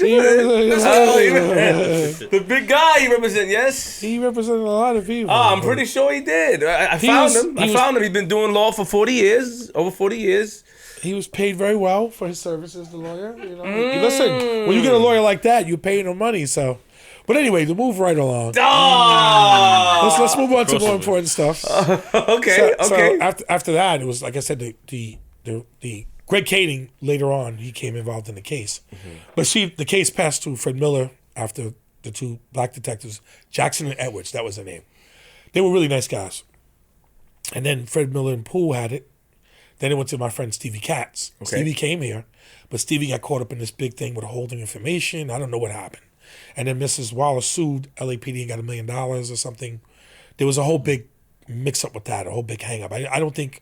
The big guy he represented, yes? He represented a lot of people. Oh, I'm pretty sure he did. I found him. He's been doing law for 40 years, over 40 years. He was paid very well for his services, the lawyer. You know, listen, when you get a lawyer like that, you pay him money. So, but anyway, to move right along, let's move on to more important stuff. Okay. So after that, it was like I said, the Greg Kading later on he came involved in the case, but the case passed to Fred Miller after the two black detectives, Jackson and Edwards. That was their name. They were really nice guys, and then Fred Miller and Poole had it. Then it went to my friend Stevie Katz. Okay. Stevie came here, but Stevie got caught up in this big thing with holding information. I don't know what happened. And then Mrs. Wallace sued LAPD and got $1 million or something. There was a whole big mix-up with that, a whole big hang-up. I don't think,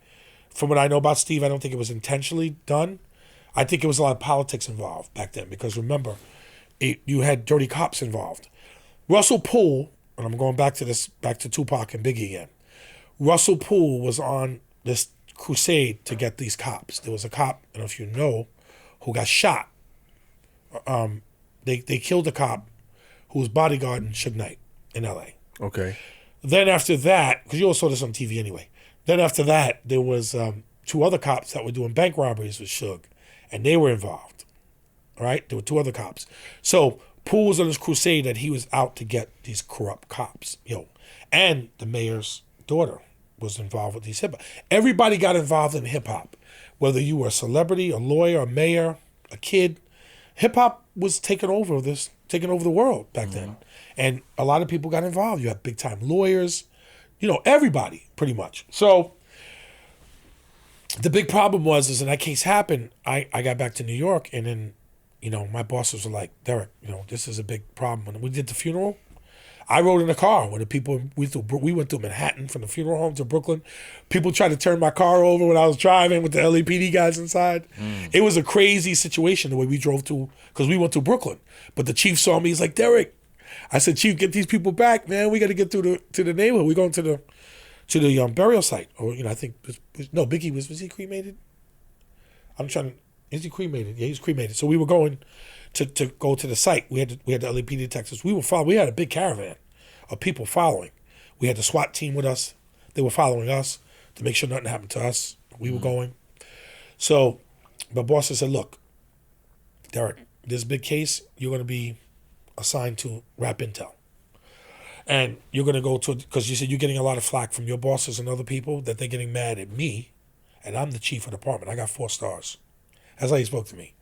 from what I know about Steve, I don't think it was intentionally done. I think it was a lot of politics involved back then because remember, you had dirty cops involved. Russell Poole, and I'm going back to Tupac and Biggie again. Russell Poole was on this crusade to get these cops. There was a cop, I don't know if you know, who got shot. They killed a cop who was bodyguarding Suge Knight in L.A. Okay. Then after that, because you all saw this on TV anyway, then after that, there was 2 other cops that were doing bank robberies with Suge, and they were involved. All right? There were 2 other cops. So Poole was on this crusade that he was out to get these corrupt cops. And the mayor's daughter was involved with these hip-hop. Everybody got involved in hip-hop. Whether you were a celebrity, a lawyer, a mayor, a kid, hip-hop was taking over the world back then. And a lot of people got involved. You had big-time lawyers, everybody, pretty much. So the big problem was when that case happened, I got back to New York, and then, my bosses were like, Derrick, this is a big problem. When we did the funeral, I rode in a car with the people. We went through Manhattan from the funeral home to Brooklyn. People tried to turn my car over when I was driving with the LAPD guys inside. It was a crazy situation the way we drove to, because we went to Brooklyn. But the chief saw me. He's like, Derrick. I said, Chief, get these people back, man. We got to get to the neighborhood. We're going to the burial site. Or I think Biggie was he cremated? Is he cremated? Yeah, he's cremated. So we were going to go to the site. We had the LAPD detectives. We had a big caravan of people following. We had the SWAT team with us. They were following us to make sure nothing happened to us. We were going. So my boss said, look, Derrick, this big case, you're going to be assigned to Rap Intel. And you're going to go to, because you said you're getting a lot of flack from your bosses and other people that they're getting mad at me, and I'm the chief of the department. I got 4 stars. That's how he spoke to me.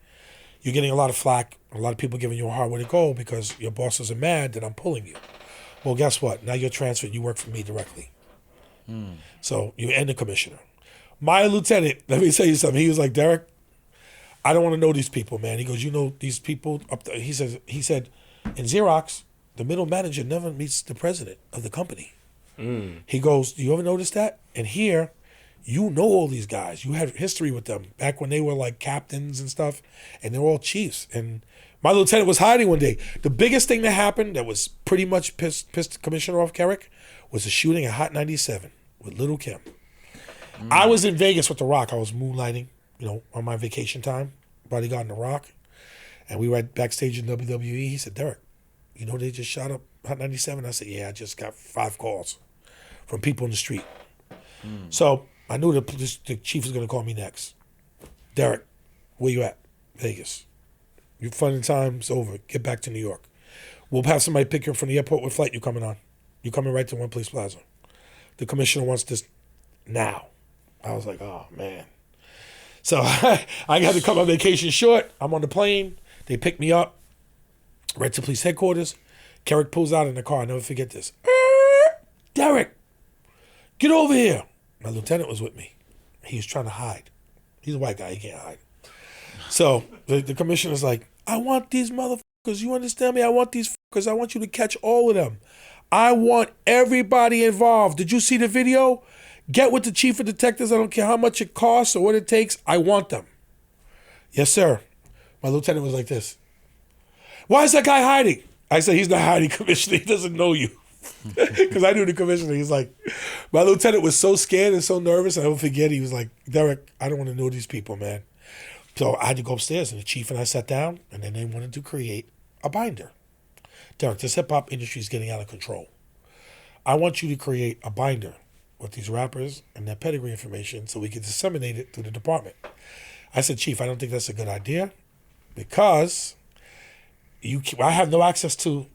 You're getting a lot of flack, a lot of people giving you a hard way to go because your bosses are mad that I'm pulling you. Well, guess what? Now you're transferred. You work for me directly. So you and the commissioner. My lieutenant, let me tell you something. He was like, Derrick, I don't want to know these people, man. He goes, these people up there. He said, in Xerox, the middle manager never meets the president of the company. He goes, do you ever notice that? And here, you know all these guys. You had history with them back when they were like captains and stuff, and they're all chiefs. And my lieutenant was hiding one day. The biggest thing that happened that was pretty much pissed the commissioner off, Carrick, was the shooting at Hot 97 with Little Kim. I was in Vegas with The Rock. I was moonlighting, on my vacation time, bodyguarding The Rock. And we were backstage in WWE. He said, Derrick, they just shot up Hot 97? I said, yeah, I just got 5 calls from people in the street. So I knew the chief was going to call me next. Derrick, where you at? Vegas. Your fun time's over. Get back to New York. We'll have somebody pick you up from the airport. What flight you coming on? You coming right to One Place Plaza. The commissioner wants this now. I was like, oh, man. So I got to come on vacation short. I'm on the plane. They pick me up right to police headquarters. Carrick pulls out in the car. I'll never forget this. Derrick, get over here. My lieutenant was with me. He was trying to hide. He's a white guy. He can't hide. So the commissioner's like, I want these motherfuckers. You understand me? I want these fuckers. I want you to catch all of them. I want everybody involved. Did you see the video? Get with the chief of detectives. I don't care how much it costs or what it takes. I want them. Yes, sir. My lieutenant was like this. Why is that guy hiding? I said, he's not hiding, Commissioner. He doesn't know you. Because I knew the commissioner. He's like, my lieutenant was so scared and so nervous. I don't forget. He was like, Derrick, I don't want to know these people, man. So I had to go upstairs, and the chief and I sat down, and then they wanted to create a binder. Derrick, this hip hop industry is getting out of control. I want you to create a binder with these rappers and their pedigree information so we can disseminate it through the department. I said, Chief, I don't think that's a good idea because I have no access to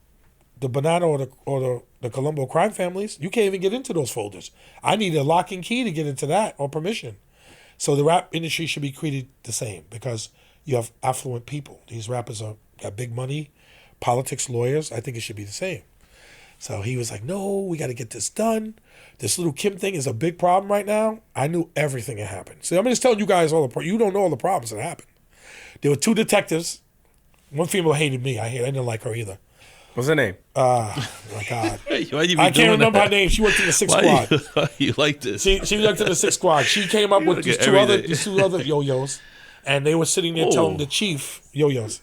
the Banana or the Colombo crime families. You can't even get into those folders. I need a lock and key to get into that or permission. So the rap industry should be treated the same because you have affluent people. These rappers got big money, politics, lawyers. I think it should be the same. So he was like, no, we got to get this done. This little Kim thing is a big problem right now. I knew everything that happened. So I'm just telling you guys all you don't know all the problems that happened. There were 2 detectives. One female hated me. I didn't like her either. What's her name? My God. I can't remember her name. She worked in the 6th squad. Why you like this? She worked in the 6th squad. She came up with these two other yo-yos, and they were sitting there telling the chief, yo-yos,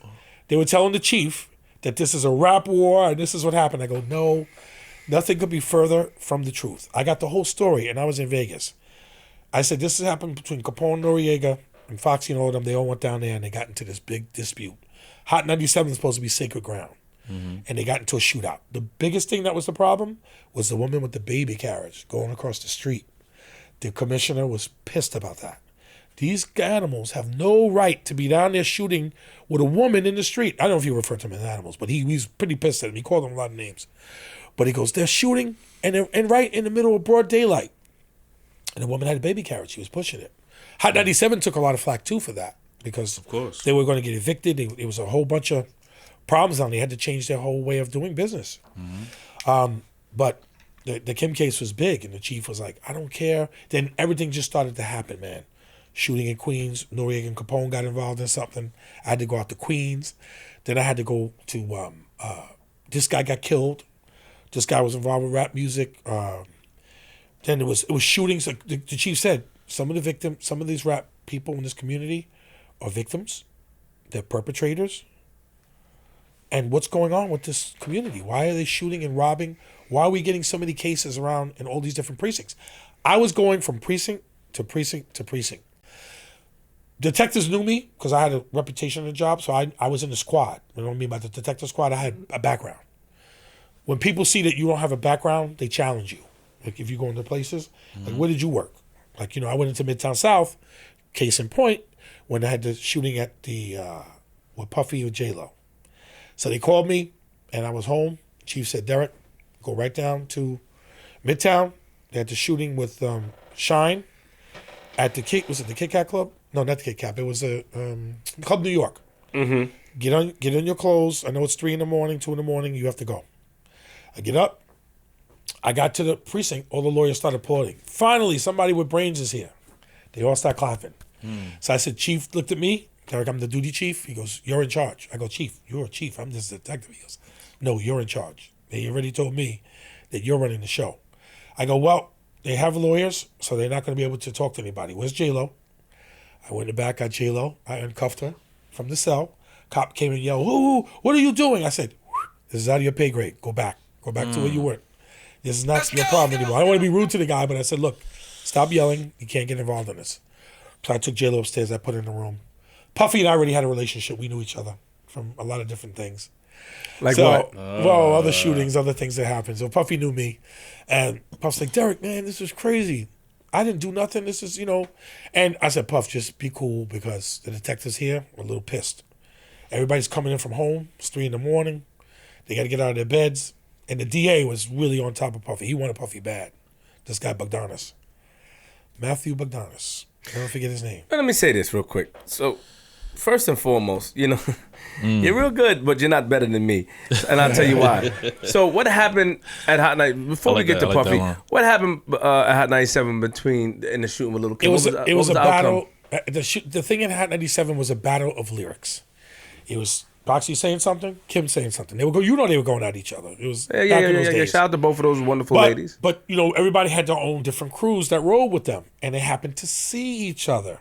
they were telling the chief that this is a rap war and this is what happened. I go, no, nothing could be further from the truth. I got the whole story, and I was in Vegas. I said, this has happened between Capone, Noriega, and Foxy and all of them. They all went down there, and they got into this big dispute. Hot 97 is supposed to be sacred ground. Mm-hmm. And they got into a shootout. The biggest thing that was the problem was the woman with the baby carriage going across the street. The commissioner was pissed about that. These animals have no right to be down there shooting with a woman in the street. I don't know if he referred to them as animals, but he was pretty pissed at them. He called them a lot of names. But he goes, they're shooting and right in the middle of broad daylight. And the woman had a baby carriage. She was pushing it. Hot 97 took a lot of flack too for that because of course they were going to get evicted. It was a whole bunch of problems on. They had to change their whole way of doing business. Mm-hmm. But the Kim case was big, and the chief was like, I don't care. Then everything just started to happen, man. Shooting in Queens, Noriega and Capone got involved in something. I had to go out to Queens. Then I had to go to, this guy got killed. This guy was involved with rap music. Then it was shootings. The chief said, some of these rap people in this community are victims. They're perpetrators. And what's going on with this community? Why are they shooting and robbing? Why are we getting so many cases around in all these different precincts? I was going from precinct to precinct to precinct. Detectives knew me because I had a reputation in the job, so I was in the squad. You know what I mean by the detective squad? I had a background. When people see that you don't have a background, they challenge you. Like if you go into places, like where did you work? Like, I went into Midtown South, case in point, when I had the shooting at the, with Puffy with J-Lo. So they called me, and I was home. Chief said, Derrick, go right down to Midtown. They had the shooting with Shine at the Kit Kat Club? No, not the Kit Kat. It was a Club New York. Mm-hmm. Get on your clothes. I know it's 3 a.m, 2 a.m. You have to go. I get up. I got to the precinct. All the lawyers started applauding. Finally, somebody with brains is here. They all start clapping. So I said, Chief looked at me. Derrick, I'm the duty chief. He goes, you're in charge. I go, Chief, you're a chief. I'm just a detective. He goes, no, you're in charge. They already told me that you're running the show. I go, well, they have lawyers, so they're not going to be able to talk to anybody. Where's J-Lo? I went in the back, got J-Lo. I uncuffed her from the cell. Cop came and yelled, "Ooh, what are you doing?" I said, this is out of your pay grade. Go back. Go back to where you were. This is not your problem anymore. I don't want to be rude to the guy, but I said, look, stop yelling. You can't get involved in this. So I took J-Lo upstairs. I put her in the room. Puffy and I already had a relationship. We knew each other from a lot of different things. Like what? Well, other shootings, other things that happened. So Puffy knew me. And Puff's like, Derrick, man, this is crazy. I didn't do nothing. This is, And I said, Puff, just be cool because the detectives here are a little pissed. Everybody's coming in from home. It's 3 a.m. They got to get out of their beds. And the DA was really on top of Puffy. He wanted Puffy bad. This guy, Bogdanis. Matthew Bogdanis. Never forget his name. Let me say this real quick. So, first and foremost, you're real good, but you're not better than me. And I'll tell you why. So what happened at Hot Night, before we get to Puffy, what happened at Hot 97 in the shooting with Little Kim? It was a battle. The thing in Hot 97 was a battle of lyrics. It was Boxy saying something, Kim saying something. They were they were going at each other. It was back in those days. Shout out to both of those wonderful ladies. But everybody had their own different crews that rolled with them, and they happened to see each other.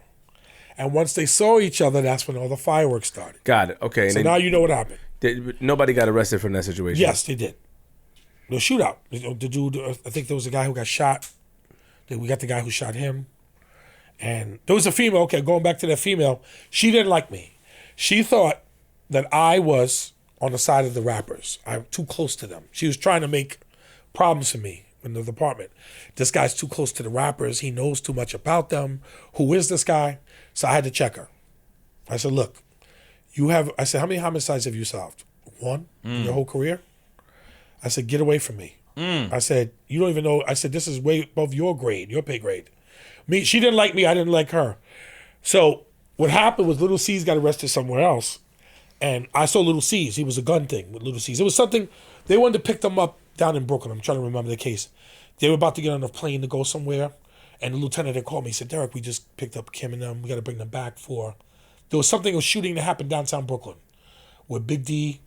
And once they saw each other, that's when all the fireworks started. Got it. Okay. So now you know what happened. Nobody got arrested from that situation. Yes, they did. The shootout. The dude, I think there was a guy who got shot. Then we got the guy who shot him. And there was a female, okay, going back to that female, she didn't like me. She thought that I was on the side of the rappers. I'm too close to them. She was trying to make problems for me in the department. This guy's too close to the rappers. He knows too much about them. Who is this guy? So I had to check her. I said, look, I said, how many homicides have you solved? One in your whole career? I said, get away from me. I said, you don't even know. I said, this is way above your grade, your pay grade. Me, she didn't like me. I didn't like her. So what happened was Little C's got arrested somewhere else. And I saw Little C's. He was a gun thing with Little C's. It was something, they wanted to pick them up down in Brooklyn. I'm trying to remember the case. They were about to get on a plane to go somewhere. And the lieutenant had called me. He said, Derrick, we just picked up Kim and them. We got to bring them back for... There was something, a shooting that happened downtown Brooklyn where Big D,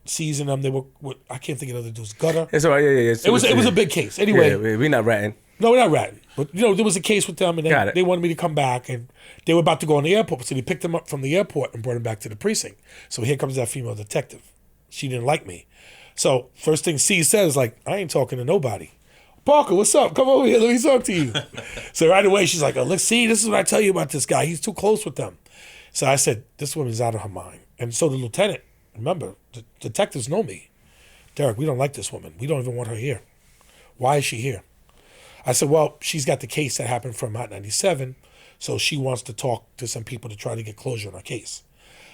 C's and them, they were, I can't think of the other dudes, Gutter. It's all right, yeah. It was a big case. Anyway. Yeah, we're not ratting. No, we're not ratting. But, there was a case with them, and they wanted me to come back, and they were about to go on the airport. So they picked them up from the airport and brought them back to the precinct. So here comes that female detective. She didn't like me. So first thing C says, like, I ain't talking to nobody. Parker, what's up? Come over here. Let me talk to you. So right away, she's like, oh, look, see, this is what I tell you about this guy. He's too close with them. So I said, this woman's out of her mind. And so the lieutenant, remember, the detectives know me. Derrick, we don't like this woman. We don't even want her here. Why is she here? I said, well, she's got the case that happened from Hot 97, so she wants to talk to some people to try to get closure on her case.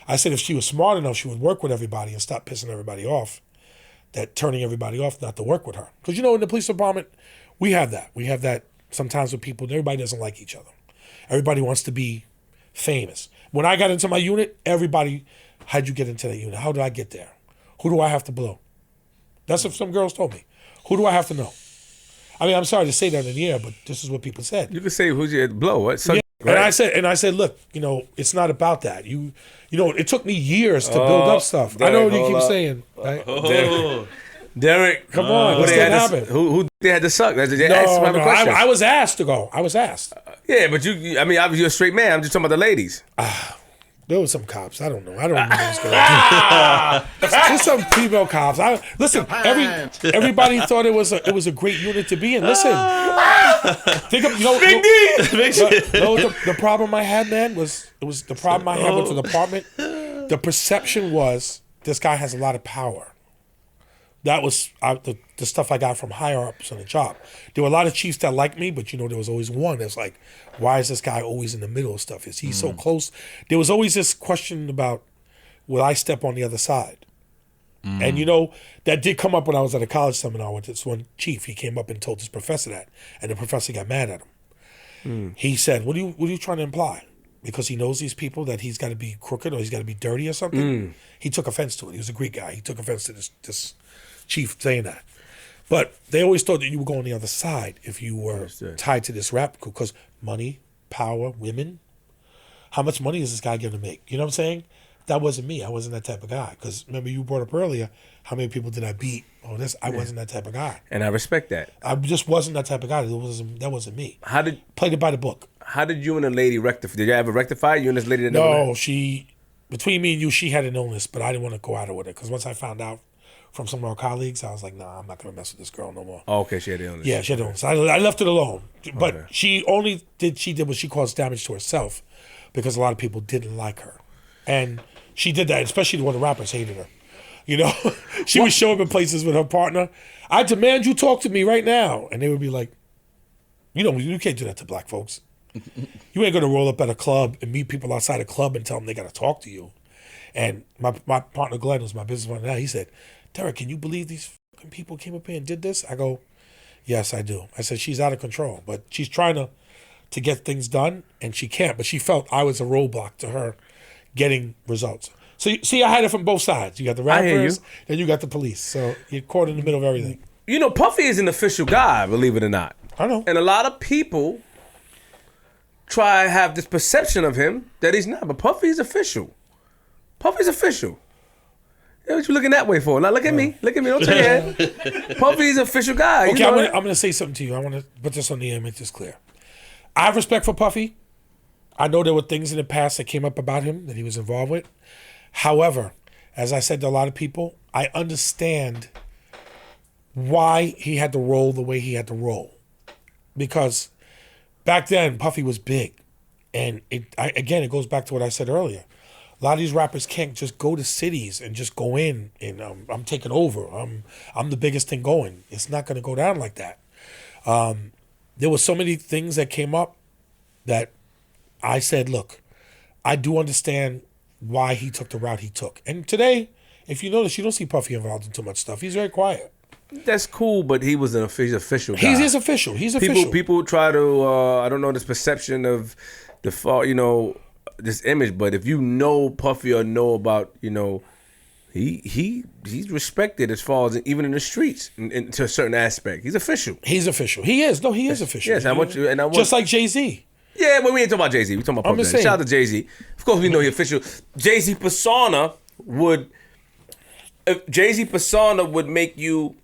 I said if she was smart enough, she would work with everybody and stop pissing everybody off, that turning everybody off not to work with her. Because, in the police department, we have that. We have that sometimes with people. Everybody doesn't like each other. Everybody wants to be famous. When I got into my unit, everybody, how'd you get into that unit? How did I get there? Who do I have to blow? That's what some girls told me. Who do I have to know? I mean, I'm sorry to say that in the air, but this is what people said. You can say who's your blow. What? Yeah. Right? And I said, look, it's not about that. It took me years to build up stuff. Derrick, I know what you keep saying. Right? Derrick, come on, what's that happen? Who they had to suck? No, I was asked to go. I was asked. Yeah, but I mean, obviously you're a straight man. I'm just talking about the ladies. There was some cops. I don't know. I don't remember those girls. There's some female cops. Listen, everybody thought it was a great unit to be in. Listen, think of Big D. The problem I had, man, was the problem I had with the department. The perception was this guy has a lot of power. That was the stuff I got from higher ups on the job. There were a lot of chiefs that liked me, but there was always one that's like, why is this guy always in the middle of stuff? Is he so close? There was always this question about, will I step on the other side? And that did come up when I was at a college seminar with this one chief. He came up and told this professor that, and the professor got mad at him. He said, what are you trying to imply? Because he knows these people that he's got to be crooked or he's got to be dirty or something? He took offense to it. He was a Greek guy. He took offense to this chief saying that. But they always thought that you were going on the other side if you were tied to this rap crew, because money, power, women. How much money is this guy going to make? You know what I'm saying? That wasn't me. I wasn't that type of guy. Because remember, you brought up earlier, how many people did I beat? I wasn't that type of guy. And I respect that. I just wasn't that type of guy. That wasn't me. Played it by the book. How did you and a lady rectify? Did you ever rectify? You and this lady? No, between me and you, she had an illness, but I didn't want to go at her with it. Because once I found out from some of our colleagues, I was like, nah, I'm not going to mess with this girl no more. Oh, okay, she had the illness. Yeah, she had the illness. I left it alone. But she did what she caused damage to herself, because a lot of people didn't like her. And she did that, especially when the rappers hated her. She would show up in places with her partner. I demand you talk to me right now. And they would be like, you can't do that to black folks. You ain't going to roll up at a club and meet people outside a club and tell them they got to talk to you. And my partner Glenn was my business partner now. He said, Derrick, can you believe these fucking people came up here and did this? I go, yes, I do. I said, she's out of control, but she's trying to get things done, and she can't. But she felt I was a roadblock to her getting results. So, see, I had it from both sides. You got the rappers, and you got the police. So you're caught in the middle of everything. Puffy is an official guy, believe it or not. I know. And a lot of people try to have this perception of him that he's not. But Puffy's official. Puffy's official. What you looking that way for? Now look at me. Look at me. Don't turn your head. Puffy's official guy. Okay, I'm going to say something to you. I want to put this on the air, make this clear. I have respect for Puffy. I know there were things in the past that came up about him that he was involved with. However, as I said to a lot of people, I understand why he had to roll the way he had to roll. Because back then, Puffy was big. And again, it goes back to what I said earlier. A lot of these rappers can't just go to cities and just go in and I'm taking over. I'm the biggest thing going. It's not going to go down like that. There were so many things that came up that I said, look, I do understand why he took the route he took. And today, if you notice, you don't see Puffy involved in too much stuff. He's very quiet. That's cool, but he was an official guy. He's official. He's official. People try to, I don't know, this perception of this image, but if you know Puffy or know about, he's respected as far as even in the streets to a certain aspect. He's official. He's official. He is. No, he is official. Yes, I want you, and I want just like Jay-Z. Yeah, but we ain't talking about Jay-Z. We talking about Puffy. Shout out to Jay-Z. Of course, we know he's official. Jay-Z persona would make you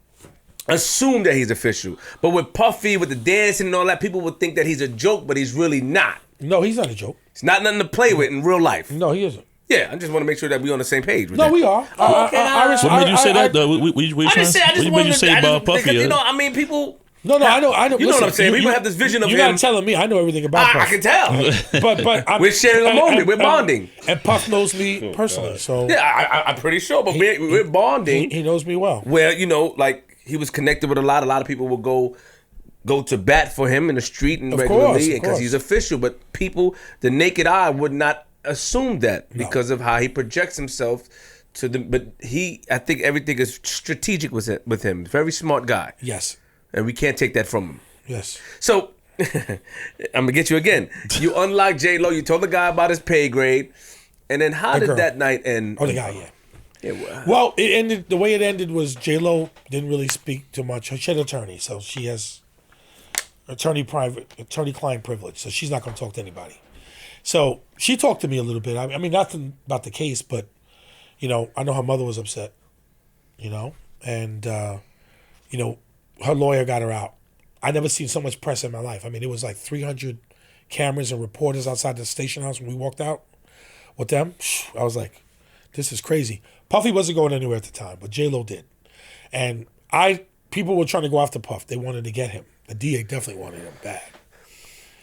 assume that he's official. But with Puffy, with the dancing and all that, people would think that he's a joke, but he's really not. No, he's not a joke. It's not nothing to play with in real life. No, he isn't. Yeah, I just want to make sure that we're on the same page with that. No, we are. What made you say that, though? What made you say about Puffy? People... No, I know. You know what I'm saying? People have this vision of him. You're not telling me. I know everything about Puff. I can tell. but we're sharing a moment. We're bonding. And Puff knows me personally. So yeah, I'm pretty sure. But we're bonding. He knows me well. Where like he was connected with a lot. A lot of people will go to bat for him in the street and regularly because he's official. But people, the naked eye, would not assume that because of how he projects himself to the. But I think everything is strategic with him. Very smart guy. Yes. And we can't take that from him. Yes. So, I'm going to get you again. You unlocked J-Lo. You told the guy about his pay grade. And then how did that night end? Oh, the guy, yeah. Well, it ended. The way it ended was J-Lo didn't really speak too much. She had an attorney, so she has attorney-client privilege, so she's not going to talk to anybody. So she talked to me a little bit. I mean, nothing about the case, but, I know her mother was upset, and, her lawyer got her out. I never seen so much press in my life. I mean, it was like 300 cameras and reporters outside the station house when we walked out with them. I was like, this is crazy. Puffy wasn't going anywhere at the time, but J-Lo did. And people were trying to go after Puff. They wanted to get him. The DA definitely wanted him bad.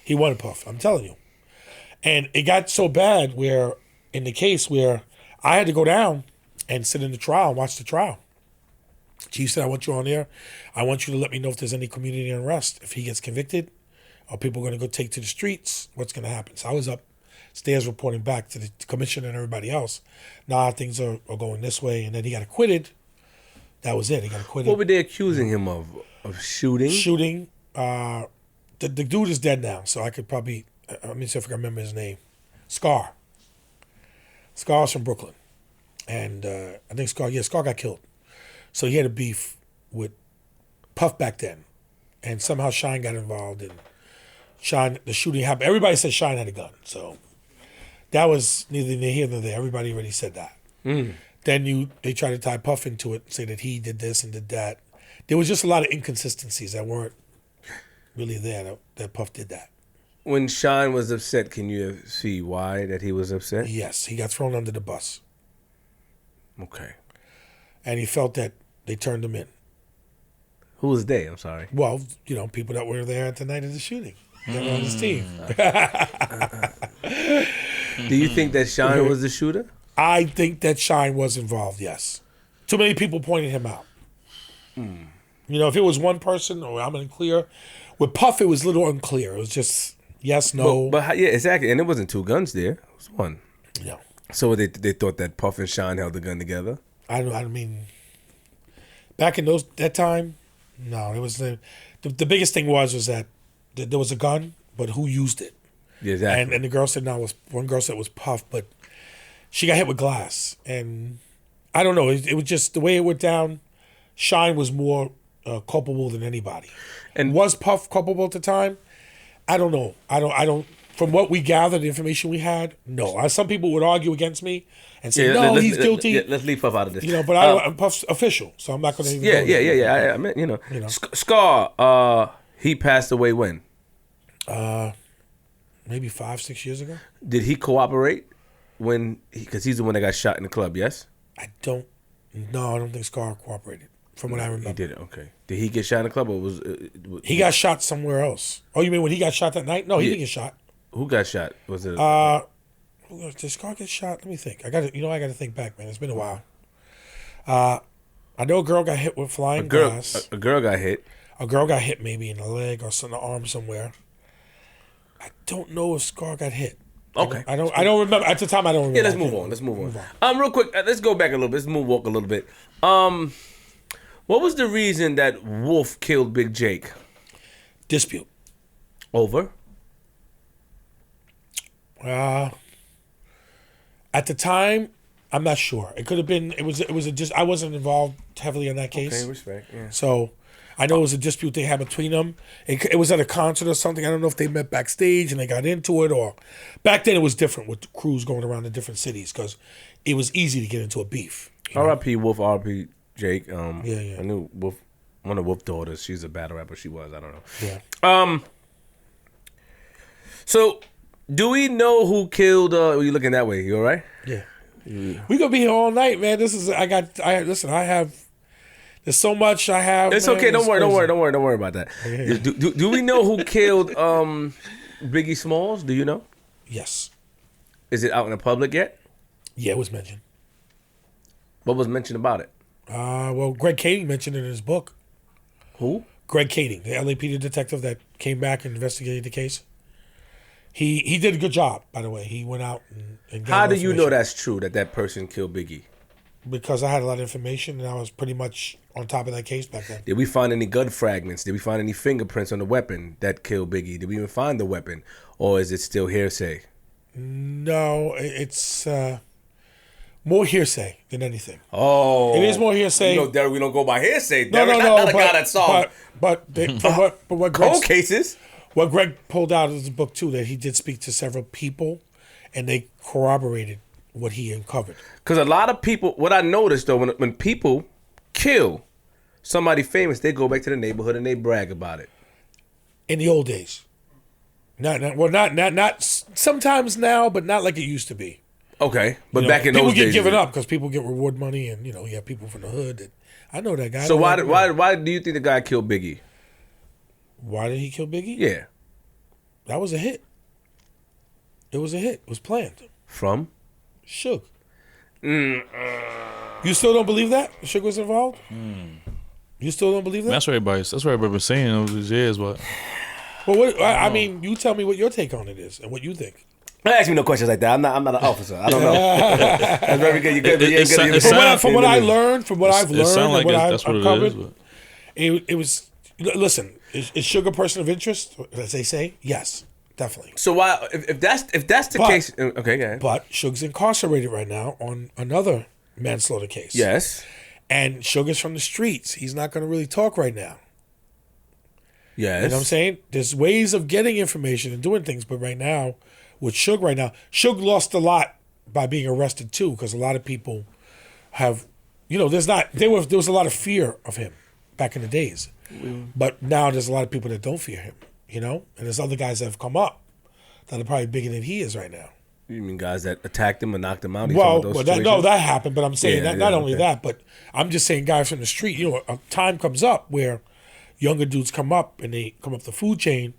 He wanted Puff, I'm telling you. And it got so bad in the case where I had to go down and sit in the trial and watch the trial. Chief said, I want you on there. I want you to let me know if there's any community unrest. If he gets convicted, are people going to go take to the streets? What's going to happen? So I was upstairs reporting back to the commissioner and everybody else. Nah, things are going this way. And then he got acquitted. That was it. He got acquitted. What were they accusing him of? Of shooting? Shooting. The dude is dead now, so I could probably, let me see if I can remember his name. Scar. Scar's from Brooklyn. And I think Scar got killed. So he had a beef with Puff back then. And somehow Shine got involved. And the shooting happened. Everybody said Shine had a gun. So that was neither here nor there. Everybody already said that. Then they tried to tie Puff into it, say that he did this and did that. There was just a lot of inconsistencies that weren't really there that Puff did that. When Shine was upset, can you see why that he was upset? Yes, he got thrown under the bus. Okay. And he felt that they turned him in. Who was they? I'm sorry. Well, people that were there at the night of the shooting. They were on his team. Do you think that Shine was the shooter? I think that Shine was involved, yes. Too many people pointed him out. If it was one person, or I'm unclear. With Puff, it was a little unclear. It was just yes, no. But yeah, exactly. And it wasn't two guns there. It was one. No. So they thought that Puff and Shine held the gun together? I mean, back in that time, no. It was the biggest thing was that there was a gun, but who used it? Yeah, exactly. And the girl said one girl said it was Puff, but she got hit with glass. And I don't know. It was just the way it went down. Shine was more culpable than anybody. And was Puff culpable at the time? I don't know. I don't. From what we gathered, the information we had, no. Some people would argue against me and say, no, he's guilty. Let's leave Puff out of this. But I'm Puff's official, so I'm not going to even go there. Yeah. I mean, Scar, he passed away when? Maybe 5-6 years ago. Did he cooperate because he's the one that got shot in the club, yes? I don't think Scar cooperated. from what I remember. He did it. Okay. Did he get shot in the club or was? He got shot somewhere else. Oh, you mean when he got shot that night? No, he didn't get shot. Who got shot? Was it? Did Scar get shot? Let me think. I got to think back, man. It's been a while. I know a girl got hit with flying glass. A girl got hit. A girl got hit maybe in the leg or in the arm somewhere. I don't know if Scar got hit. Okay. I don't remember. At the time, I don't remember. Yeah, let's move on. Real quick, let's go back a little bit. Let's moonwalk a little bit. What was the reason that Wolf killed Big Jake? Dispute. Over? At the time, I'm not sure. It could have been. It was just. I wasn't involved heavily in that case. Okay, respect. Yeah. So, I know it was a dispute they had between them. It was at a concert or something. I don't know if they met backstage and they got into it, or back then it was different with crews going around to different cities because it was easy to get into a beef. R.I.P. Wolf, R.I.P. Jake. Yeah. I knew Wolf, one of Wolf's daughters. She's a battle rapper. She was. I don't know. Yeah. So, do we know who killed? Are you looking that way? You all right? Yeah. We gonna be here all night, man. Listen. I have. There's so much I have. It's man. okay. Don't It's worry about that. Yeah. Do we know who killed Biggie Smalls? Do you know? Yes. Is it out in the public yet? Yeah, it was mentioned. What was mentioned about it? Well, Greg Kading mentioned it in his book. Who? Greg Kading, the LAPD detective that came back and investigated the case. He did a good job, by the way. He went out and got How do you know information. that's true, that person killed Biggie? Because I had a lot of information and I was pretty much on top of that case back then. Did we find any gun fragments? Did we find any fingerprints on the weapon that killed Biggie? Did we even find the weapon? Or is it still hearsay? No, it's more hearsay than anything. Oh. It is more hearsay. You know, Derrick, we don't go by hearsay. No, Derrick, no. not a guy that saw But what cold cases. What Greg pulled out of his book too, that he did speak to several people, and they corroborated what he uncovered. Because a lot of people, what I noticed though, when people kill somebody famous, they go back to the neighborhood and they brag about it. In the old days, not sometimes now, but not like it used to be. Okay, but back in those days, people get given up because people get reward money, and you have people from the hood. That, I know that guy. So why do you think the guy killed Biggie? Why did he kill Biggie? Yeah, that was a hit. It was a hit. It was planned. From Suge. You still don't believe that Suge was involved? You still don't believe that? That's what everybody's saying over these years, but. Well, I mean, you tell me what your take on it is and what you think. Don't ask me no questions like that. I'm not an officer. I don't know. That's very good. You good. From what I've learned, and what I've uncovered, but. It was. Listen, is Suge a person of interest, as they say? Yes, definitely. So why, if that's the case, okay, go ahead. But Suge's incarcerated right now on another manslaughter case. Yes. And Suge's from the streets. He's not going to really talk right now. Yes. You know what I'm saying? There's ways of getting information and doing things, but right now, with Suge right now, Suge lost a lot by being arrested too, because a lot of people have, there was a lot of fear of him back in the days. But now there's a lot of people that don't fear him, and there's other guys that have come up that are probably bigger than he is right now. You mean guys that attacked him and knocked him out? That happened, but I'm saying not only that, but I'm just saying guys from the street, a time comes up where younger dudes come up and they come up the food chain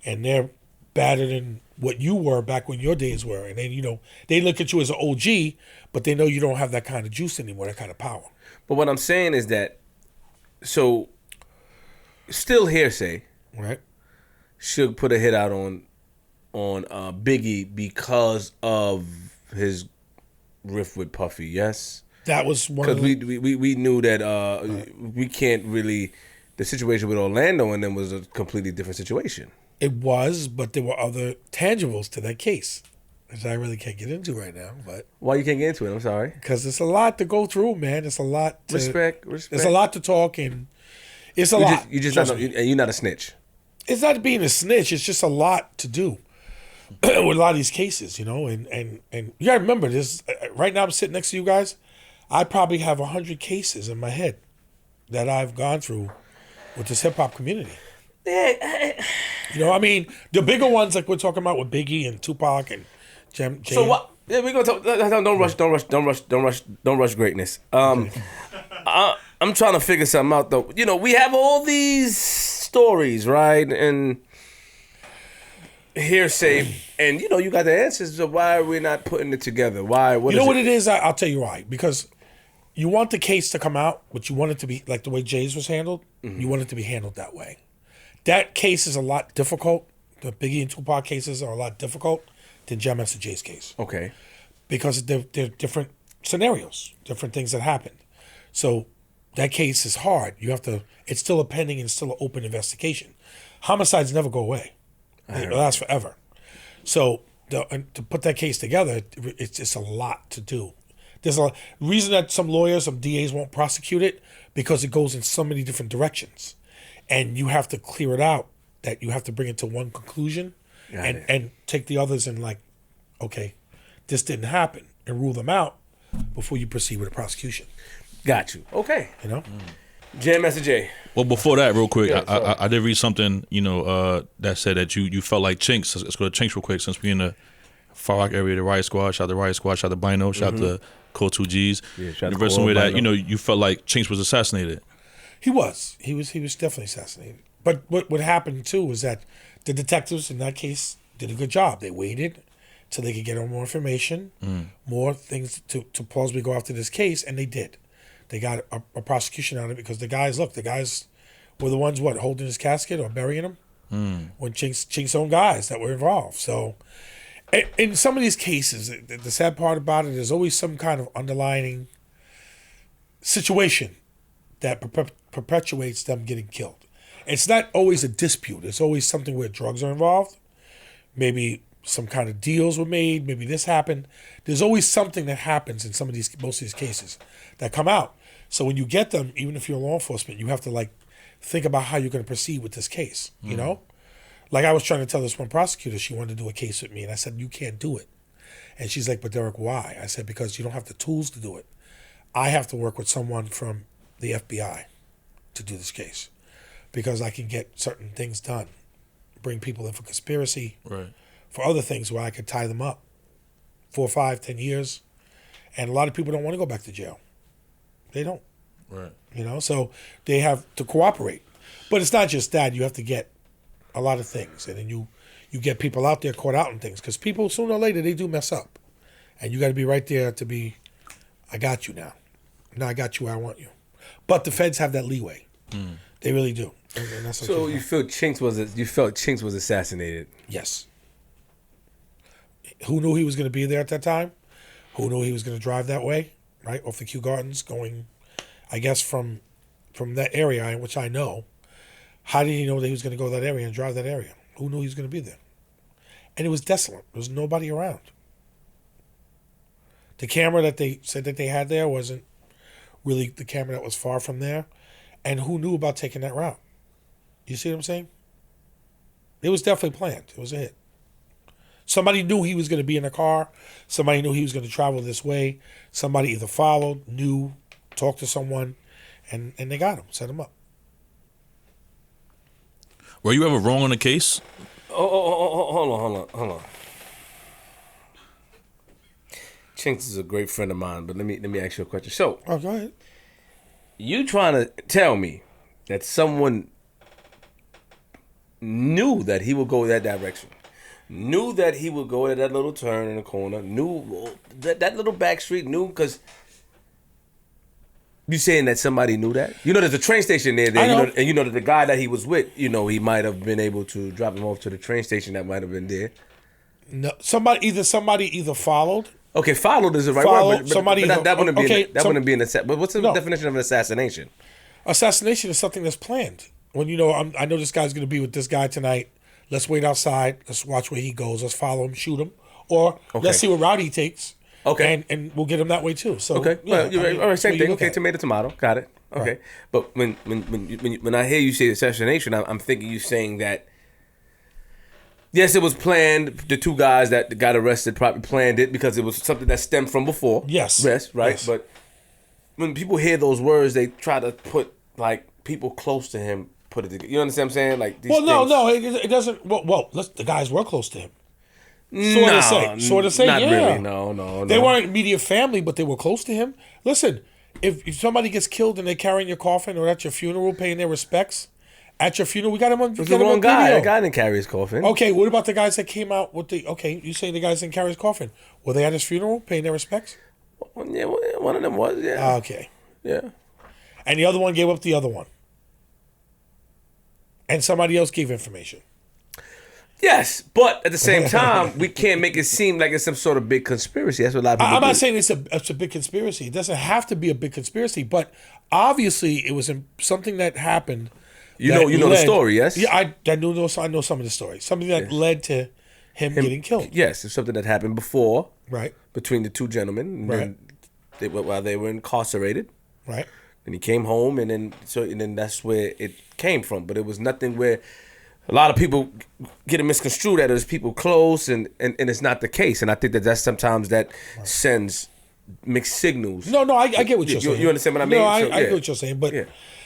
and they're better than what you were back when your days were. And then, they look at you as an OG, but they know you don't have that kind of juice anymore, that kind of power. But what I'm saying is that, so, still hearsay. Right. Suge put a hit out on Biggie because of his riff with Puffy, yes? That was one of the... Because we knew that we can't really... The situation with Orlando and them was a completely different situation. It was, but there were other tangibles to that case, which I really can't get into right now. But why you can't get into it? I'm sorry. Because it's a lot to go through, man. It's a lot to... Respect. It's a lot to talk, and it's a lot. You're not a snitch. It's not being a snitch. It's just a lot to do with a lot of these cases, and you gotta remember this. Right now, I'm sitting next to you guys. I probably have 100 cases in my head that I've gone through with this hip hop community. Yeah. The bigger ones like we're talking about with Biggie and Tupac and Jam. So what? Yeah, we're gonna talk. Don't rush greatness. I'm trying to figure something out though. You know, we have all these stories, right? And hearsay, and you know, you got the answers. So why are we not putting it together? Why? What You know is what it is? I'll tell you why. Because you want the case to come out, but you want it to be like the way Jay's was handled. You want it to be handled that way. That case is a lot difficult. The Biggie and Tupac cases are a lot difficult than Jam-Master Jay's case. Okay. Because they're different scenarios, different things that happened. So that case is hard. You have to. It's still a pending and still an open investigation. Homicides never go away. They last forever. So to put that case together, it's a lot to do. There's a reason that some lawyers, some DAs won't prosecute it because it goes in so many different directions, and you have to clear it out. That you have to bring it to one conclusion, and take the others and like, okay, this didn't happen, and rule them out before you proceed with a prosecution. Got you. Okay. You know, Jam-Master Jay. Well, before that, real quick, Yeah, sorry. I did read something, you know, that said that you felt like Chinks. Let's go to Chinks real quick, since we in the Far Rock area, the Riot Squad. Shout out to Riot Squad. Shout out to Bino. Shout out to Cole 2Gs. Yeah, shout out to Universal Cole, way that, Bino. you know, you felt like Chinks was assassinated. he was definitely assassinated. But what happened too was that the detectives in that case did a good job. They waited till they could get more information, more things to plausibly go after this case, and they did. They got a prosecution on it because the guys were the ones holding his casket or burying him when Chink's own guys that were involved. So in some of these cases, the sad part about it is always some kind of underlying situation that perpetuates them getting killed. It's not always a dispute. It's always something where drugs are involved. Maybe some kind of deals were made. Maybe this happened. There's always something that happens in most of these cases that come out. So when you get them, even if you're law enforcement, you have to like think about how you're going to proceed with this case. You know, like I was trying to tell this one prosecutor, she wanted to do a case with me, and I said, you can't do it. And she's like, but Derrick, why? I said, because you don't have the tools to do it. I have to work with someone from the FBI to do this case because I can get certain things done, bring people in for conspiracy, Right. for other things where I could tie them up 4, 5, 10 years. And a lot of people don't want to go back to jail. They don't. Right. You know, so they have to cooperate. But it's not just that. You have to get a lot of things. And then you get people out there caught out in things. Because people, sooner or later, they do mess up. And you got to be right there to be, I got you now. Now I got you where I want you. But the feds have that leeway. They really do. And that's So okay. you felt Chinks was assassinated. Yes. Who knew he was going to be there at that time? Who knew he was going to drive that way, right? Off the Kew Gardens, going, I guess, from that area, which I know. How did he know that he was going to go that area and drive that area? Who knew he was going to be there? And it was desolate. There was nobody around. The camera that they said that they had there wasn't really the camera that was far from there. And who knew about taking that route? You see what I'm saying? It was definitely planned. It was a hit. Somebody knew he was going to be in a car. Somebody knew he was going to travel this way. Somebody either followed, knew, talked to someone, and they got him, set him up. Were you ever wrong on a case? Hold on. Chinks is a great friend of mine, but let me ask you a question. So, Oh, go ahead. you trying to tell me that someone knew that he would go that direction, knew that he would go at that little turn in the corner, knew that little back street, knew because you saying that somebody knew that? You know, there's a train station there, I know. and you know that the guy that he was with, you know, he might have been able to drop him off to the train station that might have been there. No, somebody either followed. Okay, followed is the right Followed, word, somebody- that wouldn't be okay, that wouldn't be an assassination. But what's the No. definition of an assassination? Assassination is something that's planned. When you know, I know this guy's going to be with this guy tonight. Let's wait outside. Let's watch where he goes. Let's follow him, shoot him, or Okay. let's see what route he takes. Okay. and we'll get him that way too. So Okay, yeah, well, you're I right. mean, All right, that's same what you thing. look Okay, at. tomato. Got it. Okay, Right. but when I hear you say assassination, I'm thinking you saying that. Yes, it was planned. The two guys that got arrested probably planned it because it was something that stemmed from before. Yes. Yes, right. Yes. But when people hear those words, they try to put like people close to him put it together. You understand what I'm saying? Like these Well, no, things. it doesn't. Well, the guys were close to him. Sort of say, Not yeah. really. No. They weren't immediate family, but they were close to him. Listen, if somebody gets killed and they're carrying your coffin or at your funeral, paying their respects, at your funeral, we got him on. It was the wrong guy. The guy didn't carry his coffin. Okay, what about the guys that came out with the? Okay, you say the guys didn't carry his coffin. Were they at his funeral, paying their respects? Yeah, one of them was. Yeah. Okay. Yeah. And the other one gave up the other one. And somebody else gave information. Yes, but at the same time, we can't make it seem like it's some sort of big conspiracy. That's what a lot of people I'm do. not saying it's a big conspiracy. It doesn't have to be a big conspiracy, but obviously it was something that happened. You know the story, yes? Yeah, I know some of the story. Something that led to him getting killed. Yes, it's something that happened before, right, between the two gentlemen, and right. Then while they were incarcerated, right. And he came home, and then that's where it came from. But it was nothing where a lot of people get it misconstrued that it was people close, and it's not the case. And I think that's sometimes that sends mixed signals. No, I get what you're saying. You understand what I mean? No, I get what you're saying, but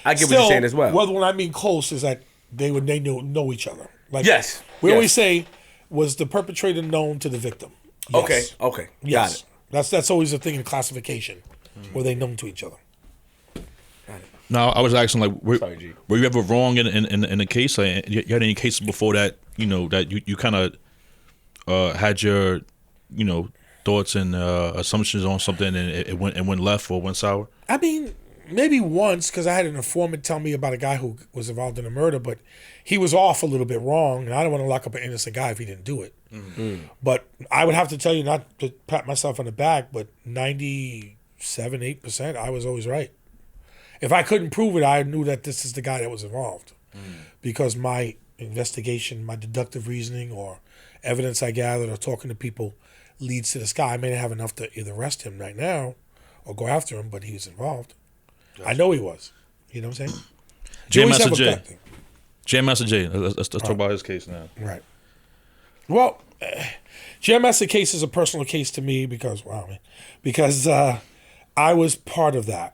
I get what you're saying as well. Well, when I mean close is that they know each other. Like, yes. We always say, was the perpetrator known to the victim? Yes. Okay. Yes. Got it. That's always a thing in classification. Were they known to each other? Now, I was asking, like, were you ever wrong in the case? Like, you had any cases before that, that you kind of had your, thoughts and assumptions on something, and it went left or went sour? I mean, maybe once, because I had an informant tell me about a guy who was involved in a murder, but he was off a little bit wrong, and I don't want to lock up an innocent guy if he didn't do it. Mm-hmm. But I would have to tell you, not to pat myself on the back, but 97-8%, I was always right. If I couldn't prove it, I knew that this is the guy that was involved. Because my investigation, my deductive reasoning, or evidence I gathered, or talking to people leads to this guy. I may not have enough to either arrest him right now or go after him, but he was involved. Gotcha. I know he was. You know what I'm saying? J Master J. J Master J. Let's talk about his case now. Right. Well, J Master case is a personal case to me because I was part of that.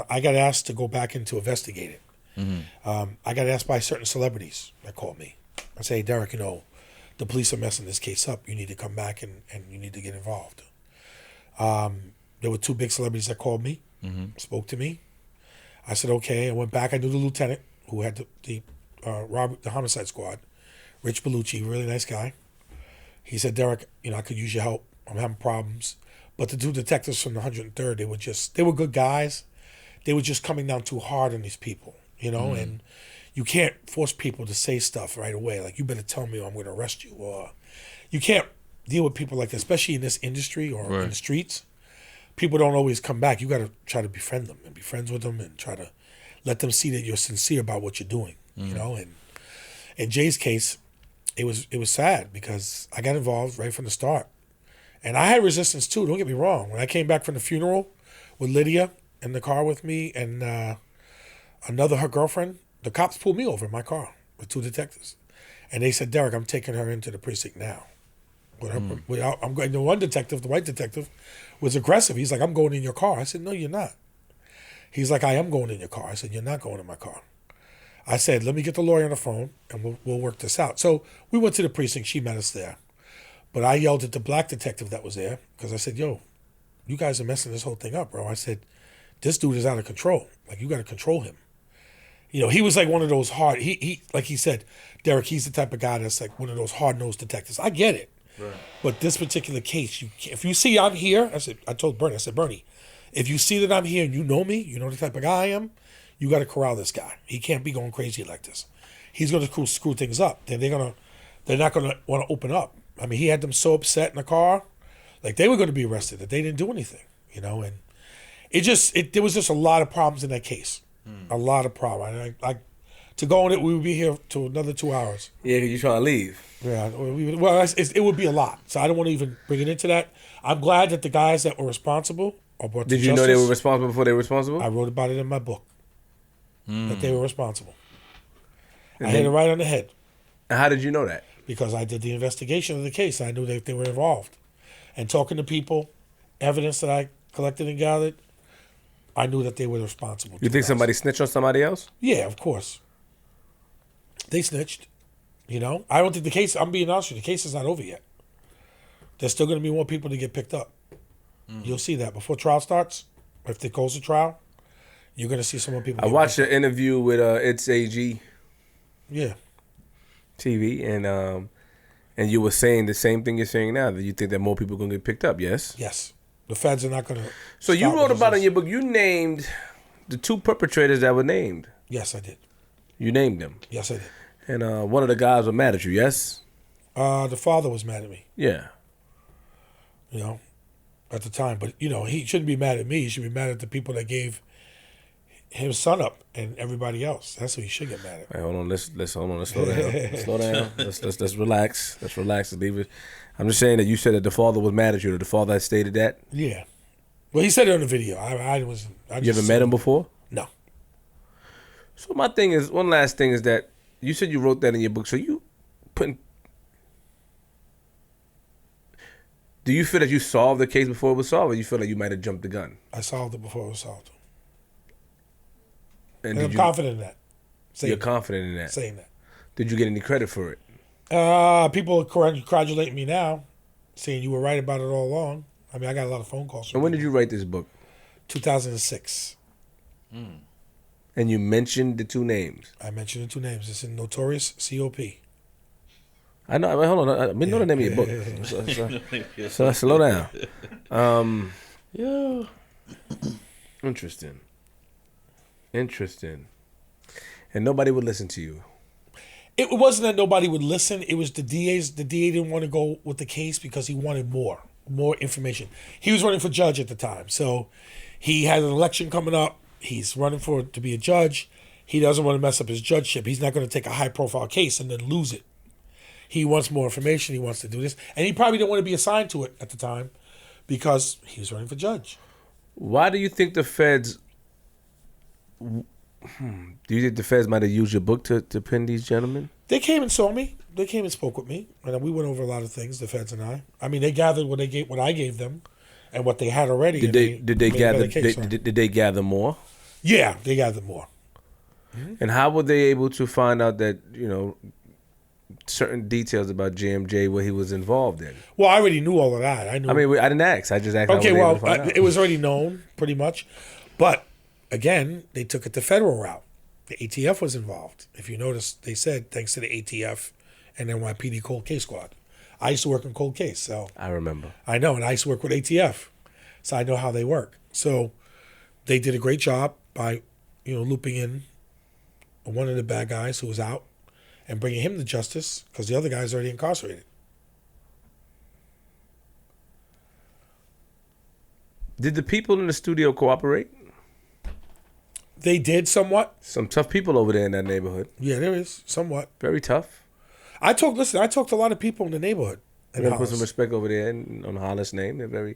I got asked to go back in to investigate it. Mm-hmm. I got asked by certain celebrities that called me. I say, Derrick, the police are messing this case up. You need to come back and you need to get involved. There were two big celebrities that called me, spoke to me. I said, okay. I went back. I knew the lieutenant who had the homicide squad, Rich Bellucci, really nice guy. He said, Derrick, I could use your help. I'm having problems. But the two detectives from the 103rd, they were good guys. They were just coming down too hard on these people, and you can't force people to say stuff right away. Like, you better tell me or I'm going to arrest you. Or you can't deal with people like that, especially in this industry or in the streets. People don't always come back. You got to try to befriend them and be friends with them and try to let them see that you're sincere about what you're doing, And in Jay's case, it was sad because I got involved right from the start. And I had resistance too, don't get me wrong. When I came back from the funeral with Lydia in the car with me and her girlfriend, the cops pulled me over in my car with two detectives. And they said, Derrick, I'm taking her into the precinct now. I'm going. The one detective, the white detective, was aggressive. He's like, I'm going in your car. I said, no, you're not. He's like, I am going in your car. I said, you're not going in my car. I said, let me get the lawyer on the phone and we'll work this out. So we went to the precinct. She met us there. But I yelled at the black detective that was there because I said, yo, you guys are messing this whole thing up, bro. I said, this dude is out of control. Like, you got to control him. He was like one of those hard, he like he said, Derrick, he's the type of guy that's like one of those hard-nosed detectives. I get it. Right. But this particular case, if you see I'm here, I told Bernie, if you see that I'm here and you know me, you know the type of guy I am, you got to corral this guy. He can't be going crazy like this. He's going to screw things up. Then they're not going to want to open up. I mean, he had them so upset in the car, like they were going to be arrested that they didn't do anything, and there was just a lot of problems in that case. A lot of problems. To go on it, we would be here to another 2 hours. Yeah, you're trying to leave. Yeah, it would be a lot. So I don't want to even bring it into that. I'm glad that the guys that were responsible are brought to justice. Did you know they were responsible before they were responsible? I wrote about it in my book, that they were responsible. I hit it right on the head. And how did you know that? Because I did the investigation of the case. I knew that they were involved. And talking to people, evidence that I collected and gathered, I knew that they were responsible. You think somebody snitched on somebody else? Yeah, of course. They snitched. I don't think the case, I'm being honest with you, the case is not over yet. There's still going to be more people to get picked up. You'll see that. Before trial starts, If it goes to trial, you're going to see some more people. I watched an interview with It's AG Yeah. TV, and you were saying the same thing you're saying now, that you think that more people are going to get picked up, yes? Yes. The feds are not going to. So you wrote about in your book, you named the 2 perpetrators that were named. Yes, I did. You named them. Yes, I did. And one of the guys was mad at you, yes? The father was mad at me, Yeah. you know, at the time. But, you know, he shouldn't be mad at me. He should be mad at the people that gave his son up and everybody else. That's who he should get mad at. All right, hold on, let's slow down. Let's slow down. Let's relax. Let's relax and leave it. I'm just saying that you said that the father was mad at you. That the father had stated that. Yeah. Well, he said it on the video. I You ever met him before? No. So my thing is, one last thing is that you said you wrote that in your book. So you putting. Do you feel that you solved the case before it was solved, or you feel like you might have jumped the gun? I solved it before it was solved. And I'm confident in that. You're confident in that. Saying that. Did you get any credit for it? People congratulate me now, saying you were right about it all along. I mean, I got a lot of phone calls. And when did you write this book? 2006. And you mentioned the 2 names. I mentioned the 2 names. It's in Notorious C.O.P. I know. Hold on. I know the name of your book. So slow down. Yeah. Interesting. And nobody would listen to you. It wasn't that nobody would listen. It was the DA's. The DA didn't want to go with the case because he wanted more information. He was running for judge at the time, so he had an election coming up. He's running to be a judge. He doesn't want to mess up his judgeship. He's not going to take a high-profile case and then lose it. He wants more information. He wants to do this, and he probably didn't want to be assigned to it at the time because he was running for judge. Why do you think the feds? Do you think the feds might have used your book to pin these gentlemen? They came and saw me. They came and spoke with me, and we went over a lot of things. The feds and I. I mean, they gathered what I gave them, and what they had already. Did they gather? Did they gather more? Yeah, they gathered more. Mm-hmm. And how were they able to find out that certain details about JMJ, what he was involved in? Well, I already knew all of that. I knew. I mean, I didn't ask. I just asked. Okay, well, it was already known pretty much, but again, they took it the federal route. The ATF was involved. If you notice, they said thanks to the ATF and NYPD Cold Case Squad. I used to work in Cold Case, so I remember. I know, and I used to work with ATF, so I know how they work. So they did a great job by, looping in one of the bad guys who was out and bringing him to justice because the other guy's already incarcerated. Did the people in the studio cooperate? They did somewhat. Some tough people over there in that neighborhood. Yeah, there is somewhat. Very tough. I talked to a lot of people in the neighborhood. You gotta put some respect over there on Hollis' name. They're very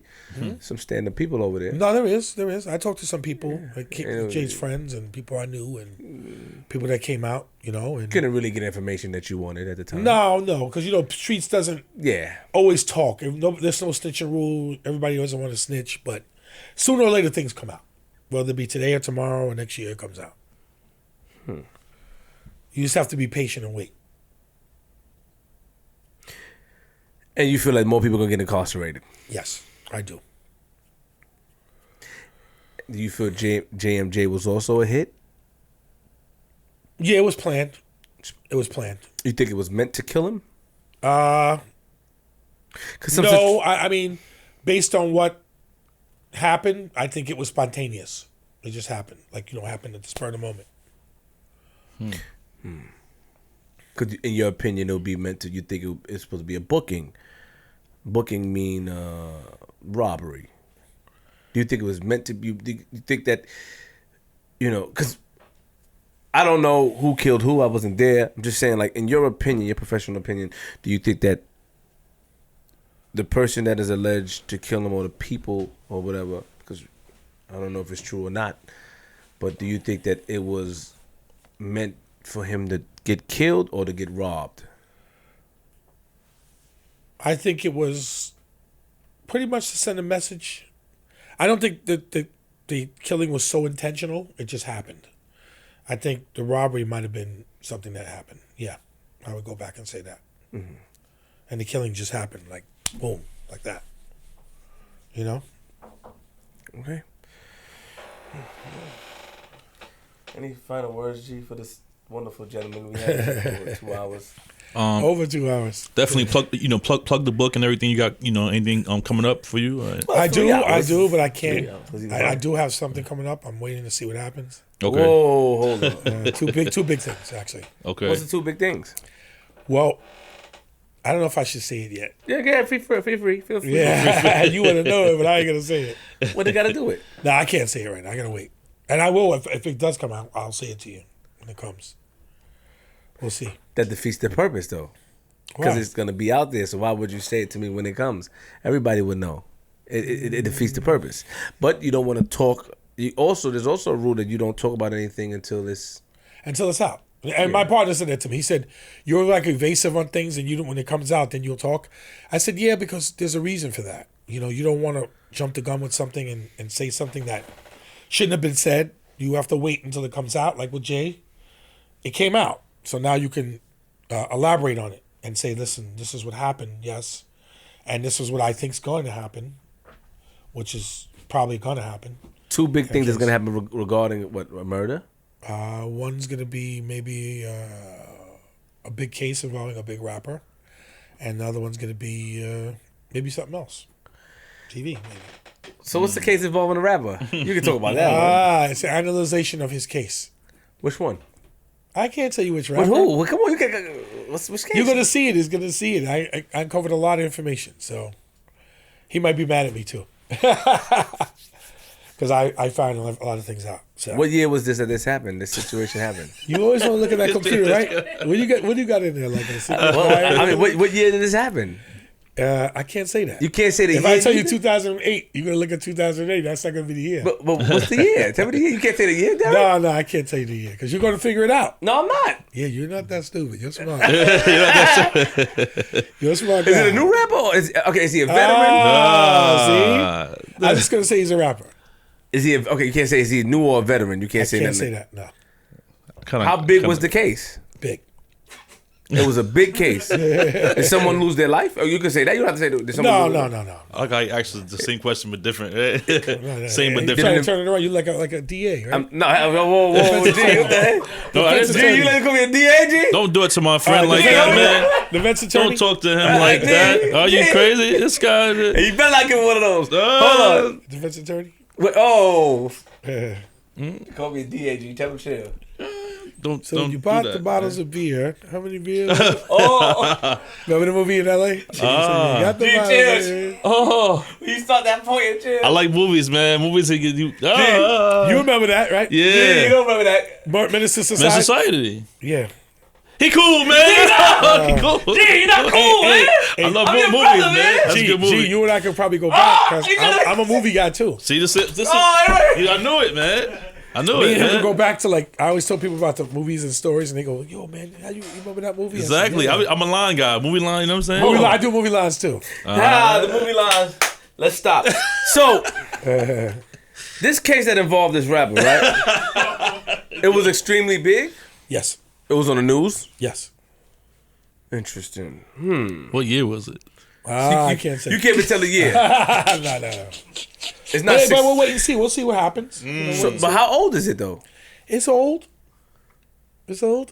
some stand-up people over there. No, there is. I talked to some people, like Jay's friends and people I knew and people that came out, and couldn't really get information that you wanted at the time. No, because streets doesn't always talk. There's no snitching rule. Everybody doesn't want to snitch, but sooner or later things come out. Whether it be today or tomorrow or next year, it comes out. You just have to be patient and wait. And you feel like more people are going to get incarcerated? Yes, I do. Do you feel JMJ was also a hit? Yeah, it was planned. You think it was meant to kill him? No, I mean, based on what happened, I think it was spontaneous. It just happened. Happened at the spur of the moment. Could, in your opinion, it would be meant to, you think it's supposed to be a booking? Booking mean robbery. Do you think it was meant to be, do you think that, because I don't know who killed who, I wasn't there. I'm just saying, in your opinion, your professional opinion, do you think that the person that is alleged to kill him or the people or whatever, because I don't know if it's true or not, but do you think that it was meant for him to get killed or to get robbed? I think it was pretty much to send a message. I don't think that the killing was so intentional. It just happened. I think the robbery might have been something that happened. Yeah, I would go back and say that. Mm-hmm. And the killing just happened, boom, like that. Okay. Any final words, G, for this wonderful gentleman we had over 2 hours? Over 2 hours. Definitely plug the book and everything. You got anything coming up for you? I do, but I can't. I do have something coming up. I'm waiting to see what happens. Okay. Whoa, hold on. Two big things actually. Okay. What's the two big things? Well, I don't know if I should say it yet. Yeah, go ahead. Feel free. Feel free. Yeah, you want to know it, but I ain't gonna say it. What they got to do with? No, I can't say it right now. I gotta wait, and I will if it does come out. I'll say it to you when it comes. We'll see. That defeats the purpose, though, because it's gonna be out there. So why would you say it to me when it comes? Everybody would know. It defeats the purpose. But you don't want to talk. There's also a rule that you don't talk about anything until it's out. And my partner said that to me. He said, "You're like evasive on things, and you don't, when it comes out, then you'll talk." I said, "Yeah, because there's a reason for that. You don't want to jump the gun with something and say something that shouldn't have been said. You have to wait until it comes out. Like with Jay, it came out, so now you can elaborate on it and say, listen, this is what happened, yes, and this is what I think's going to happen, which is probably going to happen." Two big things that's going to happen regarding what, a murder? One's going to be maybe a big case involving a big rapper, and the other one's going to be maybe something else. TV, maybe. So what's the case involving a rapper? You can talk about that one. It's an analyzation of his case. Which one? I can't tell you which rapper. With who? Well, come on, which case? You're going to see it. He's going to see it. I uncovered a lot of information, so he might be mad at me too. Because I found a lot of things out. So. What year was this that this happened? This situation happened? You always want to look at that computer, right? What do you got in there? Like what year did this happen? I can't say that. You can't say the if year. If I tell you 2008, you're going to look at 2008. That's not going to be the year. But what's the year? Tell me the year. You can't say the year, Derrick? No, I can't tell you the year because you're going to figure it out. No, I'm not. Yeah, you're not that stupid. You're smart. You're a smart Is guy. it a new rapper? Or is he a veteran? See? I'm just going to say he's a rapper. Is he okay? You can't say is he new or a veteran. You can't say that. I can't say that. No. How big was the case? Big. It was a big case. Did someone lose their life? Or you can say that. You don't have to say. Did someone No. Okay, actually, the same question but different. Same but different. Trying to turn it around. You like a DA, right? Whoa, G, what the heck? No, G, you let it call me a DA, G? Don't do it to my friend like that, man. Defense attorney. Don't talk to him like that. Are you crazy? This guy. Hey, you better not give him one of those. Hold on. Defense attorney. Wait, oh. Call me a DA, G. Tell him chill. Don't you bought the bottles of beer. How many beers? Remember the movie in L.A.? You got the bottles. You start that point and chill. I like movies, man. Movies that get you. You remember that, right? Yeah. You don't remember that. Menace to Society? Menace to Society. Yeah. He cool, man. He cool. G, you not cool, man. I love movies, man. That's a good movie. G, you and I could probably go back because I'm a movie guy too. See, I knew it, man. I knew Me it, and him man. would go back to I always tell people about the movies and stories, and they go, "Yo, man, how you remember that movie?" Exactly. I said, I'm a line guy. Movie line, you know what I'm saying? I do movie lines too. The movie lines. Let's stop. So, this case that involved this rapper, right? It was extremely big. Yes. It was on the news. Yes. Interesting. What year was it? I can't say. You can't even tell the year. No. It's not. But we'll wait and see. We'll see what happens. But how old is it though? It's old. So,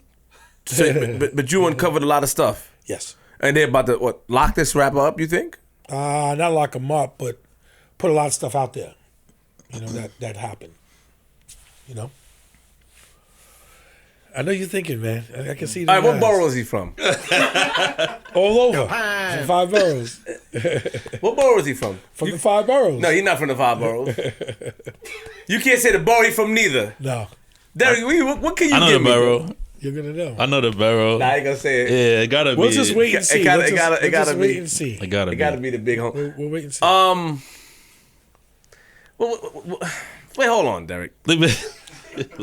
but you uncovered a lot of stuff. Yes. And they're about to lock this rapper up? You think? Not lock him up, but put a lot of stuff out there. That happened. I know you're thinking, man. I can see that. All right, what borough is he from? All over. From 5 boroughs. What borough is he from? From the 5 boroughs. No, he's not from the 5 boroughs. You can't say the borough he's from neither. No. Derrick, what can you I know give the me? borough. You're gonna know. I know the borough. Nah, I ain't gonna say it. Yeah, it gotta be. We'll just wait and see. It gotta wait and see. It gotta It be. gotta be the big home. We'll wait and see. Wait, hold on, Derrick.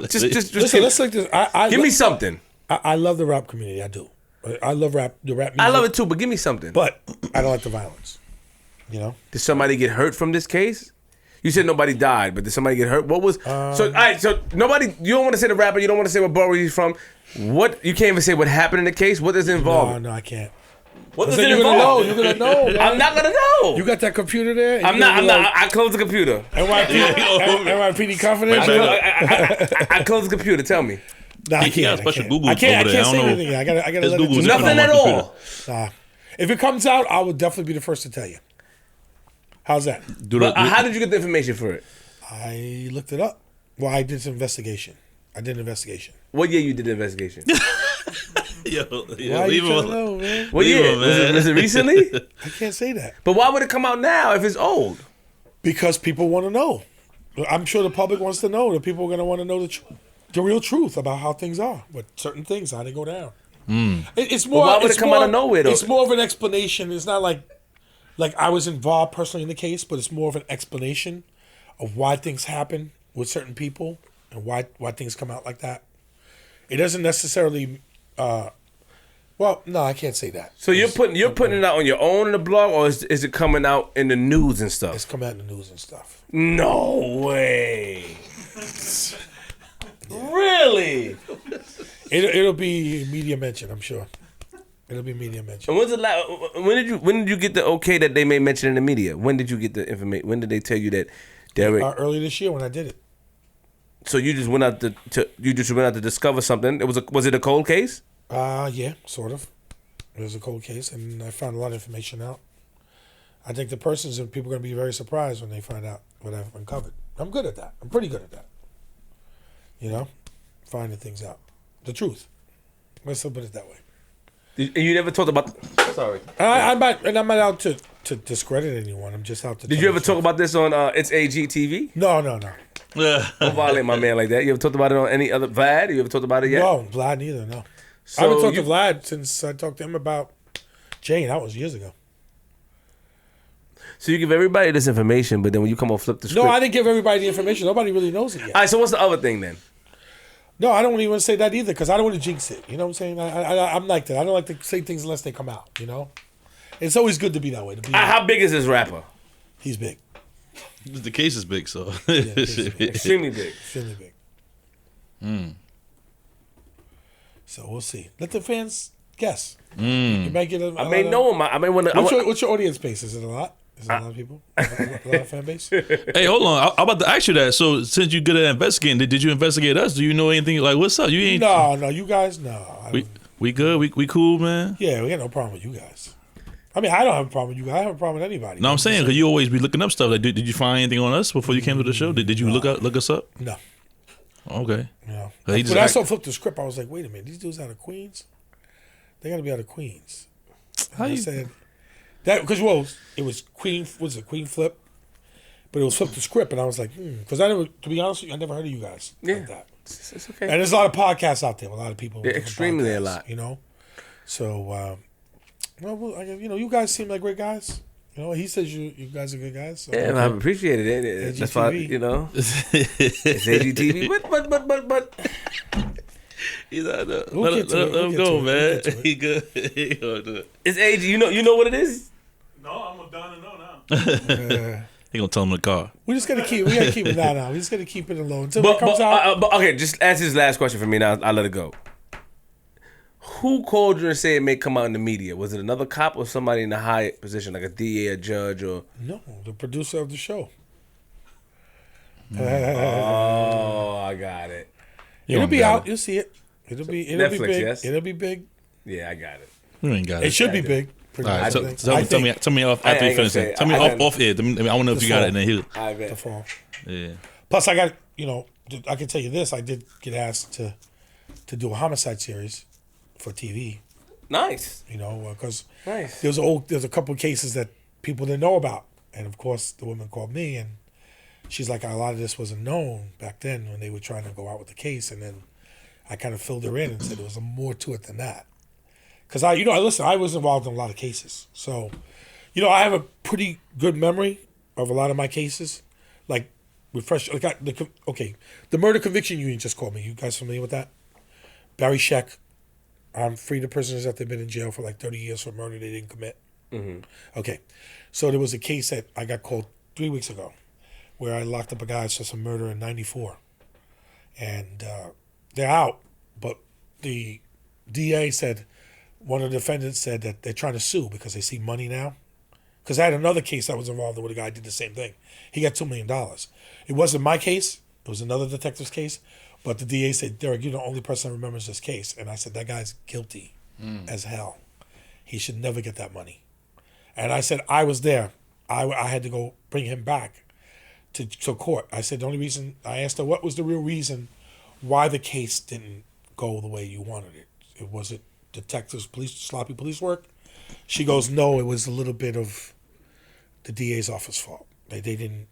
Just Listen, let's look this. give me something. I love the rap community. I do. I love the rap music. I love it too, but give me something. But I don't like the violence. Did somebody get hurt from this case? You said nobody died, but did somebody get hurt? What was so? All right, so nobody. You don't want to say the rapper. You don't want to say what borough he's from. What you can't even say what happened in the case. What is involved? No, I can't. What does Then it you're gonna know. involve? You're gonna know. Man. I'm not gonna know. You got that computer there? I'm not. I closed the computer. NYPD confidential. I closed the computer. Tell me. Nah, I He got can't. a special I can't. Google I can't over there. I say don't know. anything. I gotta His let it Google's just different Nothing on at my all. computer. Nah. If it comes out, I would definitely be the first to tell you. How's that? But how did you get the information for it? I looked it up. Well, I did some investigation. I did an investigation. What year you did the investigation? Yo, Why leave you him trying to alone. know, man? What Leave year? him, man. Was it recently? I can't say that. But why would it come out now if it's old? Because people want to know. I'm sure the public wants to know. The people are going to want to know the real truth about how things are, but certain things, how they go down. It's more. But why would it's it come more, out of nowhere, though? It's more of an explanation. It's not like I was involved personally in the case, but it's more of an explanation of why things happen with certain people and why things come out like that. It doesn't necessarily. Well, no, I can't say that. So you're putting it out on your own in the blog, or is it coming out in the news and It's stuff? come out in the news and stuff. No way. Really? It'll be media mention, I'm sure. It'll be media mention. And when did you get the okay that they may mention in the media? When did you get the information? When did they tell you that Derrick? Early this year when I did it. So you just went out to discover something. Was it a cold case? Yeah, sort of. It was a cold case, and I found a lot of information out. I think the persons and people are going to be very surprised when they find out what I've uncovered. I'm good at that. I'm pretty good at that. You know, finding things out. The truth. Let's put it that way. You never talked about. Sorry. I'm not out to discredit anyone. I'm just out to. Did you ever talk about this on It's AG TV? No. Don't violate my man like that. You ever talked about it on any other Vlad? You ever talked about it yet? No, Vlad neither. No. So I haven't talked to Vlad since I talked to him about Jane. That was years ago. So you give everybody this information, but then when you come on flip the script. No, I didn't give everybody the information. Nobody really knows it yet. All right. So what's the other thing then? No, I don't even say that either because I don't want to jinx it. You know what I'm saying? I'm like that. I don't like to say things unless they come out. You know, it's always good to be that way. How big is this rapper? He's big. The case is big, so. Yeah, the case is big. Extremely big. Extremely big. So we'll see. Let the fans guess. You might get I may know him. I may want to. What's your audience base? Is it a lot? Is it a lot of people? A lot of fan base? Hey, hold on. I'm about to ask you that. So, since you're good at investigating, did you investigate us? Do you know anything? Like, what's up? You ain't. No, you guys, no. We good? We cool, man? Yeah, we got no problem with you guys. I mean, I don't have a problem with you guys. I have a problem with anybody. No, I'm saying because you always be looking up stuff. Like, did you find anything on us before you came to the show? Did you look us up? No. Okay. You know. He just When I act- saw flip the script, I was like, wait a minute, these dudes out of Queens? They got to be out of Queens. How I you- said that because it was Queen. Was it Queen Flip? But it was flip the script, and I was like, because I never, to be honest with you, I never heard of you guys like that. It's okay. And there's a lot of podcasts out there. A lot of people. Yeah, with different extremely a podcasts, lot. You know. So, you guys seem like great guys. You know, he says you guys are good guys. So. Yeah, I appreciated it. That's why, you know. It's AGTV. But. He's like, let We'll get to it. him We'll go, get man. to it. He good. He gonna do it. It's AG. You know what it is? No, I'm done to know now. He gonna tell him in the car. We gotta keep it now. We just gotta keep it alone until it comes out. But okay, just answer this last question for me. Now I'll let it go. Who called you and said it may come out in the media? Was it another cop or somebody in a high position, like a DA, a judge, or? No, the producer of the show. Oh, I got it. It'll be got out. You'll see it. It'll be Netflix, big. yes? It'll be big. Yeah, I got it. We ain't got it. It should be big. All right, I so, think. tell me off I after you ain't gonna finish say it. it. Tell me I off air. I want to know if you got it, and then I The bet. fall. yeah. Plus, I got I can tell you this. I did get asked to do a homicide series for TV. Nice. Because Nice. there's a couple of cases that people didn't know about, and of course the woman called me and she's like, a lot of this wasn't known back then when they were trying to go out with the case, and then I kind of filled her in and said there was more to it than that. Because I was involved in a lot of cases, so I have a pretty good memory of a lot of my cases, like refresh. Like the murder conviction union just called me. You guys familiar with that? Barry Sheck. Freed the prisoners that they've been in jail for like 30 years for murder they didn't commit. Mm-hmm. Okay, so there was a case that I got called 3 weeks ago, where I locked up a guy for some murder in '94, and they're out, but the DA said, one of the defendants said that they're trying to sue because they see money now. Because I had another case I was involved in where the guy did the same thing. He got $2 million. It wasn't my case. It was another detective's case. But the DA said, Derrick, you're the only person that remembers this case. And I said, that guy's guilty as hell. He should never get that money. And I said, I was there. I had to go bring him back to court. I said, the only reason, I asked her, what was the real reason why the case didn't go the way you wanted it? Was it detectives, police, sloppy police work? She goes, no, it was a little bit of the DA's office fault. They didn't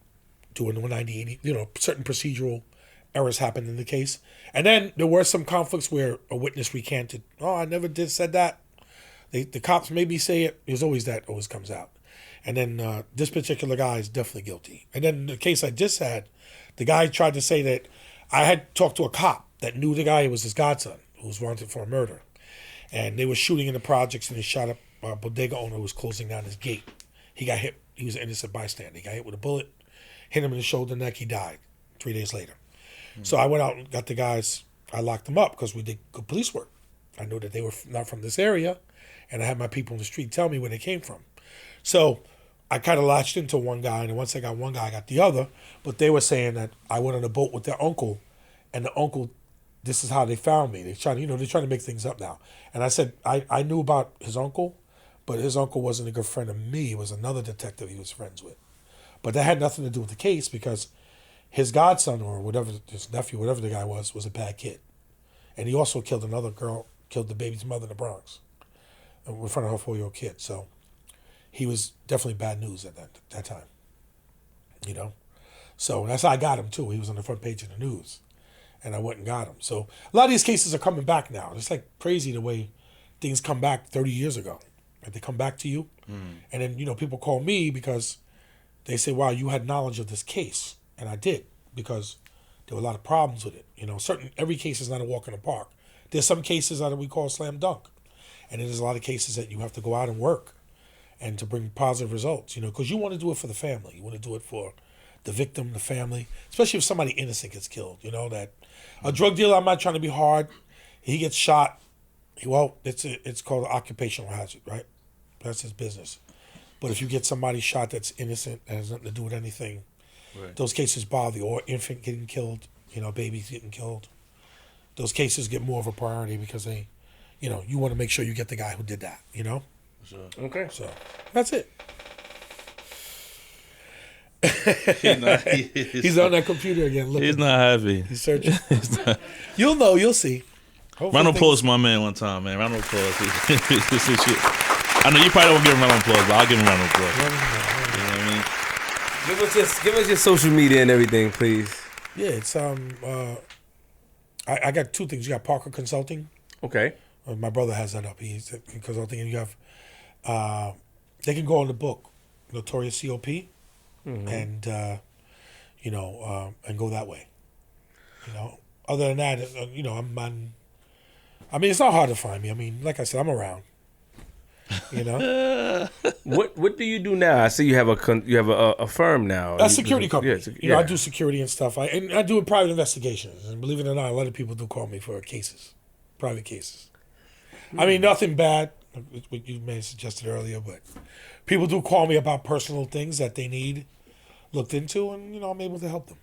do it in 190, certain procedural errors happened in the case. And then there were some conflicts where a witness recanted, I never said that. The cops made me say it. There's always that always comes out. And then this particular guy is definitely guilty. And then the case I just had, the guy tried to say that I had talked to a cop that knew the guy who was his godson, who was wanted for a murder. And they were shooting in the projects, and they shot up a bodega owner who was closing down his gate. He got hit. He was an innocent bystander. He got hit with a bullet, hit him in the shoulder, neck. He died 3 days later. So I went out and got the guys. I locked them up because we did good police work. I knew that they were not from this area, and I had my people in the street tell me where they came from. So I kind of latched into one guy, and once I got one guy, I got the other. But they were saying that I went on a boat with their uncle, and the uncle, this is how they found me. They're trying to make things up now. And I said I knew about his uncle, but his uncle wasn't a good friend of me. It was another detective he was friends with. But that had nothing to do with the case because his godson or whatever, his nephew, whatever the guy was a bad kid. And he also killed another girl, killed the baby's mother in the Bronx in front of her 4-year-old kid. So he was definitely bad news at that time, So that's how I got him too. He was on the front page of the news, and I went and got him. So a lot of these cases are coming back now. It's like crazy the way things come back 30 years ago. Like they come back to you, and then people call me because they say, "Wow, you had knowledge of this case," and I did because there were a lot of problems with it. Every case is not a walk in the park. There's some cases that we call slam dunk, and then there's a lot of cases that you have to go out and work, and to bring positive results. Because you want to do it for the family. You want to do it for the victim, the family, especially if somebody innocent gets killed. That a drug dealer, I'm not trying to be hard. He gets shot. Well, it's called an occupational hazard, right? That's his business. But if you get somebody shot that's innocent, that has nothing to do with anything, right. Those cases bother you. Or infant getting killed, babies getting killed. Those cases get more of a priority because they, you want to make sure you get the guy who did that, Sure. Okay. So that's it. He's on that computer again. Looking. He's not happy. He's searching. You'll know. You'll see. Hopefully round of applause to my man one time, man. Round of applause. I know you probably don't give him round of applause, but I'll give him round of applause. You know what I mean? Give us your social media and everything, please. Yeah, it's I got two things. You got Parker Consulting. Okay. My brother has that up. He's consulting, and you have they can go on the book, Notorious COP, and and go that way. Other than that, I'm on. I mean, it's not hard to find me. I mean, like I said, I'm around. What do you do now? I see you have a firm now. A security company. Yeah, I do security and stuff. I do private investigations, and believe it or not, a lot of people do call me for cases, private cases. I mean, nothing bad, what you may have suggested earlier, but people do call me about personal things that they need looked into, and I'm able to help them.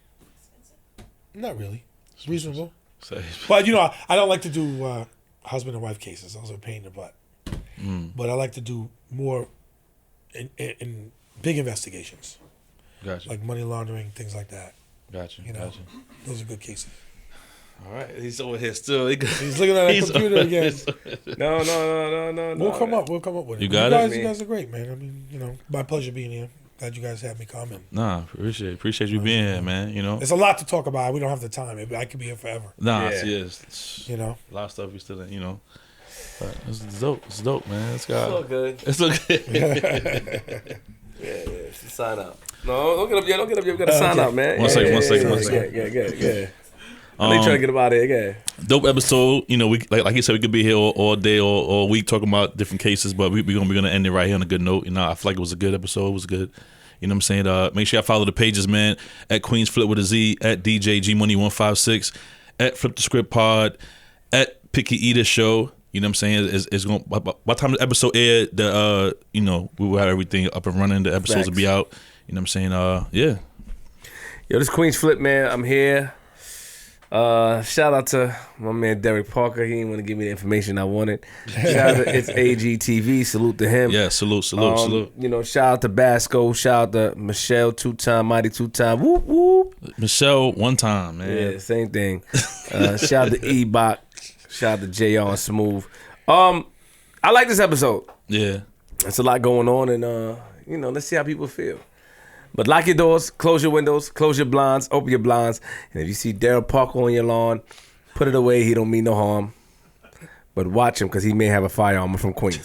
Not really. It's reasonable. But I don't like to do husband and wife cases. Those are a pain in the butt. But I like to do more in big investigations. Gotcha. Like money laundering, things like that. Gotcha. Gotcha. Those are good cases. All right, he's over here still. He's looking at the computer again. No. We'll come up with it. You got it? You guys are great, man. I mean, my pleasure being here. Glad you guys had me come in. Nah, appreciate you being here, man. There's a lot to talk about. We don't have the time. I could be here forever. Nah, yeah. A lot of stuff we still, But it's dope. It's dope, man. It's all good. It's okay. Yeah. Sign up. No, don't get up yet. We gotta sign up, man. One second. Yeah. I know you trying to get up out of here. Dope episode. We like you said, we could be here all day or all week talking about different cases, but we're gonna end it right here on a good note. I feel like it was a good episode. It was good. You know what I'm saying? Make sure y'all follow the pages, man. At Queens Flip with a Z, at DJ G Money 156, at Flip the Script Pod, at Picky Eater Show. You know what I'm saying? It's going by the time the episode aired, we will have everything up and running. The episodes will be out. You know what I'm saying? Yeah. Yo, this Queens Flip, man. I'm here. Shout out to my man Derrick Parker. He didn't want to give me the information I wanted. Shout out to It's AGTV. Salute to him. Yeah, salute. You know, shout out to Basco. Shout out to Michelle, Mighty 2-time. Whoop, whoop. Michelle, 1 time, man. Yeah, same thing. Shout out to E-Bot. Shout out to JR and Smooth. I like this episode. Yeah. There's a lot going on, and let's see how people feel. But lock your doors, close your windows, close your blinds, open your blinds. And if you see Derrick Parker on your lawn, put it away. He don't mean no harm. But watch him because he may have a firearm from Queens.